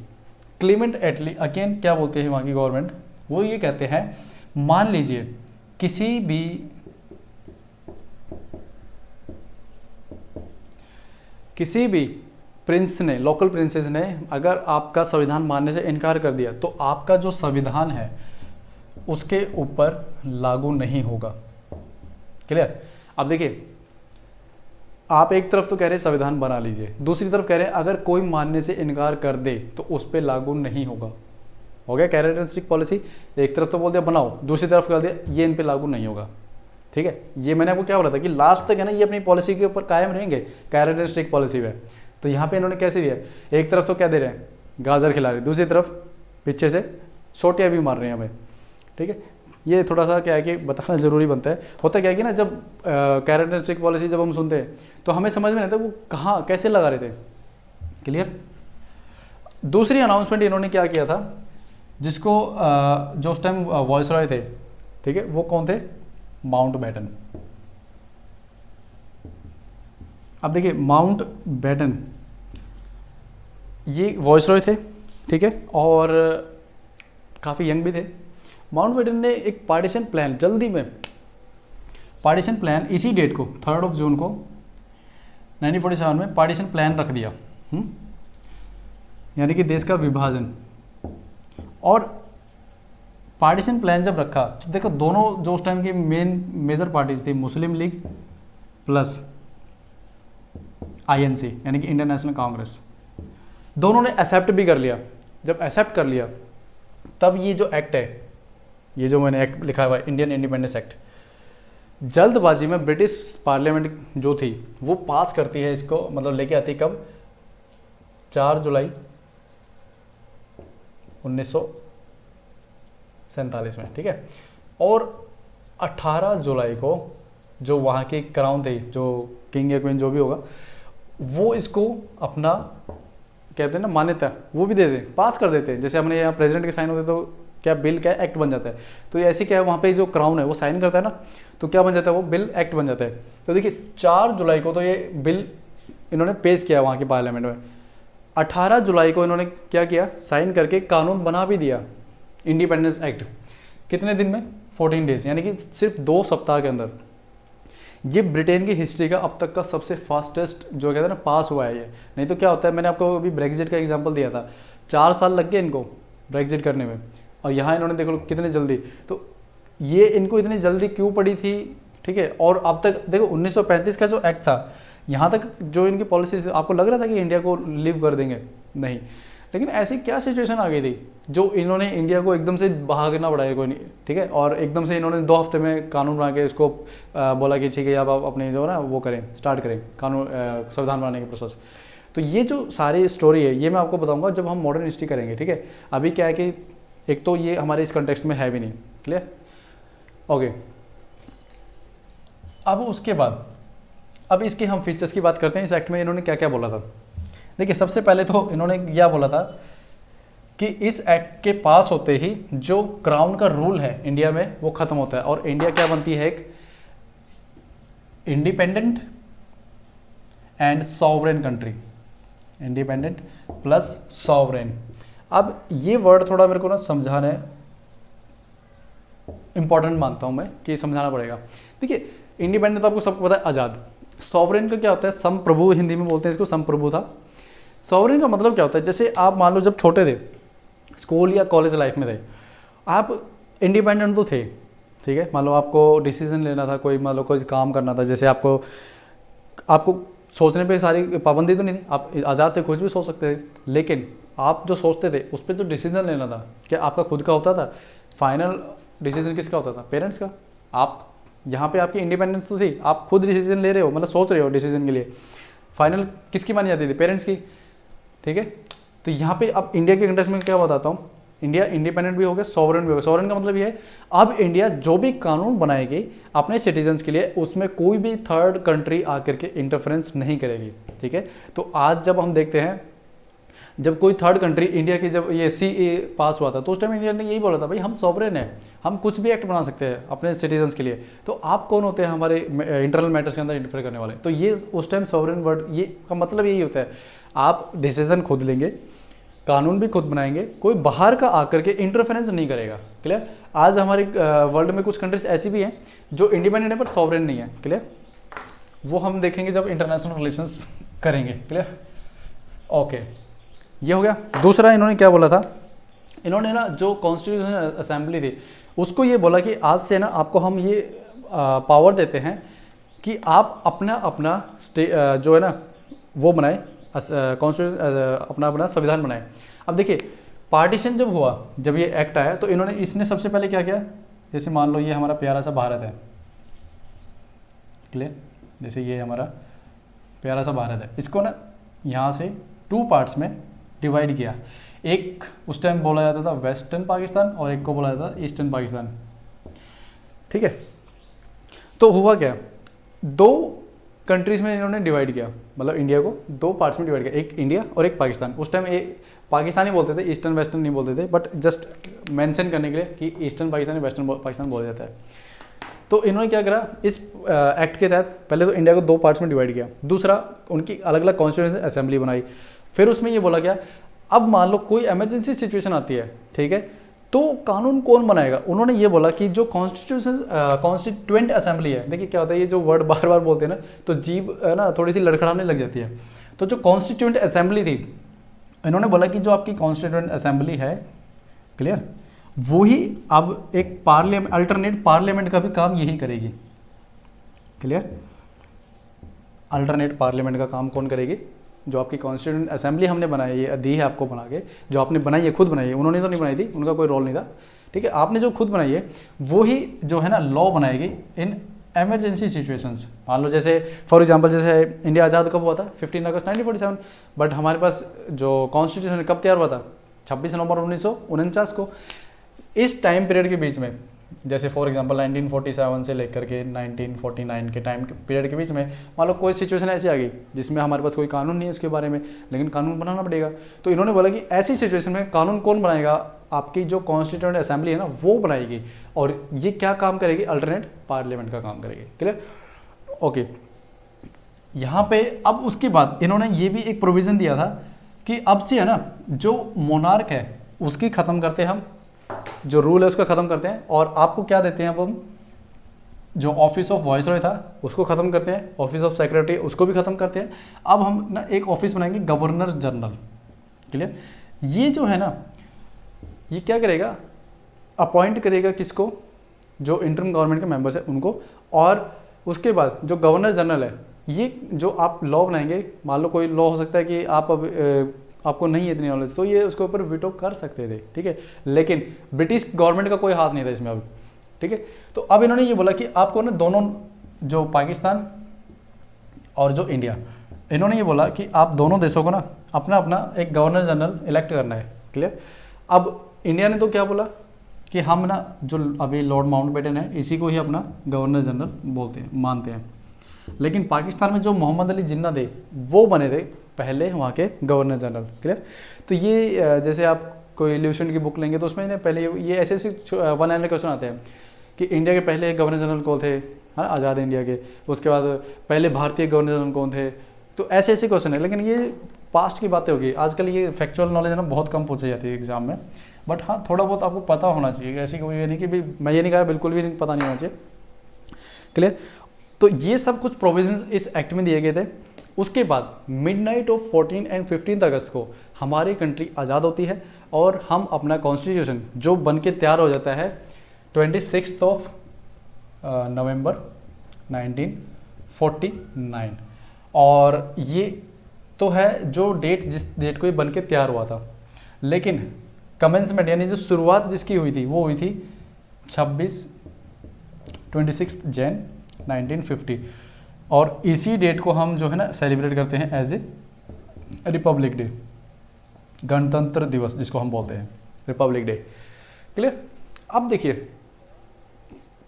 [SPEAKER 1] क्लेमेंट एटली अगेन क्या बोलते हैं वहाँ की गवर्नमेंट, वो ये कहते हैं मान लीजिए किसी भी प्रिंस ने, लोकल प्रिंसेस ने अगर आपका संविधान मानने से इनकार कर दिया तो आपका जो संविधान है उसके ऊपर लागू नहीं होगा। क्लियर। अब देखिए आप एक तरफ तो कह रहे हैं संविधान बना लीजिए, दूसरी तरफ कह रहे हैं अगर कोई मानने से इनकार कर दे तो उस पर लागू नहीं होगा। हो गया कैरेक्टरिस्टिक पॉलिसी। एक तरफ तो बोल दिया बनाओ, दूसरी तरफ कह दिया ये इन पे लागू नहीं होगा। ठीक है, ये मैंने आपको क्या बोला था कि लास्ट तक है ना ये अपनी पॉलिसी के ऊपर कायम रहेंगे, कैरेक्टरिस्टिक पॉलिसी पे। तो यहाँ पे इन्होंने कैसे दिया, एक तरफ तो क्या दे रहे हैं गाजर खिला रहे हैं, दूसरी तरफ पीछे से सोटियाँ भी मार रहे हैं हमें। ठीक है, ये थोड़ा सा क्या है कि बताना ज़रूरी बनता है। होता क्या है कि ना जब कैरेक्टरिस्टिक पॉलिसी जब हम सुनते हैं तो हमें समझ में नहीं आता वो कहाँ कैसे लगा रहे थे। क्लियर। दूसरी अनाउंसमेंट इन्होंने क्या किया था, जिसको जो उस टाइम वॉइस रॉय थे, ठीक है, वो कौन थे, माउंट बैटन। अब देखिए माउंट बैटन ये वॉइस रॉय थे, ठीक है, और काफ़ी यंग भी थे। माउंट बैटन ने एक पार्टीशन प्लान, जल्दी में पार्टीशन प्लान इसी डेट को 3 जून को 1947 में पार्टीशन प्लान रख दिया, यानी कि देश का विभाजन। और पार्टीशन प्लान जब रखा तो देखो दोनों जो उस टाइम की मेजर पार्टीज थी, मुस्लिम लीग प्लस आईएनसी यानी कि इंडियन नेशनल कांग्रेस, दोनों ने एक्सेप्ट भी कर लिया। जब एक्सेप्ट कर लिया तब ये जो एक्ट है, ये जो मैंने एक्ट लिखा हुआ है इंडियन इंडिपेंडेंस एक्ट, जल्दबाजी में ब्रिटिश पार्लियामेंट जो थी वो पास करती है इसको, मतलब लेके आती कब, 4 जुलाई 1947 में। ठीक है, और 18 जुलाई को जो वहाँ की क्राउन थी, जो किंग या क्वीन जो भी होगा, वो इसको अपना कहते हैं ना मान्यता, वो भी दे दे, पास कर देते हैं। जैसे हमने यहाँ प्रेसिडेंट के साइन होते तो क्या बिल क्या एक्ट बन जाता है, तो ऐसे क्या है वहाँ पे जो क्राउन है वो साइन करता है ना, तो क्या बन जाता है वो बिल एक्ट बन जाता है। तो देखिए 4 जुलाई को तो ये बिल इन्होंने पेश किया वहाँ की पार्लियामेंट में, 18 जुलाई को इन्होंने क्या किया, साइन करके कानून बना भी दिया इंडिपेंडेंस एक्ट। कितने दिन में, 14 डेज, यानी कि सिर्फ 2 सप्ताह के अंदर। ये ब्रिटेन की हिस्ट्री का अब तक का सबसे फास्टेस्ट जो कहते हैं ना पास हुआ है ये। नहीं तो क्या होता है, मैंने आपको अभी ब्रेग्जिट का एग्जांपल दिया था, 4 साल लग गए इनको ब्रेग्जिट करने में, और यहाँ इन्होंने देख लो कितने जल्दी। तो ये इनको इतनी जल्दी क्यों पड़ी थी, ठीक है। और अब तक देखो 1935 का जो एक्ट था, यहाँ तक जो इनकी पॉलिसी थी, आपको लग रहा था कि इंडिया को लीव कर देंगे, नहीं। लेकिन ऐसी क्या सिचुएशन आ गई थी जो इन्होंने इंडिया को एकदम से भागना पड़ा, कोई नहीं, ठीक है। और एकदम से इन्होंने 2 हफ्ते में कानून बना के इसको बोला कि ठीक है अब आप अपने जो ना वो करें, स्टार्ट करें कानून संविधान बनाने के प्रोसेस। तो ये जो सारी स्टोरी है ये मैं आपको बताऊंगा जब हम मॉडर्न हिस्ट्री करेंगे, ठीक है। अभी क्या है कि एक तो ये हमारे इस कंटेक्स्ट में है भी नहीं, क्लियर, ओके। अब उसके बाद अब इसके हम फीचर्स की बात करते हैं। इस एक्ट में इन्होंने क्या क्या बोला था। देखिए सबसे पहले तो इन्होंने क्या बोला था कि इस एक्ट के पास होते ही जो क्राउन का रूल है इंडिया में वो खत्म होता है, और इंडिया क्या बनती है, एक independent and sovereign country, independent plus sovereign. अब ये वर्ड थोड़ा मेरे को ना समझाना है, इंपॉर्टेंट मानता हूं मैं कि समझाना पड़ेगा। देखिए इंडिपेंडेंट तो आपको सबको पता है आज़ाद, सॉवरेन का क्या होता है, संप्रभु, हिंदी में बोलते हैं इसको, संप्रभु था। सॉवरेन का मतलब क्या होता है, जैसे आप मान लो जब छोटे थे, स्कूल या कॉलेज लाइफ में थे, आप इंडिपेंडेंट तो थे, ठीक है। मान लो आपको डिसीजन लेना था, कोई मान लो कोई काम करना था, जैसे आपको सोचने पे सारी पाबंदी तो नहीं थी, आप आज़ाद थे, कुछ भी सोच सकते थे। लेकिन आप जो सोचते थे उस पर जो डिसीजन लेना था, क्या आपका खुद का होता था, फाइनल डिसीजन किसका होता था, पेरेंट्स का। आप यहाँ पे आपकी इंडिपेंडेंस तो थी, आप खुद डिसीजन ले रहे हो, मतलब सोच रहे हो डिसीजन के लिए, फाइनल किसकी मानी जाती थी, पेरेंट्स की, ठीक है। तो यहाँ पे अब इंडिया के कंटेक्स्ट में क्या बताता हूँ, इंडिया इंडिपेंडेंट भी हो गया, सॉवरेन भी हो गया। सॉवरेन का मतलब ये है अब इंडिया जो भी कानून बनाएगी अपने सिटीजन्स के लिए, उसमें कोई भी थर्ड कंट्री आकर के इंटरफेरेंस नहीं करेगी, ठीक है। तो आज जब हम देखते हैं, जब कोई थर्ड कंट्री इंडिया की जब ये CA पास हुआ था, तो उस टाइम इंडिया ने यही बोला था, भाई हम सॉवरेन हैं, हम कुछ भी एक्ट बना सकते हैं अपने सिटीजन्स के लिए, तो आप कौन होते हैं हमारे इंटरनल मैटर्स के अंदर इंटरफेयर करने वाले। तो ये उस टाइम सॉवरेन वर्ड ये का मतलब यही होता है, आप डिसीजन खुद लेंगे, कानून भी खुद बनाएंगे, कोई बाहर का आकर के इंटरफेरेंस नहीं करेगा, क्लियर। आज हमारे वर्ल्ड में कुछ कंट्रीज ऐसी भी हैं जो इंडिपेंडेंट है बट सॉवरेन नहीं है, क्लियर। वो हम देखेंगे जब इंटरनेशनल रिलेशंस करेंगे, क्लियर, ओके। ये हो गया। दूसरा इन्होंने क्या बोला था, इन्होंने ना जो कॉन्स्टिट्यूशनल असेंबली थी उसको ये बोला कि आज से ना आपको हम ये पावर देते हैं कि आप अपना जो है ना वो बनाए, कॉन्स्टिट्यूशन अपना संविधान बनाए। अब देखिए पार्टीशन जब हुआ, जब ये एक्ट आया, तो इन्होंने इसने सबसे पहले क्या किया, जैसे मान लो ये हमारा प्यारा सा भारत है, क्लियर, जैसे ये हमारा प्यारा सा भारत है, इसको ना यहाँ से 2 पार्ट्स में डिवाइड किया। एक उस टाइम बोला जाता था वेस्टर्न पाकिस्तान और एक को बोला जाता था ईस्टर्न पाकिस्तान, ठीक है। तो हुआ क्या, 2 कंट्रीज में इन्होंने डिवाइड किया, मतलब इंडिया को 2 पार्ट्स में डिवाइड किया, एक इंडिया और एक पाकिस्तान। उस टाइम पाकिस्तानी बोलते थे, ईस्टर्न वेस्टर्न नहीं बोलते थे, बट जस्ट मेंशन करने के लिए कि ईस्टर्न पाकिस्तान वेस्टर्न पाकिस्तान बोला जाता है। तो इन्होंने क्या करा, इस एक्ट के तहत पहले तो इंडिया को 2 पार्ट्स में डिवाइड किया, दूसरा उनकी अलग अलग कॉन्स्टिट्यूशन असेंबली बनाई। फिर उसमें ये बोला गया अब मान लो कोई इमरजेंसी सिचुएशन आती है, ठीक है, तो कानून कौन बनाएगा। उन्होंने ये बोला कि जो कॉन्स्टिट्यूएंट असेंबली है, देखिए क्या होता है, ये जो वर्ड बार बार बोलते हैं ना तो जीभ ना थोड़ी सी लड़खड़ाने लग जाती है। तो जो कॉन्स्टिट्यूएंट असेंबली थी, इन्होंने बोला कि जो आपकी कॉन्स्टिट्यूएंट असेंबली है, क्लियर, वही अब एक पार्लियामेंट, अल्टरनेट पार्लियामेंट का भी काम यही करेगी, क्लियर। अल्टरनेट पार्लियामेंट का काम कौन करेगी, जो आपकी कॉन्स्टिट्यूएंट असेंबली हमने बनाई है, दी है आपको बना के, जो आपने बनाई है, खुद बनाई है, उन्होंने तो नहीं बनाई थी, उनका कोई रोल नहीं था, ठीक है। आपने जो खुद बनाई है वो ही जो है ना लॉ बनाएगी इन एमरजेंसी सिचुएशंस। मान लो जैसे फॉर एग्जांपल जैसे इंडिया आज़ाद कब हुआ था, 15 अगस्त 1947, बट हमारे पास जो कॉन्स्टिट्यूशन कब तैयार हुआ था, 26 नवंबर 1949 को। इस टाइम पीरियड के बीच में, जैसे फॉर एग्जांपल 1947 से लेकर के 1949 के टाइम पीरियड के बीच में मान लो कोई सिचुएशन ऐसी आ गई जिसमें हमारे पास कोई कानून नहीं है उसके बारे में, लेकिन कानून बनाना पड़ेगा। तो इन्होंने बोला कि ऐसी सिचुएशन में कानून कौन बनाएगा, आपकी जो कॉन्स्टिट्यूएंट असेंबली है ना वो बनाएगी, और ये क्या काम करेगी, अल्टरनेट पार्लियामेंट का काम करेगी, क्लियर, ओके। यहाँ पे अब उसके बाद इन्होंने ये भी एक प्रोविज़न दिया था कि अब से है ना जो मोनार्क है उसकी ख़त्म करते हैं हम, जो रूल है उसका ख़त्म करते हैं, और आपको क्या देते हैं अब हम, जो ऑफिस ऑफ वाइसरॉय था उसको ख़त्म करते हैं, ऑफिस ऑफ सेक्रेटरी उसको भी ख़त्म करते हैं। अब हम ना एक ऑफिस बनाएंगे गवर्नर जनरल। क्लियर? ये जो है ना, ये क्या करेगा, अपॉइंट करेगा किसको, जो इंटरम गवर्नमेंट के मेंबर्स हैं उनको, और उसके बाद जो गवर्नर जनरल है, ये जो आप लॉ बनाएंगे, मान लो कोई लॉ हो सकता है कि आप अब आपको नहीं है इतनी नॉलेज, तो ये उसके ऊपर वीटो कर सकते थे, ठीक है, लेकिन ब्रिटिश गवर्नमेंट का कोई हाथ नहीं था इसमें अब, ठीक है। तो अब इन्होंने ये बोला कि आपको ना दोनों, जो पाकिस्तान और जो इंडिया, इन्होंने ये बोला कि आप दोनों देशों को ना अपना अपना एक गवर्नर जनरल इलेक्ट करना है। क्लियर? अब इंडिया ने तो क्या बोला कि हम ना जो अभी लॉर्ड माउंटबेटन है इसी को ही अपना गवर्नर जनरल बोलते हैं, मानते हैं। लेकिन पाकिस्तान में जो मोहम्मद अली जिन्ना थे वो बने थे पहले वहाँ के गवर्नर जनरल। क्लियर? तो ये जैसे आप कोई ल्यूशन की बुक लेंगे तो उसमें ना पहले ये ऐसे ऐसे 100 क्वेश्चन आते हैं कि इंडिया के पहले गवर्नर जनरल कौन थे, हाँ, आज़ाद इंडिया के, उसके बाद पहले भारतीय गवर्नर जनरल कौन थे, तो ऐसे ऐसे क्वेश्चन है। लेकिन ये पास्ट की बातें होगी, आजकल ये फैक्चुअल नॉलेज है ना बहुत कम पूछी जाती है एग्जाम में, बट हाँ थोड़ा बहुत आपको पता होना चाहिए। ऐसी कोई ये नहीं कि भी मैं ये नहीं कहा बिल्कुल भी नहीं, पता नहीं होना चाहिए। क्लियर? तो ये सब कुछ प्रोविजंस इस एक्ट में दिए गए थे। उसके बाद मिडनाइट ऑफ 14 एंड 15 अगस्त को हमारी कंट्री आज़ाद होती है और हम अपना कॉन्स्टिट्यूशन जो बन के तैयार हो जाता है 26 नवंबर 1949। और ये तो है जो डेट, जिस डेट को ये बन के तैयार हुआ था। लेकिन कमेंसमेंट यानी जो शुरुआत जिसकी हुई थी वो हुई थी 26 जैन 1950। और इसी डेट को हम जो है ना सेलिब्रेट करते हैं एज ए रिपब्लिक डे, गणतंत्र दिवस जिसको हम बोलते हैं, रिपब्लिक डे। क्लियर? अब देखिए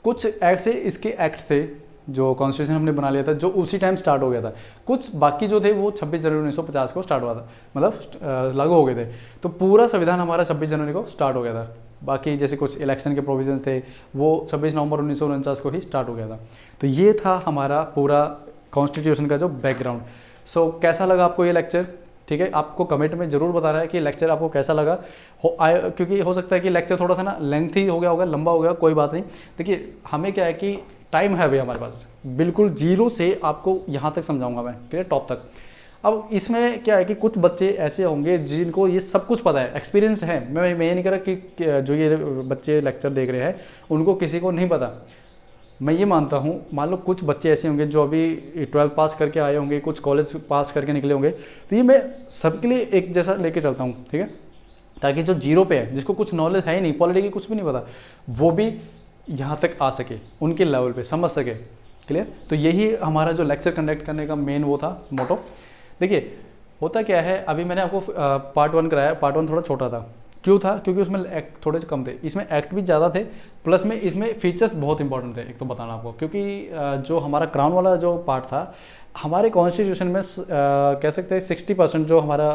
[SPEAKER 1] कुछ ऐसे इसके एक्ट थे जो कॉन्स्टिट्यूशन हमने बना लिया था जो उसी टाइम स्टार्ट हो गया था, कुछ बाकी जो थे वो 26 जनवरी 1950 को स्टार्ट हुआ था, मतलब लागू हो गए थे। तो पूरा संविधान हमारा 26 जनवरी को स्टार्ट हो गया था। बाकी जैसे कुछ इलेक्शन के प्रोविजंस थे वो 26 नवंबर 1949 को ही स्टार्ट हो गया था। तो ये था हमारा पूरा कॉन्स्टिट्यूशन का जो बैकग्राउंड। सो कैसा लगा आपको ये लेक्चर? ठीक है, आपको कमेंट में ज़रूर बता रहा है कि लेक्चर आपको कैसा लगा क्योंकि हो सकता है कि लेक्चर थोड़ा सा ना लेंथी हो गया होगा, लंबा हो गया, कोई बात नहीं। देखिए हमें क्या है कि टाइम है भाई हमारे पास, बिल्कुल जीरो से आपको यहाँ तक समझाऊंगा मैं, ठीक है, टॉप तक। अब इसमें क्या है कि कुछ बच्चे ऐसे होंगे जिनको ये सब कुछ पता है, एक्सपीरियंस है। मैं ये नहीं कर रहा कि जो ये बच्चे लेक्चर देख रहे हैं उनको किसी को नहीं पता। मैं ये मानता हूँ, मान लो कुछ बच्चे ऐसे होंगे जो अभी 12th पास करके आए होंगे, कुछ कॉलेज पास करके निकले होंगे, तो ये मैं सबके लिए एक जैसा लेके चलता हूँ, ठीक है, ताकि जो जीरो पे है, जिसको कुछ नॉलेज है ही नहीं, पॉलिटी की कुछ भी नहीं पता, वो भी यहाँ तक आ सके, उनके लेवल पे समझ सके। क्लियर? तो यही हमारा जो लेक्चर कंडक्ट करने का मेन वो था, मोटो। देखिए होता क्या है, अभी मैंने आपको पार्ट 1 कराया, पार्ट 1 थोड़ा छोटा था। क्यों था? क्योंकि उसमें एक्ट थोड़े कम थे, इसमें एक्ट भी ज़्यादा थे, प्लस में इसमें फीचर्स बहुत इंपॉर्टेंट थे। एक तो बताना आपको, क्योंकि जो हमारा क्राउन वाला जो पार्ट था हमारे कॉन्स्टिट्यूशन में कह सकते हैं 60% जो हमारा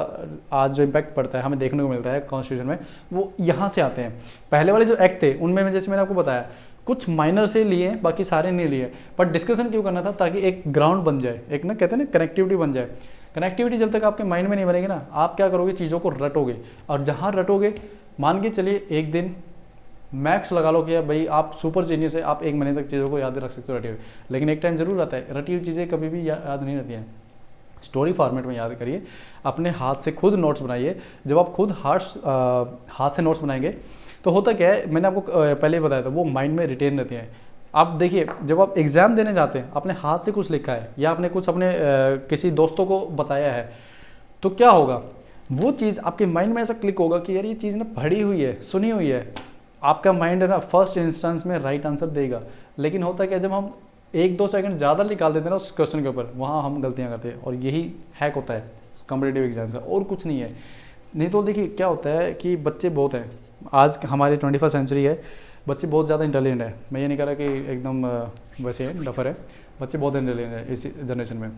[SPEAKER 1] आज जो इम्पैक्ट पड़ता है हमें देखने को मिलता है कॉन्स्टिट्यूशन में, वो यहाँ से आते हैं। पहले वाले जो एक्ट थे उनमें जैसे मैंने आपको बताया कुछ माइनर से लिए, बाकी सारे नहीं लिए, पर डिस्कशन क्यों करना था? ताकि एक ग्राउंड बन जाए, एक ना कहते हैं ना कनेक्टिविटी बन जाए। कनेक्टिविटी जब तक आपके माइंड में नहीं बनेगी ना, आप क्या करोगे, चीज़ों को रटोगे, और जहाँ रटोगे, मान के चलिए एक दिन मैक्स लगा लो कि भाई आप सुपर जीनियस है, आप 1 महीने तक चीज़ों को याद रख सकते हो रटी हुई, लेकिन एक टाइम जरूर आता है रटी हुई चीज़ें कभी भी याद नहीं रहती हैं। स्टोरी फॉर्मेट में याद करिए, अपने हाथ से खुद नोट्स बनाइए। जब आप खुद हाथ से नोट्स बनाएंगे तो होता क्या है, मैंने आपको पहले ही बताया था, वो माइंड में रिटेन रहती हैं। आप देखिए जब आप एग्ज़ाम देने जाते हैं, अपने हाथ से कुछ लिखा है या आपने कुछ अपने किसी दोस्तों को बताया है, तो क्या होगा, वो चीज़ आपके माइंड में ऐसा क्लिक होगा कि यार ये चीज़ ना पढ़ी हुई है, सुनी हुई है। आपका माइंड है ना फर्स्ट इंस्टेंस में राइट आंसर देगा। लेकिन होता क्या, जब हम 1-2 सेकंड ज़्यादा निकाल देते हैं ना उस क्वेश्चन के ऊपर, वहाँ हम गलतियाँ करते हैं, और यही हैक होता है कॉम्पिटिटिव एग्जाम से, और कुछ नहीं है। नहीं तो देखिए क्या होता है कि बच्चे बहुत हैं, आज हमारी 21st सेंचुरी है, बच्चे बहुत ज़्यादा इंटेलिजेंट है। मैं ये नहीं कह रहा कि एकदम वैसे है डफर है, बच्चे बहुत इंटेलिजेंट है इस जनरेशन में,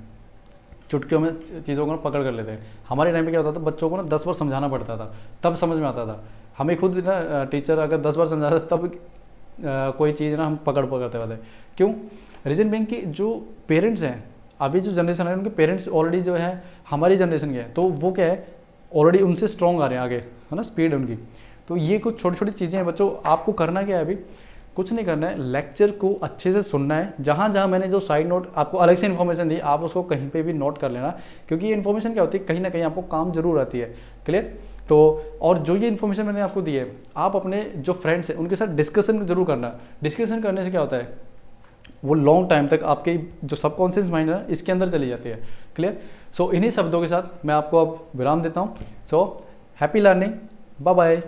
[SPEAKER 1] चुटकियों में चीज़ों को ना पकड़ कर लेते हैं। हमारे टाइम पे क्या होता था, बच्चों को ना 10 बार समझाना पड़ता था तब समझ में आता था। हमें खुद ना टीचर अगर 10 बार समझाता तब कोई चीज़ ना हम पकड़ते थे। क्यों? रीज़न बीइंग कि जो पेरेंट्स हैं, अभी जो जनरेशन है उनके पेरेंट्स ऑलरेडी जो है हमारी जनरेशन के हैं, तो वो क्या है ऑलरेडी उनसे स्ट्रॉन्ग आ रहे हैं आगे, है ना, स्पीड है उनकी। तो ये कुछ छोटी छोटी चीज़ें हैं बच्चों, आपको करना क्या है अभी, कुछ नहीं करना है, लेक्चर को अच्छे से सुनना है। जहाँ जहाँ मैंने जो साइड नोट आपको अलग से इन्फॉर्मेशन दी, आप उसको कहीं पे भी नोट कर लेना, क्योंकि ये इन्फॉर्मेशन क्या होती है, कहीं ना कहीं आपको काम जरूर आती है। क्लियर? तो और जो ये इन्फॉर्मेशन मैंने आपको दी है, आप अपने जो फ्रेंड्स हैं उनके साथ डिस्कशन जरूर करना। डिस्कशन करने से क्या होता है, वो लॉन्ग टाइम तक आपके जो सबकॉन्शियस माइंड है इसके अंदर चली जाती है। क्लियर? सो इन्हीं शब्दों के साथ मैं आपको अब विराम देता हूँ। So happy learning, bye bye.